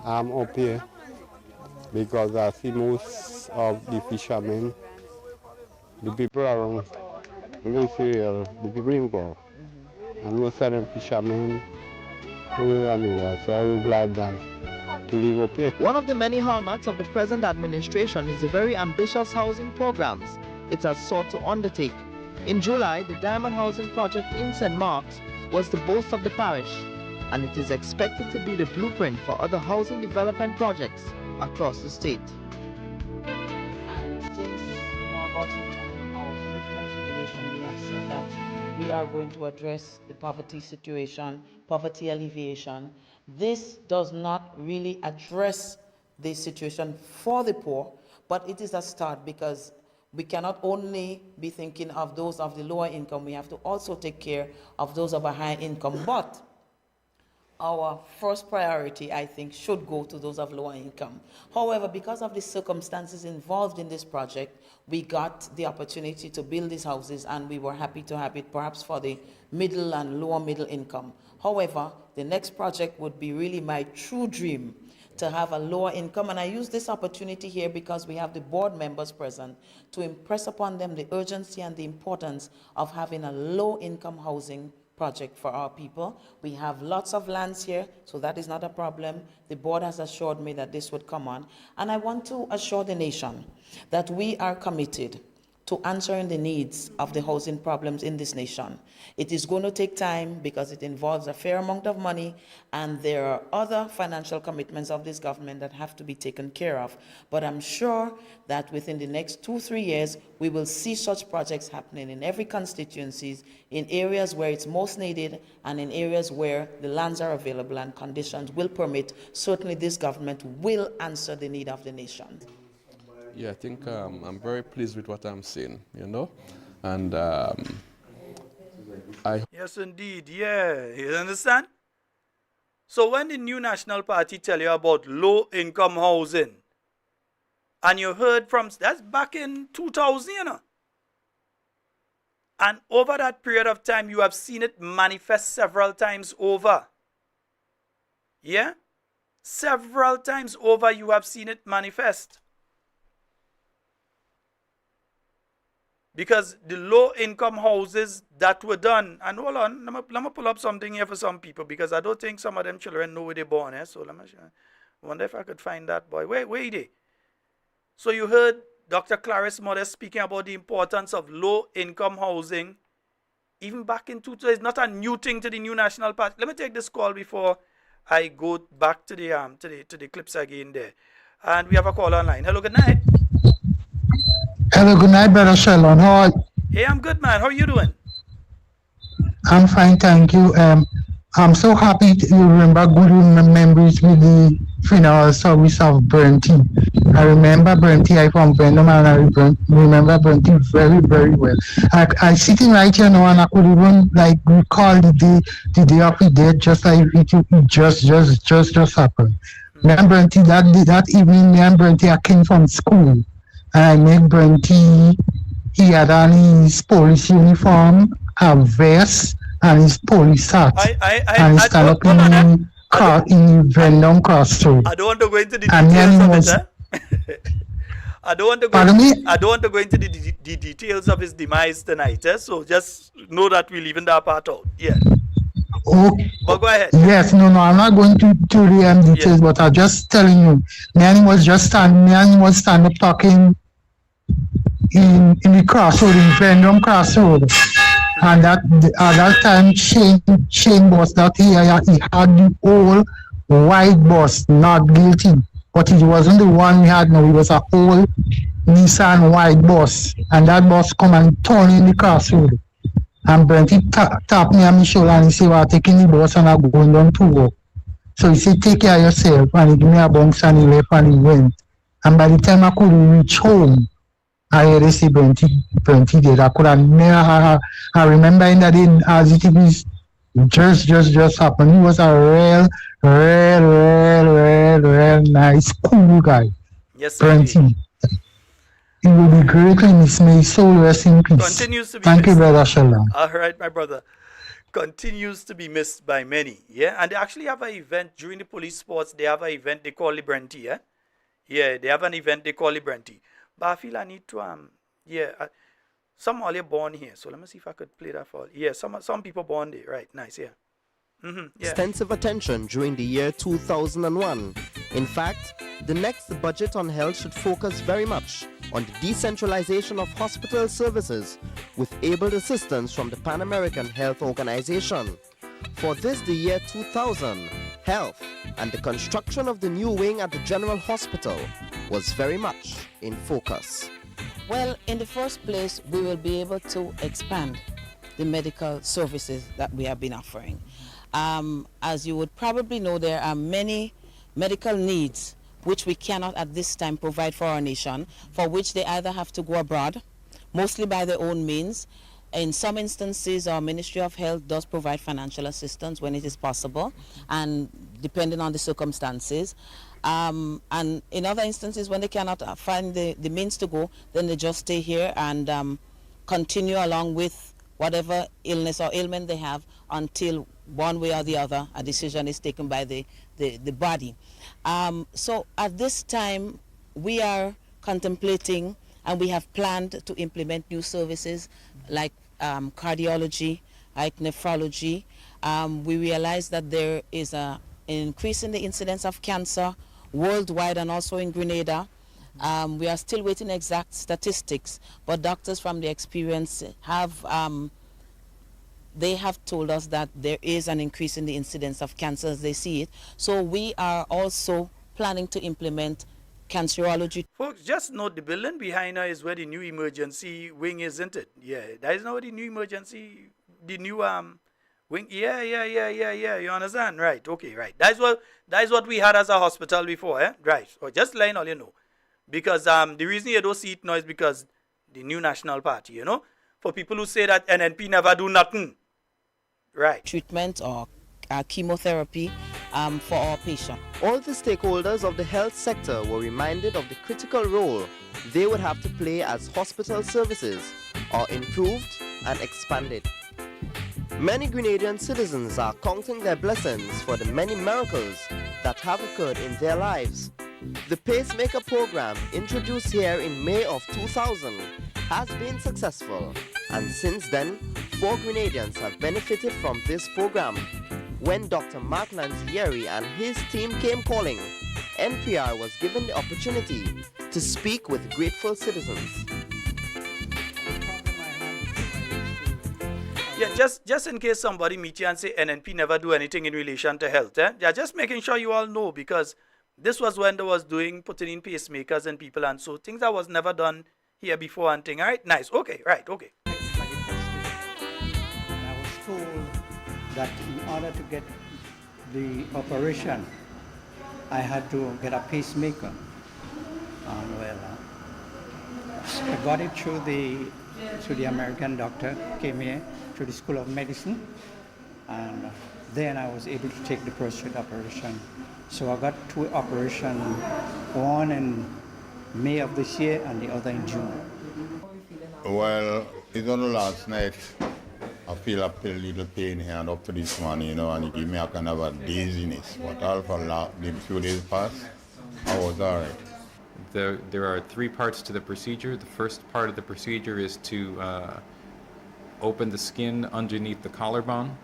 I'm up here because I see most of the fishermen, the people around this area, the people in Gulf, and most of them fishermen who are here. So I'm glad that to live up here. One of the many hallmarks of the present administration is the very ambitious housing programs it has sought to undertake. In July, the Diamond Housing Project in St. Mark's was the boast of the parish, and it is expected to be the blueprint for other housing development projects across the state. We are going to address the poverty situation, poverty alleviation. This does not really address the situation for the poor, but it is a start because we cannot only be thinking of those of the lower income, we have to also take care of those of a high income. But our first priority, I think, should go to those of lower income. However, because of the circumstances involved in this project, we got the opportunity to build these houses and we were happy to have it perhaps for the middle and lower middle income. However, the next project would be really my true dream, to have a lower income. And I use this opportunity here because we have the board members present to impress upon them the urgency and the importance of having a low income housing project for our people. We have lots of lands here, so that is not a problem. The board has assured me that this would come on. And I want to assure the nation that we are committed to answering the needs of the housing problems in this nation. It is going to take time because it involves a fair amount of money and there are other financial commitments of this government that have to be taken care of. But I'm sure that within the next 2-3 years, we will see such projects happening in every constituencies, in areas where it's most needed and in areas where the lands are available and conditions will permit. Certainly this government will answer the need of the nation. Yeah, I think I'm very pleased with what I'm seeing, you know, and Yes, indeed, yeah, you understand? So when the New National Party tell you about low-income housing, and you heard from, that's back in 2000, you know, and over that period of time, you have seen it manifest several times over. Yeah? Several times over, you have seen it manifest. Because the low-income houses that were done, and hold on, let me pull up something here for some people, because I don't think some of them children know where they're born. So let me wonder if I could find that boy. Where are they? So you heard Dr. Clarice Modest speaking about the importance of low-income housing, even back in 2000. It's not a new thing to the New National Party. Let me take this call before I go back to the clips again there. And we have a call online. Hello, good night. Hello, good night, Brother Sheldon. How are you? Hey, I'm good, man. How are you doing? I'm fine, thank you. I'm so happy to remember good memories with the funeral service of Brenty. I remember Brenty. I'm from Venom, and I remember Brenty very, very well. I sitting right here now, and I could even like recall the day of the death, just like it just happened. Me and Brenty that evening, me and Brenty I came from school. and I make Brenty, he had on his police uniform, a vest, and his police hat, and he stand up in Vendome Crossroad. I don't want to go into the And details of was, it, I don't want to go. I don't want to go into the details of his demise tonight. So just know that we're leaving that part out. Yeah. Oh, but go ahead. Yes, no, I'm not going to the details, but I'm just telling you, Manny was standing up talking in the crossroad, in Vendome Crossroad. And at that time, Shane was not here. He had the whole white bus, not guilty. But he wasn't the one we had now. It was a whole Nissan white bus. And that bus come and turn in the crossroad. And Brenty tapped me on my shoulder and he said, well, I'm taking the bus and I'm going down to work. So he said, take care of yourself. And he gave me a bounce and he left and he went. And by the time I could reach home, I heard they say Brenty did. I could have never, I remember in that day, as it is just happened. He was a real nice, cool guy. Yes, Brenty. He will be greatly missed. May his soul rest in peace. Continues to be Thank missed. you, Brother Sheldon. All right, my brother. Continues to be missed by many. Yeah, and they actually have an event during the police sports. They have an event they call the Brenty. Yeah, yeah, they have an event they call the Brenty. But I feel I need to some are born here. So let me see if I could play that for. Yeah, some people born there. Right, nice. Yeah. Yeah. Extensive attention during the year 2001. In fact, the next budget on health should focus very much on the decentralization of hospital services with able assistance from the Pan American Health Organization. For this, the year 2000, health and the construction of the new wing at the General Hospital was very much in focus. Well, in the first place, we will be able to expand the medical services that we have been offering. As you would probably know, there are many medical needs which we cannot at this time provide for our nation, for which they either have to go abroad, mostly by their own means. In some instances, our Ministry of Health does provide financial assistance when it is possible, and depending on the circumstances. And in other instances, when they cannot find the means to go, then they just stay here and continue along with whatever illness or ailment they have until one way or the other a decision is taken by the body. So at this time, we are contemplating and we have planned to implement new services like cardiology, like nephrology. We realize that there is an increase in the incidence of cancer worldwide and also in Grenada. We are still waiting exact statistics, but doctors from the experience have they have told us that there is an increase in the incidence of cancer as they see it. So we are also planning to implement cancerology. Folks, just note the building behind her is where the new emergency wing is, isn't it? Yeah, that is not the new emergency, the new wing. Yeah. You understand? Right. Okay. Right. That is what we had as a hospital before, eh? Right. So just line all you know, because the reason you don't see it now is because the new National Party. You know, for people who say that NNP never do nothing. Right. Treatment or chemotherapy for our patients. All the stakeholders of the health sector were reminded of the critical role they would have to play as hospital services are improved and expanded. Many Grenadian citizens are counting their blessings for the many miracles that have occurred in their lives. The pacemaker program, introduced here in May of 2000, has been successful, and since then, 4 Grenadians have benefited from this program. When Dr. Mark Lanzieri and his team came calling, NPR was given the opportunity to speak with grateful citizens. Yeah, just in case somebody meet you and say NNP never do anything in relation to health, eh? Yeah, just making sure you all know, because this was when they was putting in pacemakers and people, and so things that was never done here before and thing. All right, nice. Okay, right, okay. I was told that in order to get the operation, I had to get a pacemaker. And I got it through the American doctor, came here through the School of Medicine, and then I was able to take the prostate operation. So I got 2 operations, one in May of this year and the other in June. Well, it's on the last night. I feel a little pain here and up to this morning, and it gave me a kind of a dizziness. But all for the few days past, I was all right. There are three parts to the procedure. The first part of the procedure is to open the skin underneath the collarbone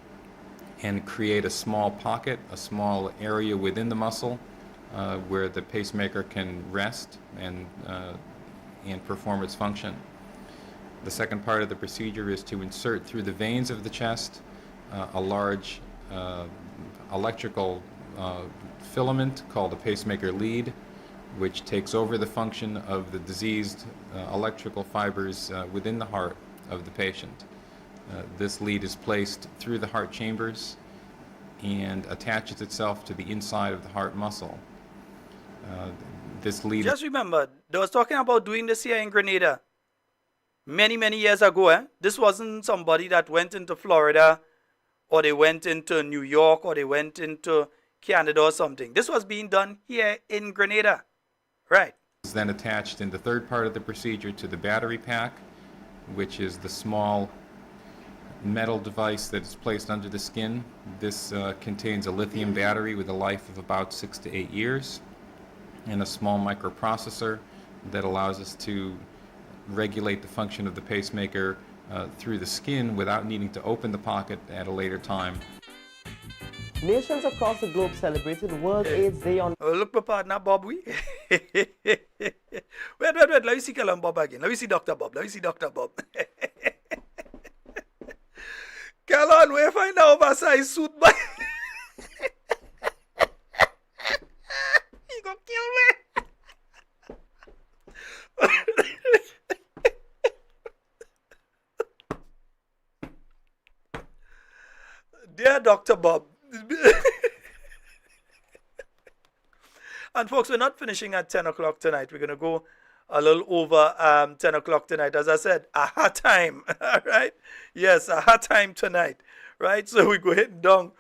and create a small pocket, a small area within the muscle where the pacemaker can rest and perform its function. The second part of the procedure is to insert through the veins of the chest a large electrical filament called a pacemaker lead, which takes over the function of the diseased electrical fibers within the heart of the patient. This lead is placed through the heart chambers and attaches itself to the inside of the heart muscle. This lead... Just remember, they was talking about doing this here in Grenada many, many years ago. This wasn't somebody that went into Florida or they went into New York or they went into Canada or something. This was being done here in Grenada. Right. Is then attached in the third part of the procedure to the battery pack, which is the small metal device that is placed under the skin. This contains a lithium battery with a life of about 6 to 8 years and a small microprocessor that allows us to regulate the function of the pacemaker through the skin without needing to open the pocket at a later time. Nations across the globe celebrated World AIDS Day on... Oh, look, my partner, Bob, we. wait. Let me see Bob again. Let me see Dr. Bob. Callan, where find out oversized suit, boy? He gonna kill me. Dear Dr. Bob. And folks, we're not finishing at 10 o'clock tonight. We're going to go a little over 10 o'clock tonight. As I said, aha time, right? Yes, aha time tonight, right? So we're going down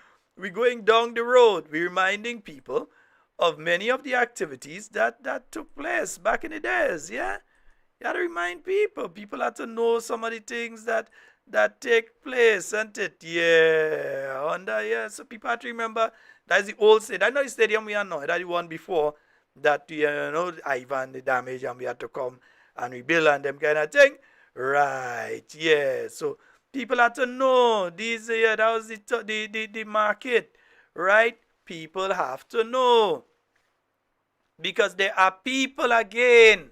the road. We're reminding people of many of the activities that took place back in the days, yeah? You got to remind people. People have to know some of the things that take place, isn't it? Yeah. So people have to remember that's the old stadium. I know the stadium we are now. That's the one before that, Ivan, the damage, and we had to come and rebuild and them kind of thing. Right, yeah. So people have to know these, that was the market, right? People have to know. Because there are people again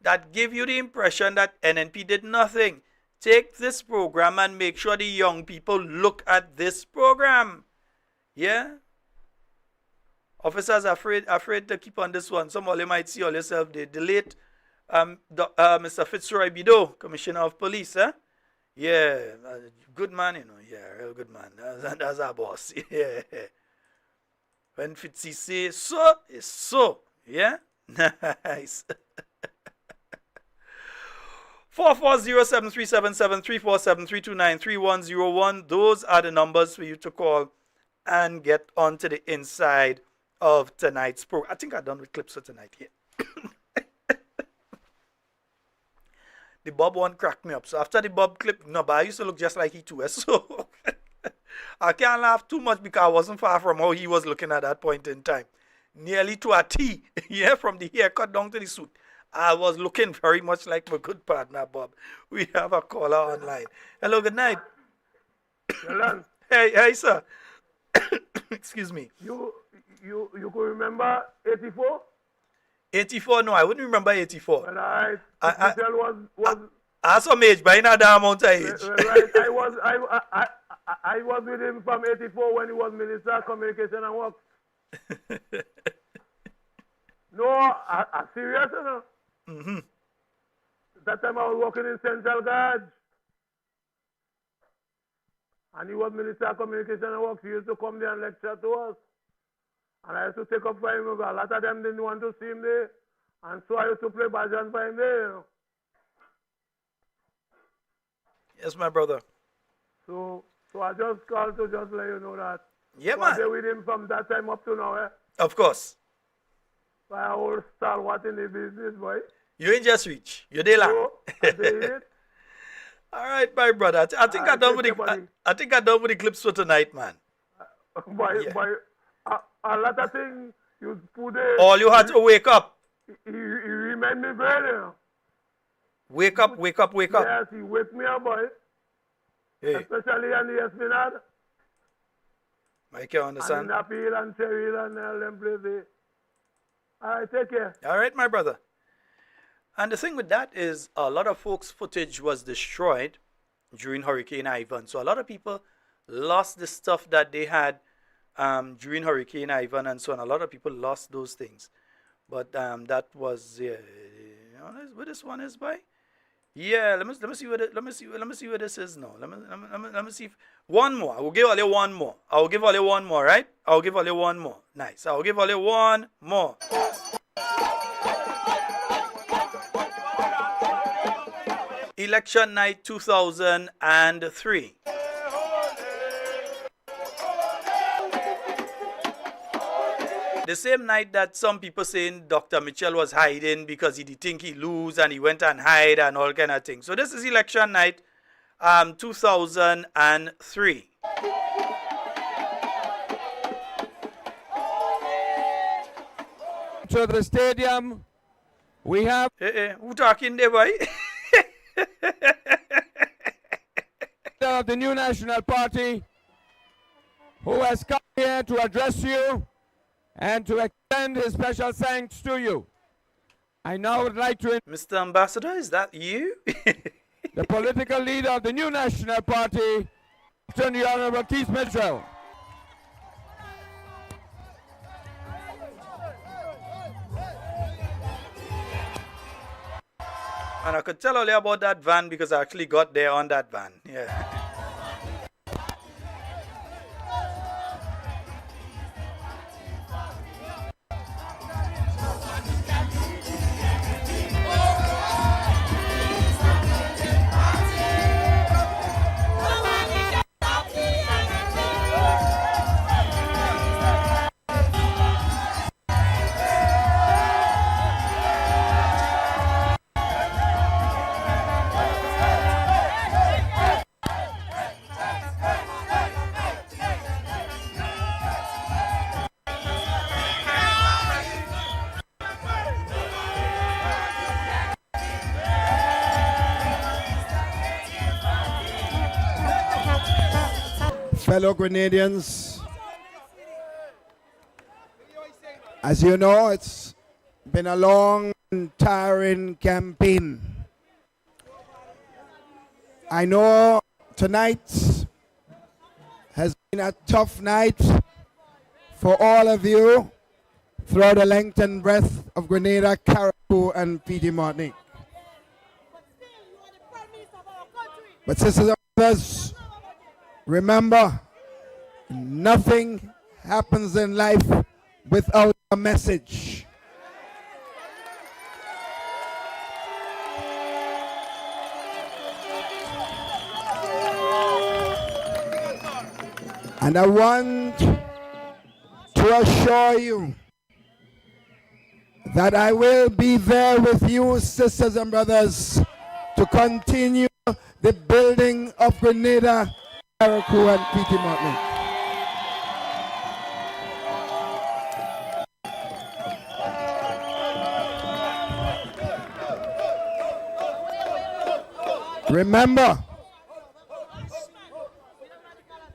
that give you the impression that NNP did nothing. Take this program and make sure the young people look at this program. Yeah? Officers are afraid to keep on this one. Some of them might see all yourself. The late Mr. Fitzroy Bido, Commissioner of Police. Yeah, good man, Yeah, real good man. That's our boss. Yeah. When Fitzy say so, it's so. Yeah? Nice. 440-7377-347-329-3101. Those are the numbers for you to call and get onto the inside of tonight's program. I think I'm done with clips for tonight here. The Bob one cracked me up. So after the Bob clip, no, but I used to look just like he too. So I can't laugh too much because I wasn't far from how he was looking at that point in time. Nearly to a T, yeah, from the haircut down to the suit. I was looking very much like my good partner, Bob. We have a caller online. Hello, good night. Sheldon. Hey, sir. Excuse me. You could remember 84? 84? No, I wouldn't remember 84. Well, I some age, but not that amount of age. Right, I was with him from 84 when he was Minister of Communication and Works. No, I serious, you know. Mm-hmm. That time I was working in Central Guard. And he was Minister of Communication and Works. He used to come there and lecture to us. And I used to take up for him. A lot of them didn't want to see him there. And so I used to play Bajan for him there, you know. Yes, my brother. So I just called to just let you know that. Yeah, so man. I was with him from that time up to now, eh? Of course. My old stalwart in the business, boy. You ain't just reach. You're there long. So, I did it. All right, my brother. I think I'm done with the. I think I'm done with the clips for tonight, man. Boy, a lot of things you put there. All you had to wake up. He remind me very. Wake up, wake up, wake up. Yes, he wake me up, boy. Hey. Especially on the Esplanade. Mike, you understand? And in Appeal and Cheryl and all them places. All right, take care. All right, my brother. And the thing with that is a lot of folks' footage was destroyed during Hurricane Ivan. So a lot of people lost the stuff that they had during Hurricane Ivan and so on. A lot of people lost those things. But that was where this one is by? Yeah, let me see where this is now. Let me see if one more. I will give all you one more. I will give all you one more, right? I will give all you one more. Nice. I will give all you one more. Election night 2003. The same night that some people saying Dr. Mitchell was hiding because he did think he lose and he went and hide and all kind of things. So this is election night 2003. To the stadium, we have... who talking there, boy? Of the New National Party, who has come here to address you and to extend his special thanks to you. I now would like to... Mr. Ambassador, is that you? The political leader of the New National Party, the Honorable Keith Mitchell. And I could tell all you about that van because I actually got there on that van. Yeah. Fellow Grenadians, as you know, it's been a long and tiring campaign. I know tonight has been a tough night for all of you throughout the length and breadth of Grenada, Carriacou, and Petite Martinique. But sisters and brothers, remember, nothing happens in life without a message. And I want to assure you that I will be there with you, sisters and brothers, to continue the building of Grenada, Carriacou, and Petite Martinique. Remember,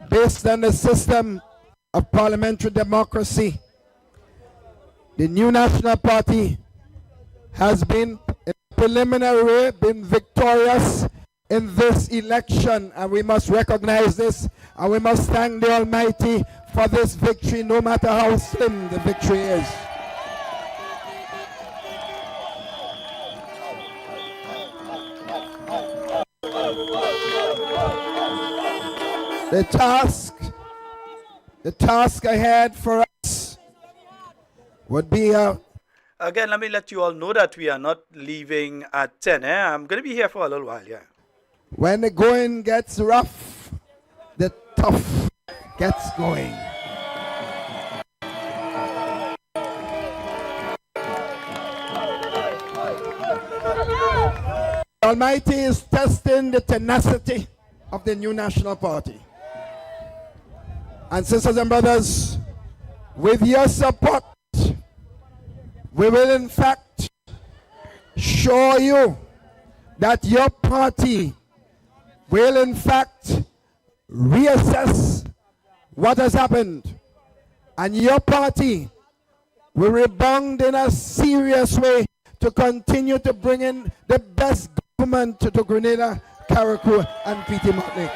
based on the system of parliamentary democracy, the New National Party has been, in preliminary way, been victorious in this election, and we must recognize this, and we must thank the Almighty for this victory, no matter how slim the victory is. The task ahead for us would be Again, let me let you all know that we are not leaving at 10. I'm going to be here for a little while, yeah. When the going gets rough, the tough gets going. Almighty is testing the tenacity of the new National Party. And sisters and brothers, with your support, we will in fact show you that your party will in fact reassess what has happened, and your party will rebound in a serious way to continue to bring in the best government to Grenada, Carriacou, and Petite Martinique.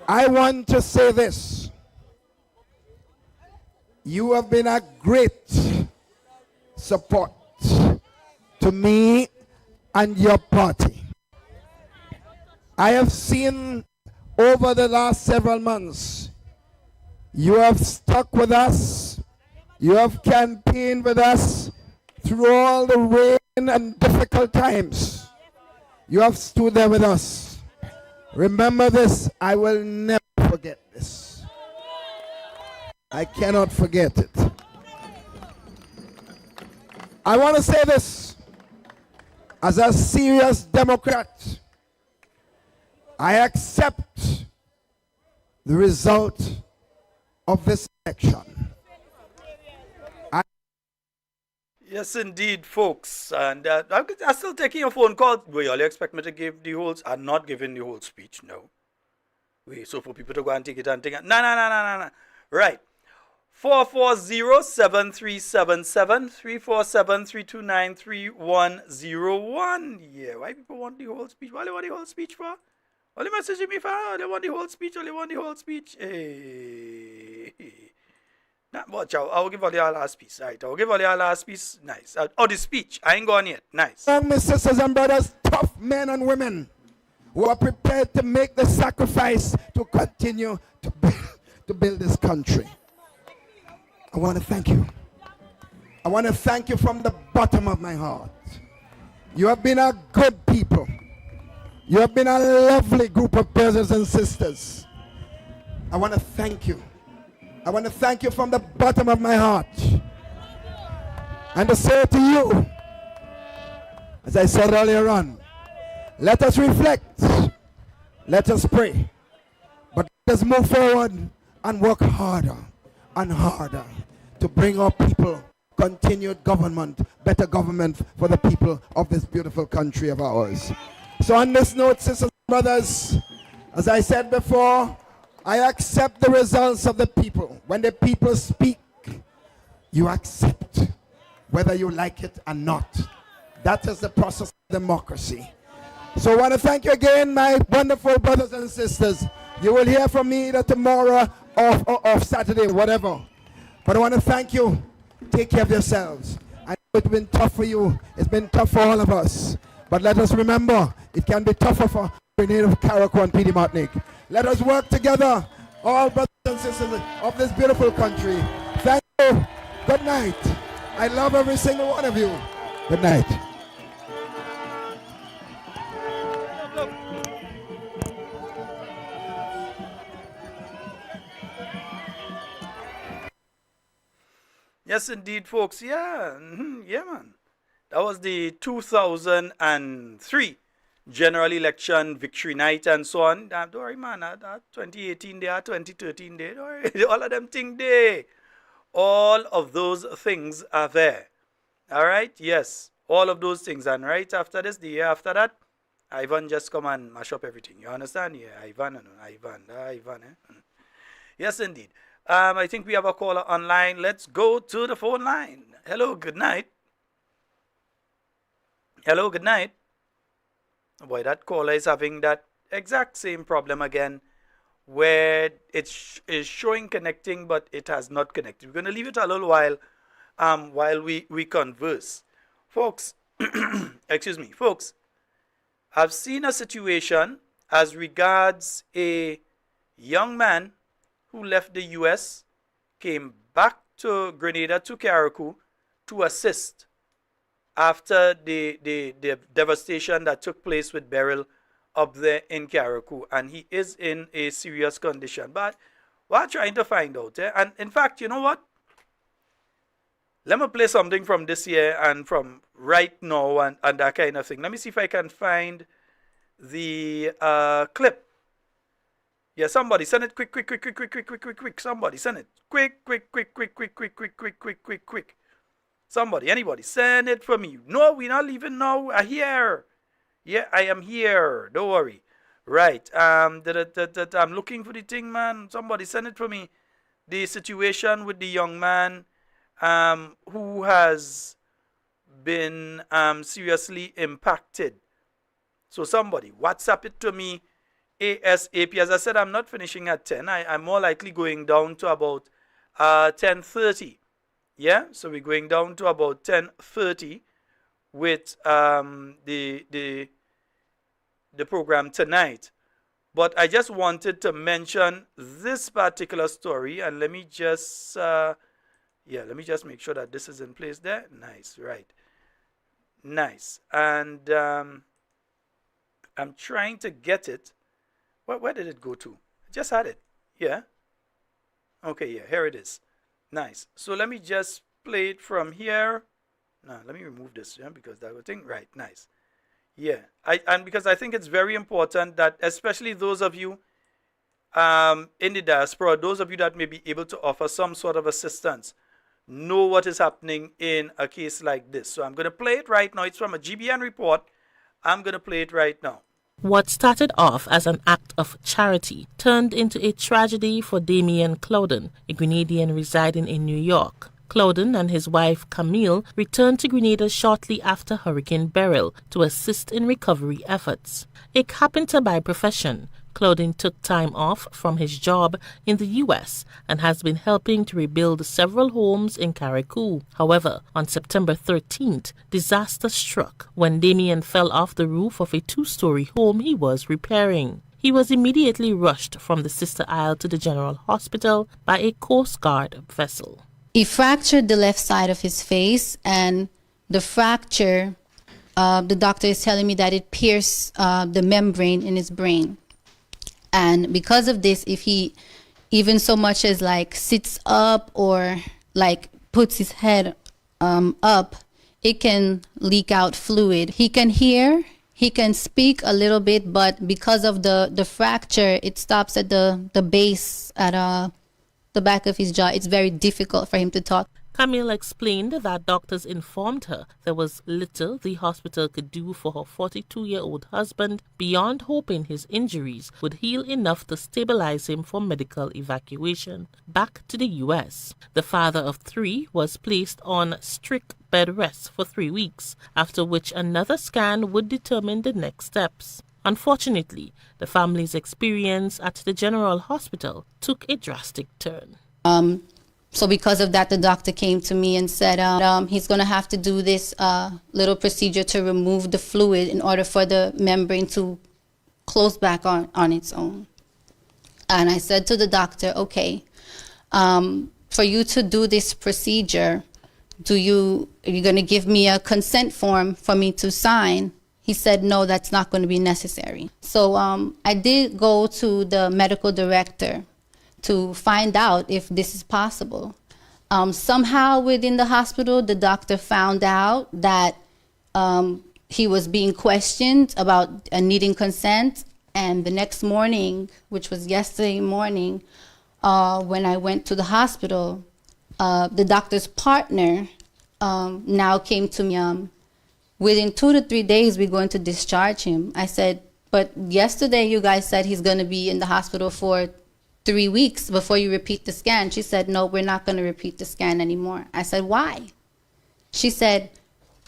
I want to say this. You have been a great support to me and your party. I have seen over the last several months, you have stuck with us, you have campaigned with us through all the rain and difficult times. You have stood there with us. Remember this, I will never forget this. I cannot forget it. I want to say this, as a serious Democrat, I accept the result of this election. Yes, indeed, folks. And I'm still taking a phone call. Will you all expect me to give the whole... I'm not giving the whole speech, no. Wait, so for people to go and take it and take it... No. Right. 440-7377, 347-329-3101. Yeah, why people want the whole speech? What do they want the whole speech for? What they messaging me for? They want the whole speech, or they want the whole speech? Hey. Nah, watch out. I'll give all your last piece. Right, I'll give all your last piece. Nice. The speech. I ain't gone yet. Nice. My sisters and brothers, tough men and women who are prepared to make the sacrifice to continue to build this country. I want to thank you. I want to thank you from the bottom of my heart. You have been a good people. You have been a lovely group of brothers and sisters. I want to thank you. I want to thank you from the bottom of my heart. And to say to you, as I said earlier on, let us reflect, let us pray, but let us move forward and work harder and harder to bring our people continued government, better government for the people of this beautiful country of ours. So on this note, sisters and brothers, as I said before, I accept the results of the people. When the people speak, you accept, whether you like it or not. That is the process of democracy. So I want to thank you again, my wonderful brothers and sisters. You will hear from me either tomorrow or Saturday, whatever. But I want to thank you. Take care of yourselves. I know it's been tough for you. It's been tough for all of us. But let us remember, it can be tougher for Grenada, Carriacou, and Petite Martinique. Let us work together, all brothers and sisters of this beautiful country. Thank you. Good night. I love every single one of you. Good night. Yes, indeed, folks. Yeah, yeah, man. That was the 2003 general election victory night and so on. Don't worry, man. 2018 there, 2013 there. Don't worry. All of them things there. All of those things are there. All right? Yes. All of those things. And right after this, the year after that, Ivan just come and mash up everything. You understand? Yeah, Ivan. Yes, indeed. I think we have a caller online. Let's go to the phone line. Hello, good night. Hello, good night. Oh boy, that caller is having that exact same problem again, where it is showing connecting, but it has not connected. We're going to leave it a little while we converse. Folks, excuse me, folks, I've seen a situation as regards a young man who left the U.S., came back to Grenada, to Carriacou, to assist after the devastation that took place with Beryl up there in Carriacou, and he is in a serious condition. But we're trying to find out. And in fact, you know what? Let me play something from this year and from right now and that kind of thing. Let me see if I can find the clip. Yeah, somebody send it quick. Somebody send it quick. Somebody, anybody, send it for me. No, we're not leaving now. I'm here. Yeah, I am here. Don't worry. Right. I'm looking for the thing, man. Somebody send it for me. The situation with the young man who has been seriously impacted. So somebody, WhatsApp it to me ASAP. As I said, I'm not finishing at 10. I'm more likely going down to about 10:30. Yeah, so we're going down to about 10:30 with the program tonight. But I just wanted to mention this particular story, and let me just make sure that this is in place there. Nice, right. Nice. And I'm trying to get it. Where did it go to? I just had it. Yeah. Okay, yeah, here it is. Nice. So let me just play it from here. Now, let me remove this, yeah, because that would think, right, nice. Yeah, and because I think it's very important that, especially those of you in the diaspora, those of you that may be able to offer some sort of assistance, know what is happening in a case like this. So I'm going to play it right now. It's from a GBN report. I'm going to play it right now. What started off as an act of charity turned into a tragedy for Damien Clouden, a Grenadian residing in New York. Clouden and his wife Camille returned to Grenada shortly after Hurricane Beryl to assist in recovery efforts. A carpenter by profession, Clouden took time off from his job in the U.S. and has been helping to rebuild several homes in Carriacou. However, on September 13th, disaster struck when Damien fell off the roof of a two-story home he was repairing. He was immediately rushed from the Sister Isle to the General Hospital by a Coast Guard vessel. He fractured the left side of his face, and the fracture, the doctor is telling me that it pierced the membrane in his brain. And because of this, if he even so much as like sits up or like puts his head up, it can leak out fluid. He can hear, he can speak a little bit, but because of the fracture, it stops at the base, at the back of his jaw. It's very difficult for him to talk. Camille explained that doctors informed her there was little the hospital could do for her 42-year-old husband beyond hoping his injuries would heal enough to stabilize him for medical evacuation back to the U.S. The father of three was placed on strict bed rest for 3 weeks, after which another scan would determine the next steps. Unfortunately, the family's experience at the General Hospital took a drastic turn. So because of that, the doctor came to me and said he's going to have to do this little procedure to remove the fluid in order for the membrane to close back on its own. And I said to the doctor, okay, for you to do this procedure, are you going to give me a consent form for me to sign? He said, no, that's not going to be necessary. So I did go to the medical director to find out if this is possible. Somehow within the hospital, the doctor found out that he was being questioned about needing consent. And the next morning, which was yesterday morning, when I went to the hospital, the doctor's partner now came to me. Within 2 to 3 days, we're going to discharge him. I said, but yesterday you guys said he's going to be in the hospital for 3 weeks before you repeat the scan. She said, no, we're not going to repeat the scan anymore. I said, why? She said,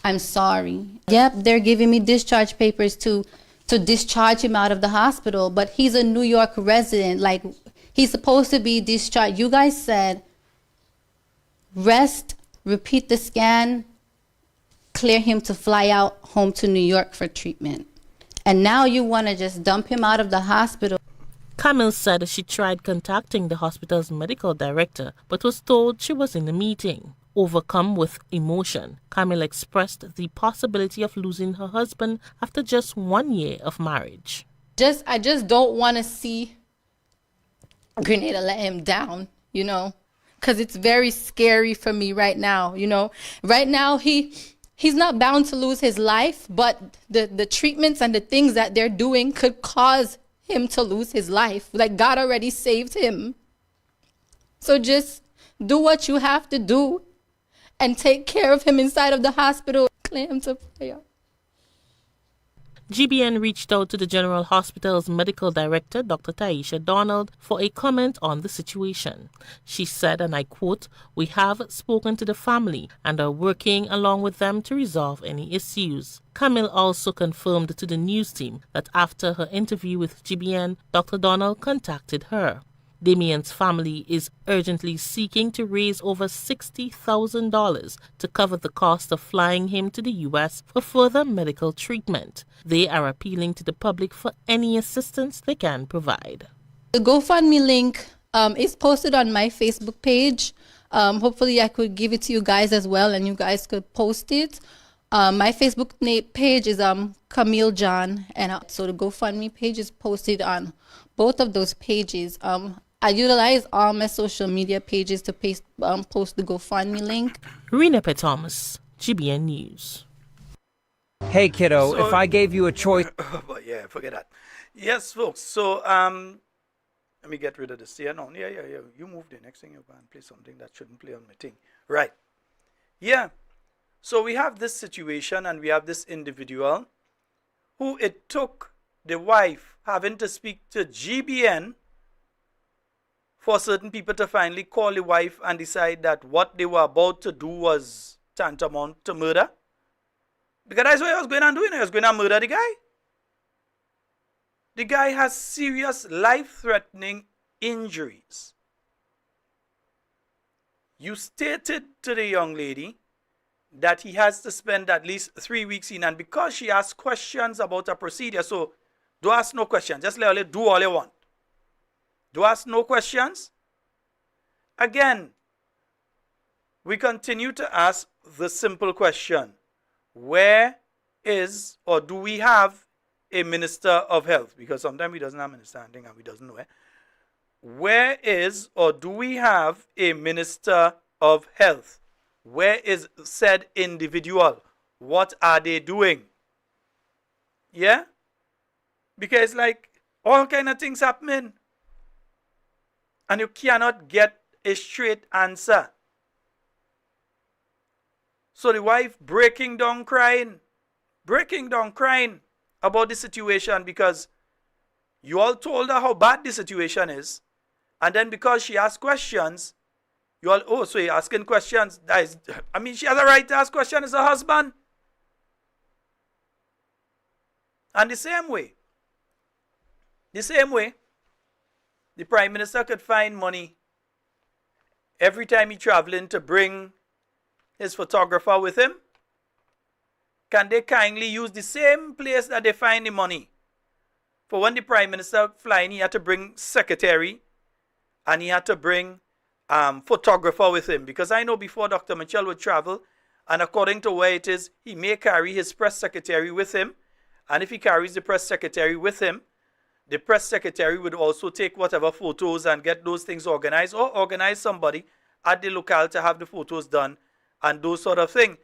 I'm sorry. Yep, they're giving me discharge papers to discharge him out of the hospital, but he's a New York resident. Like, he's supposed to be discharged. You guys said, rest, repeat the scan, clear him to fly out home to New York for treatment. And now you want to just dump him out of the hospital. Camille said she tried contacting the hospital's medical director, but was told she was in a meeting. Overcome with emotion, Camille expressed the possibility of losing her husband after just 1 year of marriage. I just don't want to see Grenada let him down, you know, because it's very scary for me right now, you know. Right now, he's not bound to lose his life, but the treatments and the things that they're doing could cause him to lose his life. Like, God already saved him. So just do what you have to do and take care of him inside of the hospital. Clear him to prayer. GBN reached out to the General Hospital's medical director, Dr. Taisha Donald, for a comment on the situation. She said, and I quote, "We have spoken to the family and are working along with them to resolve any issues." Camille also confirmed to the news team that after her interview with GBN, Dr. Donald contacted her. Damien's family is urgently seeking to raise over $60,000 to cover the cost of flying him to the U.S. for further medical treatment. They are appealing to the public for any assistance they can provide. The GoFundMe link is posted on my Facebook page. Hopefully I could give it to you guys as well and you guys could post it. My Facebook page is Camille John, and so the GoFundMe page is posted on both of those pages. I utilize all my social media pages to post the GoFundMe link. Rena P. Thomas, GBN News. Hey kiddo, So- if I gave you a choice... But yeah, forget that. Yes, folks. So let me get rid of this here. No, yeah. You move the next thing you can play something that shouldn't play on my thing. Right. Yeah. So we have this situation and we have this individual who it took the wife having to speak to GBN for certain people to finally call the wife and decide that what they were about to do was tantamount to murder. Because that's what he was going on doing. He was going to murder the guy. The guy has serious life-threatening injuries. You stated to the young lady that he has to spend at least 3 weeks in, and because she asked questions about a procedure, so don't ask no questions. Just let her do all you want. Do ask no questions. Again, we continue to ask the simple question. Where is or do we have a minister of health? Because sometimes we doesn't have minister and we doesn't know it. Where is or do we have a minister of health? Where is said individual? What are they doing? Yeah? Because like all kind of things happening. And you cannot get a straight answer. So the wife breaking down crying about the situation because you all told her how bad the situation is. And then because she asked questions, you all, so you're asking questions. She has a right to ask questions as a husband. And the same way, the Prime Minister could find money every time he traveling to bring his photographer with him. Can they kindly use the same place that they find the money? For when the Prime Minister flying, he had to bring secretary and he had to bring photographer with him. Because I know before Dr. Mitchell would travel, and according to where it is, he may carry his press secretary with him. And if he carries the press secretary with him, the press secretary would also take whatever photos and get those things organized, or organize somebody at the locale to have the photos done and those sort of things.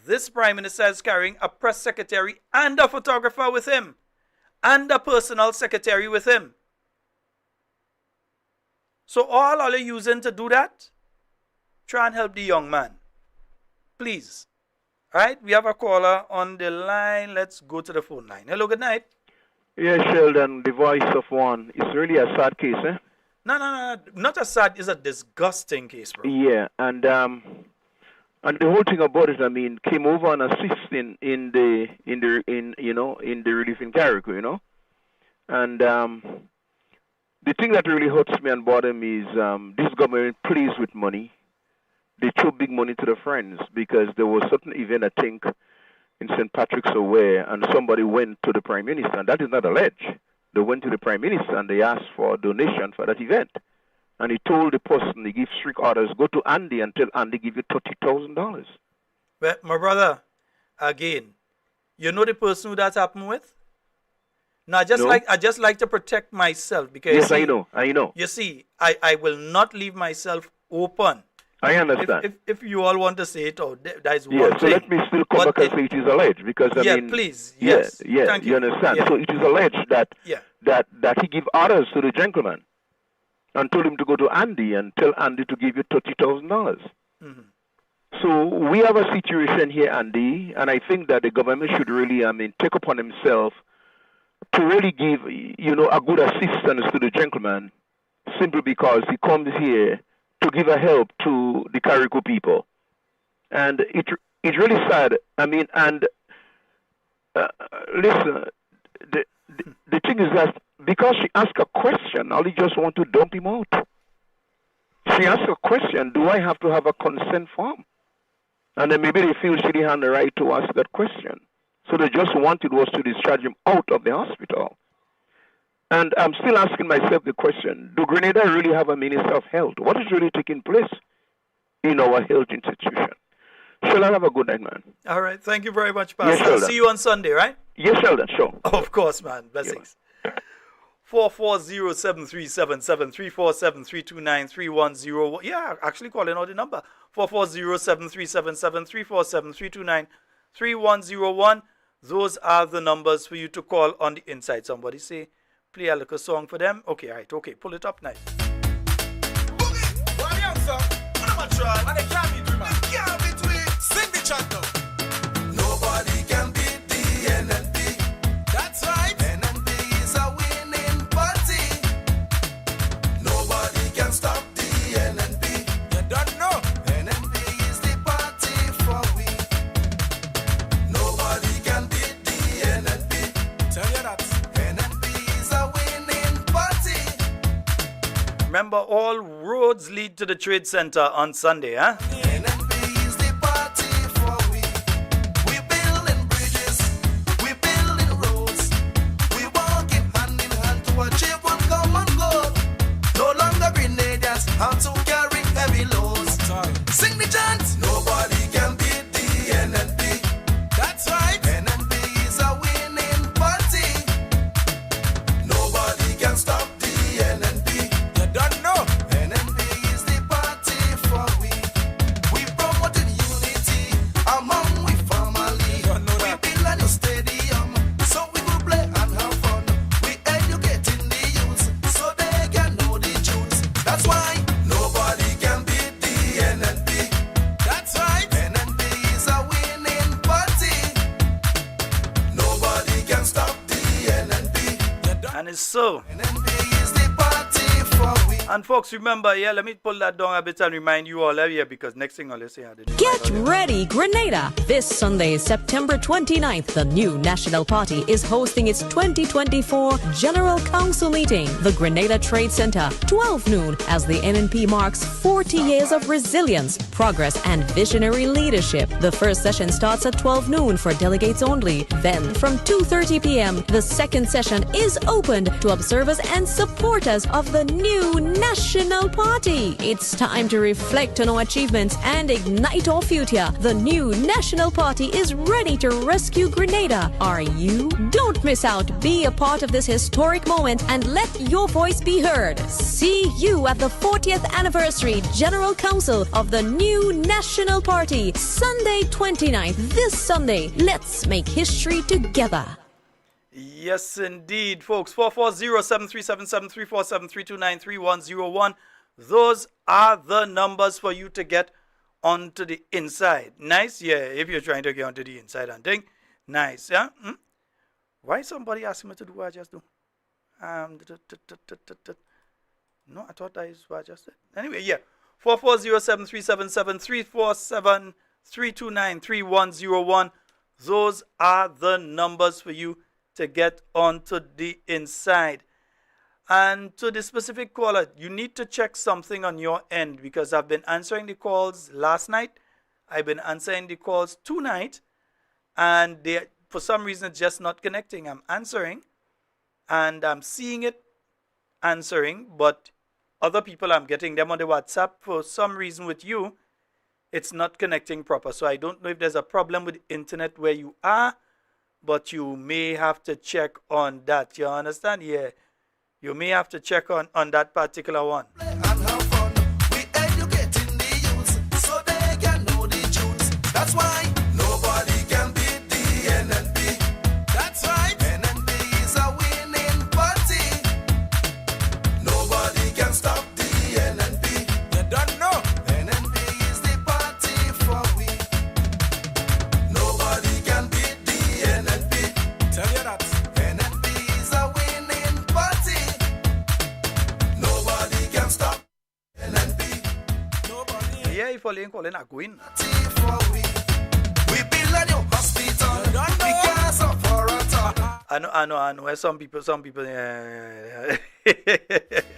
This Prime Minister is carrying a press secretary and a photographer with him and a personal secretary with him. So all are you using to do that? Try and help the young man. Please. All right, we have a caller on the line. Let's go to the phone line. Hello, good night. Yeah, Sheldon, the voice of one. It's really a sad case, eh? No. Not a sad, it's a disgusting case, bro. Yeah, and the whole thing about it, came over and assisting in the relief in Carriacou, you know. And the thing that really hurts me and bothers me is this government plays with money. They throw big money to the friends because there was certain event, I think, in St. Patrick's Aware, and somebody went to the Prime Minister, and that is not alleged. They went to the Prime Minister and they asked for a donation for that event. And he told the person, he gives strict orders, go to Andy and tell Andy give you $30,000. Well, my brother, again, you know the person who that happened with? No, I just like to protect myself because Yes, I know. You see, I will not leave myself open. I understand. If you all want to say it, that is one Yeah, so thing. let me still come back and say it is alleged because I mean, please, yes, yeah, thank you understand. Yeah. So it is alleged that Yeah. that he gave orders to the gentleman and told him to go to Andy and tell Andy to give you $30,000. So we have a situation here, Andy, and I think that the government should really, take upon himself to really give, a good assistance to the gentleman, simply because he comes here to give a help to the Carriacou people. And it's really sad. Listen, the thing is that because she asked a question, all you just want to dump him out. She asked a question, do I have to have a consent form? And then maybe they feel she didn't have the right to ask that question. So they just wanted was to discharge him out of the hospital. And I'm still asking myself the question, do Grenada really have a Minister of Health? What is really taking place in our health institution? Sheldon, have a good night, man. All right. Thank you very much, Pastor. Yes, I'll Sheldon. see you on Sunday, right? Yes, Sheldon, sure. Of course, man. Blessings. 440-737-734-7329-310. Yeah, actually calling out the number. 440-737-734-7329-3101. Those are the numbers for you to call on the inside. Somebody say, play a little song for them. Okay, all right. Okay, pull it up nice. Nobody can beat the NNP. That's right. NNP is a winning party. Nobody can stop the NNP. You don't know. NNP is the party for we. Nobody can beat the NNP. Tell you that. NNP is a winning party. Remember, all roads lead to the Trade Center on Sunday, huh? How to carry heavy loads. Sing the chant. Nobody can beat the NNP. That's right. NNP is a winning party. Nobody can stop the NNP. You don't know. NNP is the party for we. We promoted unity among we family. We build a new stadium so we will play and have fun. We educating the youth so they can know the truth. That's why. Nobody can beat the NNP. That's right. NNP is a winning party. Nobody can stop the NNP. And it's so. NNP is the party for we. And folks, remember, yeah, let me pull that down a bit and remind you all here because next thing I'll say I did. Get ready, Grenada! This Sunday, September 29th, the new National Party is hosting its 2024 General Council meeting, the Grenada Trade Center, 12 noon, as the NNP marks 40 years of resilience, progress, and visionary leadership. The first session starts at 12 noon for delegates only. Then, from 2:30 p.m., the second session is opened to observers and supporters of the new National Party. It's time to reflect on our achievements and ignite our future. The new National Party is ready to rescue Grenada. Are you? Don't miss out. Be a part of this historic moment and let your voice be heard. See you at the 40th Anniversary General Council of the new National Party, Sunday 29th. This Sunday, let's make history together. Yes, indeed, folks. 440-737-734-7329-3101. Those are the numbers for you to get onto the inside. Nice, yeah, if you're trying to get onto the inside and thing. Nice, yeah? Why somebody asking me to do what I just do? No, I thought that is what I just said. Anyway, yeah. 440-737-734-7329-3101. Those are the numbers for you to get onto the inside. And to the specific caller, you need to check something on your end because I've been answering the calls last night. I've been answering the calls tonight. And they, for some reason, it's just not connecting. I'm answering and I'm seeing it answering, but other people, I'm getting them on the WhatsApp. For some reason with you, it's not connecting proper. So I don't know if there's a problem with the internet where you are, but you may have to check on that. You understand? Yeah. You may have to check on that particular one. So they can know the truth. That's why nobody can beat the NNP. That's right. NNP is a winning party. Nobody can stop the NNP. You don't know. NNP is the party for we. Nobody can beat the NNP. Tell you that. NNP is a winning party. Nobody can stop NNP. Yeah, if all ain't calling a win. We build a new hospital because of our attack. I know. Some people. Yeah.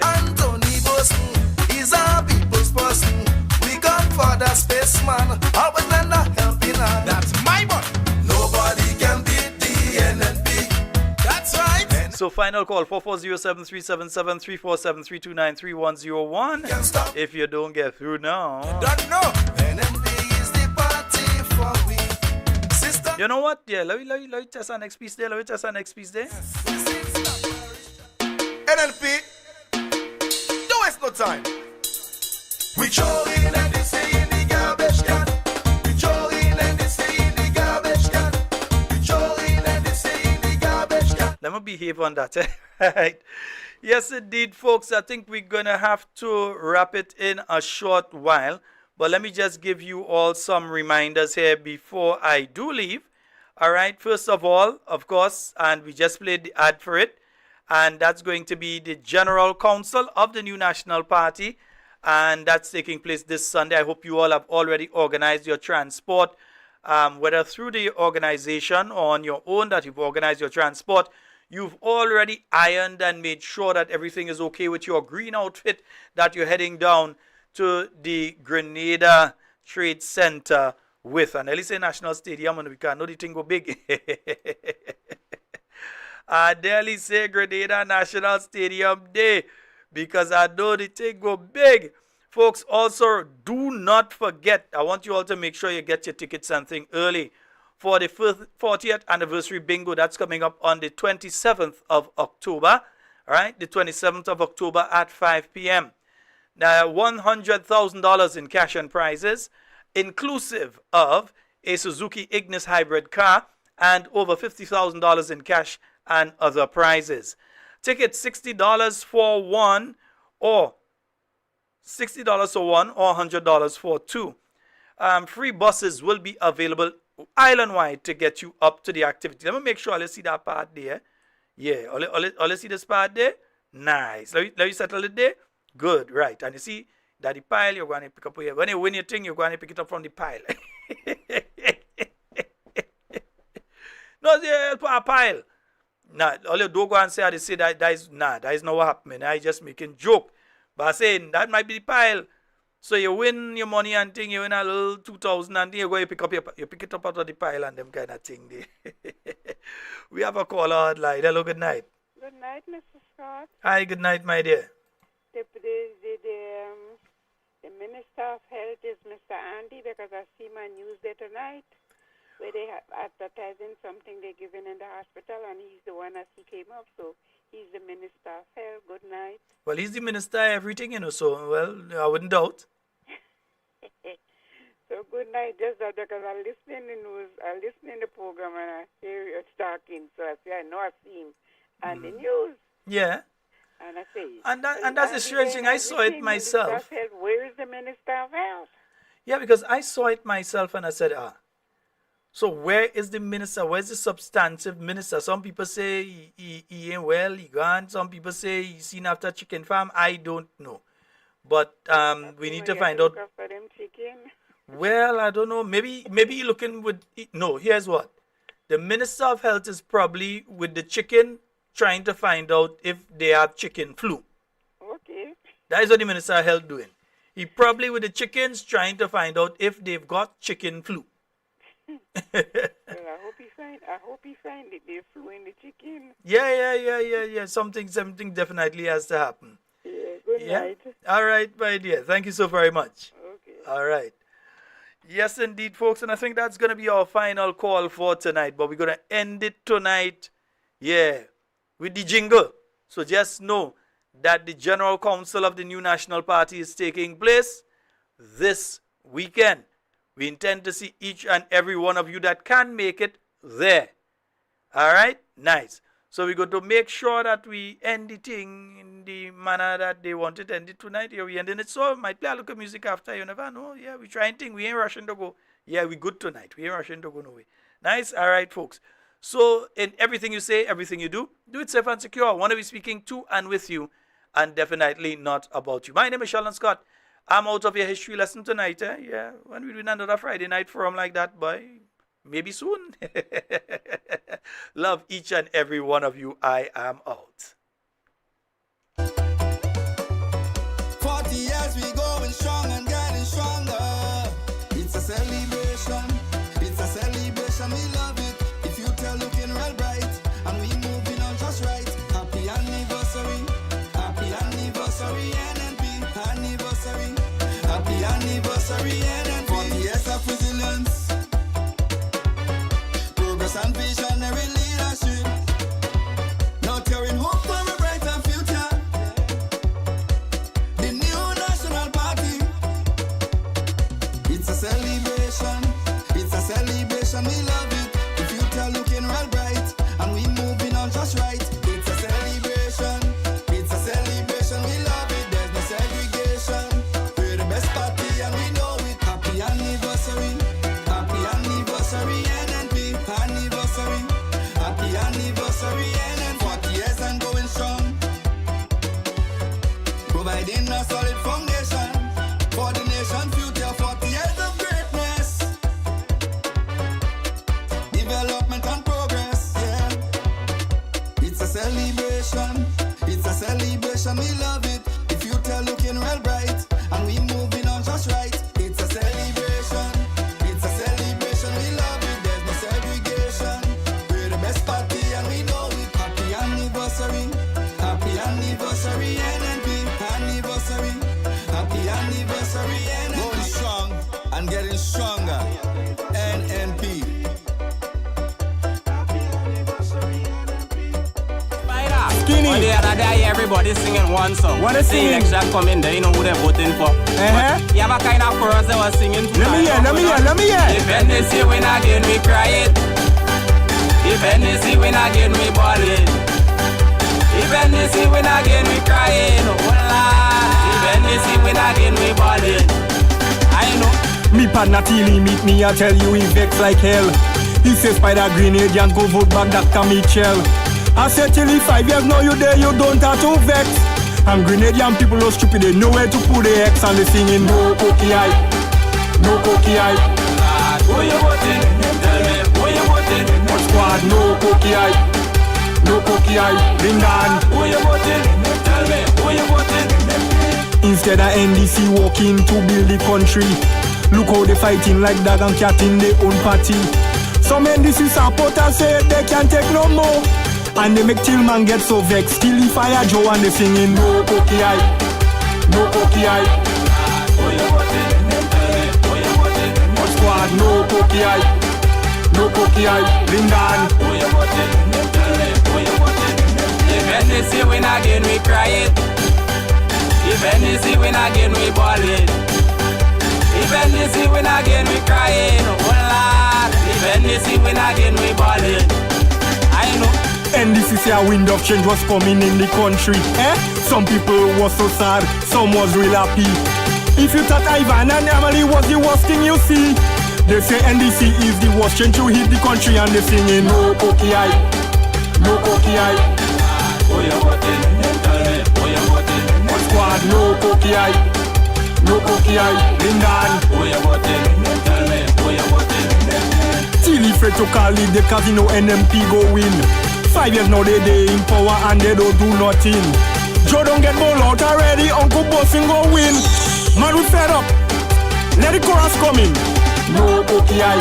Anthony Boson is our people's person. We come for the spaceman. Always lend a helping hand. That's my boy. Nobody can beat the NNP. That's right. So final call 440-7377-347-329-3101. If you don't get through now. Don't know. NNP is the party for we. Sister. You know what? Yeah, let me test our next piece there. NNP. Don't waste no time. We throw in and they say in the garbage can. We throw in and they say in the garbage can. We throw in and they say in the garbage can. Let me behave on that. Right. Yes, indeed, folks. I think we're going to have to wrap it in a short while. But let me just give you all some reminders here before I do leave. All right. First of all, of course, and we just played the ad for it. And that's going to be the General Council of the New National Party. And that's taking place this Sunday. I hope you all have already organized your transport, whether through the organization or on your own that you've organized your transport. You've already ironed and made sure that everything is okay with your green outfit, that you're heading down to the Grenada Trade Center with. And at least say National Stadium, and we can know the thing go big. I daily say Grenada National Stadium Day because I know the thing go big. Folks, also do not forget, I want you all to make sure you get your tickets and thing early for the 40th anniversary bingo that's coming up on the 27th of October. All right, the 27th of October at 5 p.m. Now, $100,000 in cash and prizes, inclusive of a Suzuki Ignis hybrid car and over $50,000 in cash and other prizes. Tickets $60 for one or $100 for two. Free buses will be available island-wide to get you up to the activity. Let me make sure I see that part there. Yeah, all see this part there? Nice. Let me settle it there. Good, right. And you see that the pile you're going to pick up here. When you win your thing, you're going to pick it up from the pile. No, a pile. Nah, all you do go and say, they say that is not what happening. I just making joke. But I'm saying that might be the pile. So you win your money and thing, you win a little 2,000 and then you go you pick it up out of the pile and them kind of thing there. We have a caller hotline. Hello, good night. Good night, Mr. Scott. Hi, good night, my dear. The Minister of Health is Mr. Andy because I see my news there tonight where they have advertising something they're giving in the hospital and he's the one that he came up. So he's the Minister of Health. Good night. Well, he's the minister of everything, so, well, I wouldn't doubt. So good night, just that because I listen in news, I listen in the program and I hear you talking, so I say I know I see him on the news. Yeah. And I say, and that's the strange thing. I saw it myself. Where is the Minister of Health? Yeah, because I saw it myself and I said, so where is the minister? Where's the substantive minister? Some people say he ain't well, he gone. Some people say he's seen after chicken farm. I don't know. But we need to find out. For them chicken. Well, I don't know. Maybe you're looking with... No, here's what. The Minister of Health is probably with the chicken trying to find out if they have chicken flu. Okay. That is what the Minister of Health doing. He probably with the chickens trying to find out if they've got chicken flu. Well, I hope he find it. They flew in the chicken. Yeah. Something definitely has to happen. Yeah, good night. All right, my dear. Thank you so very much. Okay. All right. Yes, indeed, folks. And I think that's going to be our final call for tonight. But we're going to end it tonight, with the jingle. So just know that the General Council of the New National Party is taking place this weekend. We intend to see each and every one of you that can make it there. All right? Nice. So we're going to make sure that we end the thing in the manner that they want it ended tonight. Yeah, we ending it. So might play a little music after. You never know. Yeah, we trying thing. We ain't rushing to go. Yeah, we good tonight. We ain't rushing to go no way. Nice. All right, folks. So in everything you say, everything you do it safe and secure. I want to be speaking to and with you, and definitely not about you. My name is Sheldon Scott. I'm out of your history lesson tonight. Yeah, when we do another Friday night forum like that, boy, maybe soon. Love each and every one of you. I am out. 40 years we going strong and getting stronger. It's a celebration. It's a celebration. We love it. The future looking real bright, and we moving on just right. Happy anniversary. Happy anniversary, NNP. Anniversary. Happy anniversary, NNP. 40 years of resilience. Progress and visionary leadership. Now carrying hope for a brighter future. The new national party. It's a celebration. It's a celebration. We love it. The future looking real bright, and we moving on just right. It's a celebration. It's a celebration. We love it. There's no segregation. We're the best party, and we know it. Happy anniversary. Happy anniversary, NNP. Anniversary. Happy anniversary, NNP. 40 years and going strong. Providing a solid foundation for the nation's future. 40 years of greatness. Development and progress, yeah. It's a celebration. It's a celebration. We love it. The future looking real bright, and we moving on just right. It's a celebration. It's a celebration. We love it. There's no segregation. We're the best party, and we know it. Happy anniversary. Happy anniversary, NNP. Anniversary. Happy anniversary, NNP. Going strong and getting stronger. NNP. Skinny. On the other day, everybody singing one song. What is singing? Election coming there, you know who they're voting for. You have a kind of chorus they were singing tonight. Let me hear. If NDC win again, we cry it. If NDC win again, we ball it. If NDC win again, we cry it. If NDC win again, we ball it. I know. Me partner Tilly meet me, I tell you he vex like hell. He says Spider Grenadians go vote back Dr. Mitchell. I said till 5 years now you there, you don't have to vex. And Grenadian people are stupid, they know where to put the X, and they singing no cookie eye, no cookie eye. Who you voting? Tell me, who you voting? What squad? No cookie eye, no cookie eye. Bring down. Who you voting? Tell me, who you voting? Instead of NDC walking to build the country, look how they fighting like dog and cat in their own party. Some NDC supporters say they can't take no more, and they make Tillman get so vexed. Till he fire Joe and they singing no cookie eye, no cookie eye. Who you voting? Tell me, who you voting? What squad? No cookie eye, no cookie eye. Bring down. Who you voting? Tell me, who you voting? If NDC win again, we cry it. If NDC win again, we ball it. If NDC win again, we cry it. Oh Lord. If NDC win again, we ball it. I know. NDC say a wind of change was coming in the country. Some people was so sad, some was real happy. If you thought Ivan and Emily was the worst thing you see, they say NDC is the worst change to hit the country, and they singing no cookie eye, no cookie eye. Who you voting? Tell me, who you voting? What squad? No cookie eye, no cookie eye. Bring down. Who you voting? Tell me, who you voting? Tilly afraid to call it the casino NMP go win. 5 years now they in power and they don't do nothing. Joe don't get ball out already, Uncle Bossing go win. Man we fed up, let the chorus come in. No cookie eye,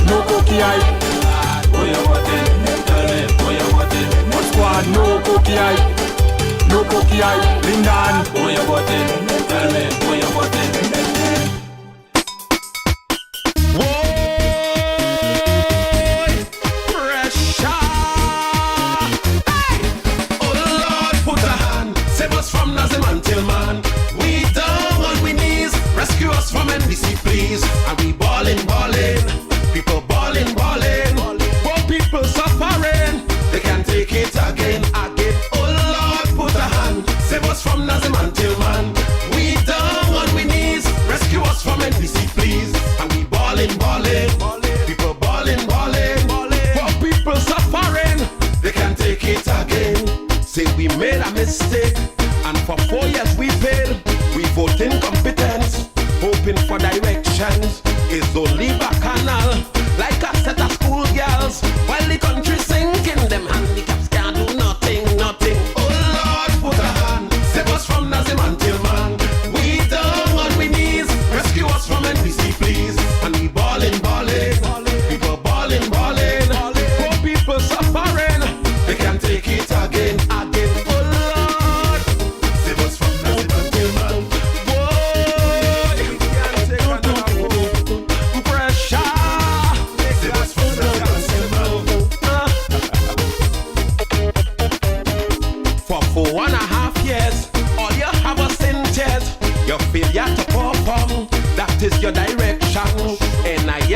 no cookie eye. Who you voting? Tell me, who you voting? What squad? No cookie eye, no cookie eye. Bring down. Who you voting? Tell me, who you voting?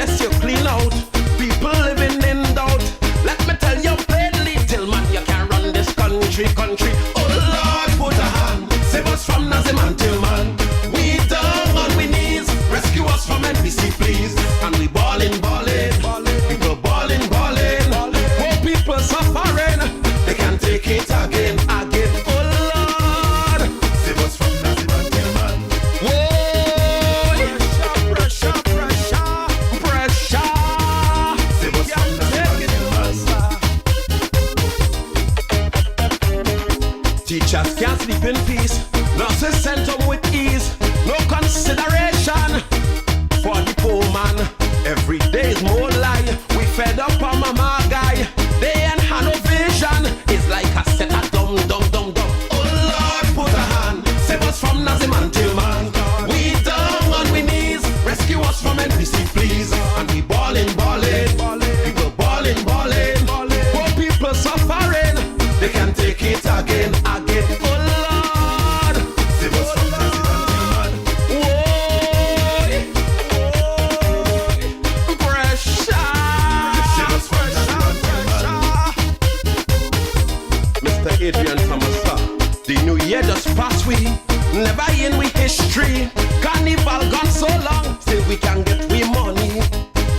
mess you clean out. People living in doubt. Let me tell you plainly, Tillman, you can't run this country. Oh Lord, put a hand. Save us from Nazim and Tillman. We down on we knees. Rescue us from NPC, please. And we ballin'. People ballin'. Poor people suffering. They can't take it again. Oh Lord, save us from Nazim and Tillman. Whoa, pressure. Save us from Nazim and Tillman. Teachers can't sleep in peace. Nurses sent home with ease. No consideration for the poor man. Every day is more lie. We fed up on mama guy. They ain't had no vision. It's like a set of dumb. Oh Lord, put a hand. Save us from Nazim and Tillman. We down on we knees. Rescue us from NPC, please. And we ballin'. People ballin'. Poor people suffering. They can't take it again. Oh Lord, save us from Nazim and Tillman. Pressure. Save us from Nazim and Tillman. Mr. Adrian Thomas, the new year just passed we. Never in we history. Carnival gone so long, still we can get we money.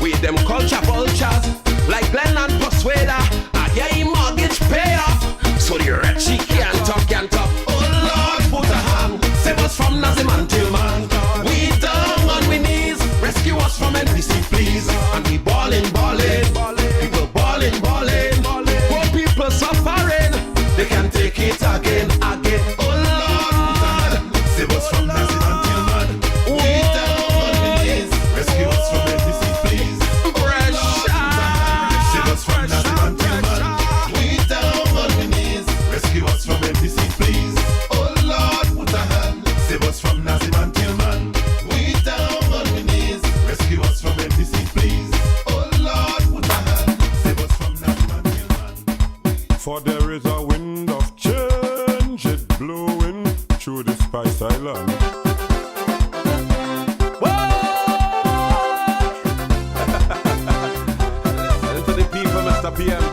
With them culture vultures, like Glenn and Persuader. I hear him mortgage pay off, so the rich he can't talk. Oh Lord, put a hand. Save us from Nazim and Tillman. We down on we knees. Rescue us from NPC, please. And we ballin'. People ballin'. Poor people suffering. They can't take it again. Oh Lord, save us from Nazim and Tillman. We down on we knees. Rescue us from NPC, please. Pressure. Save us from Nazim and Tillman. We down on we knees. Rescue us from NPC, please. Oh Lord, put a hand. Save us from Nazim and Tillman. We down on we knees. Rescue us from NPC, please. Oh Lord, put a hand. Save us from Nazim and Tillman. For there is a wind of change, it blowing through the Spice Island. Listen to the people, Mr. PM.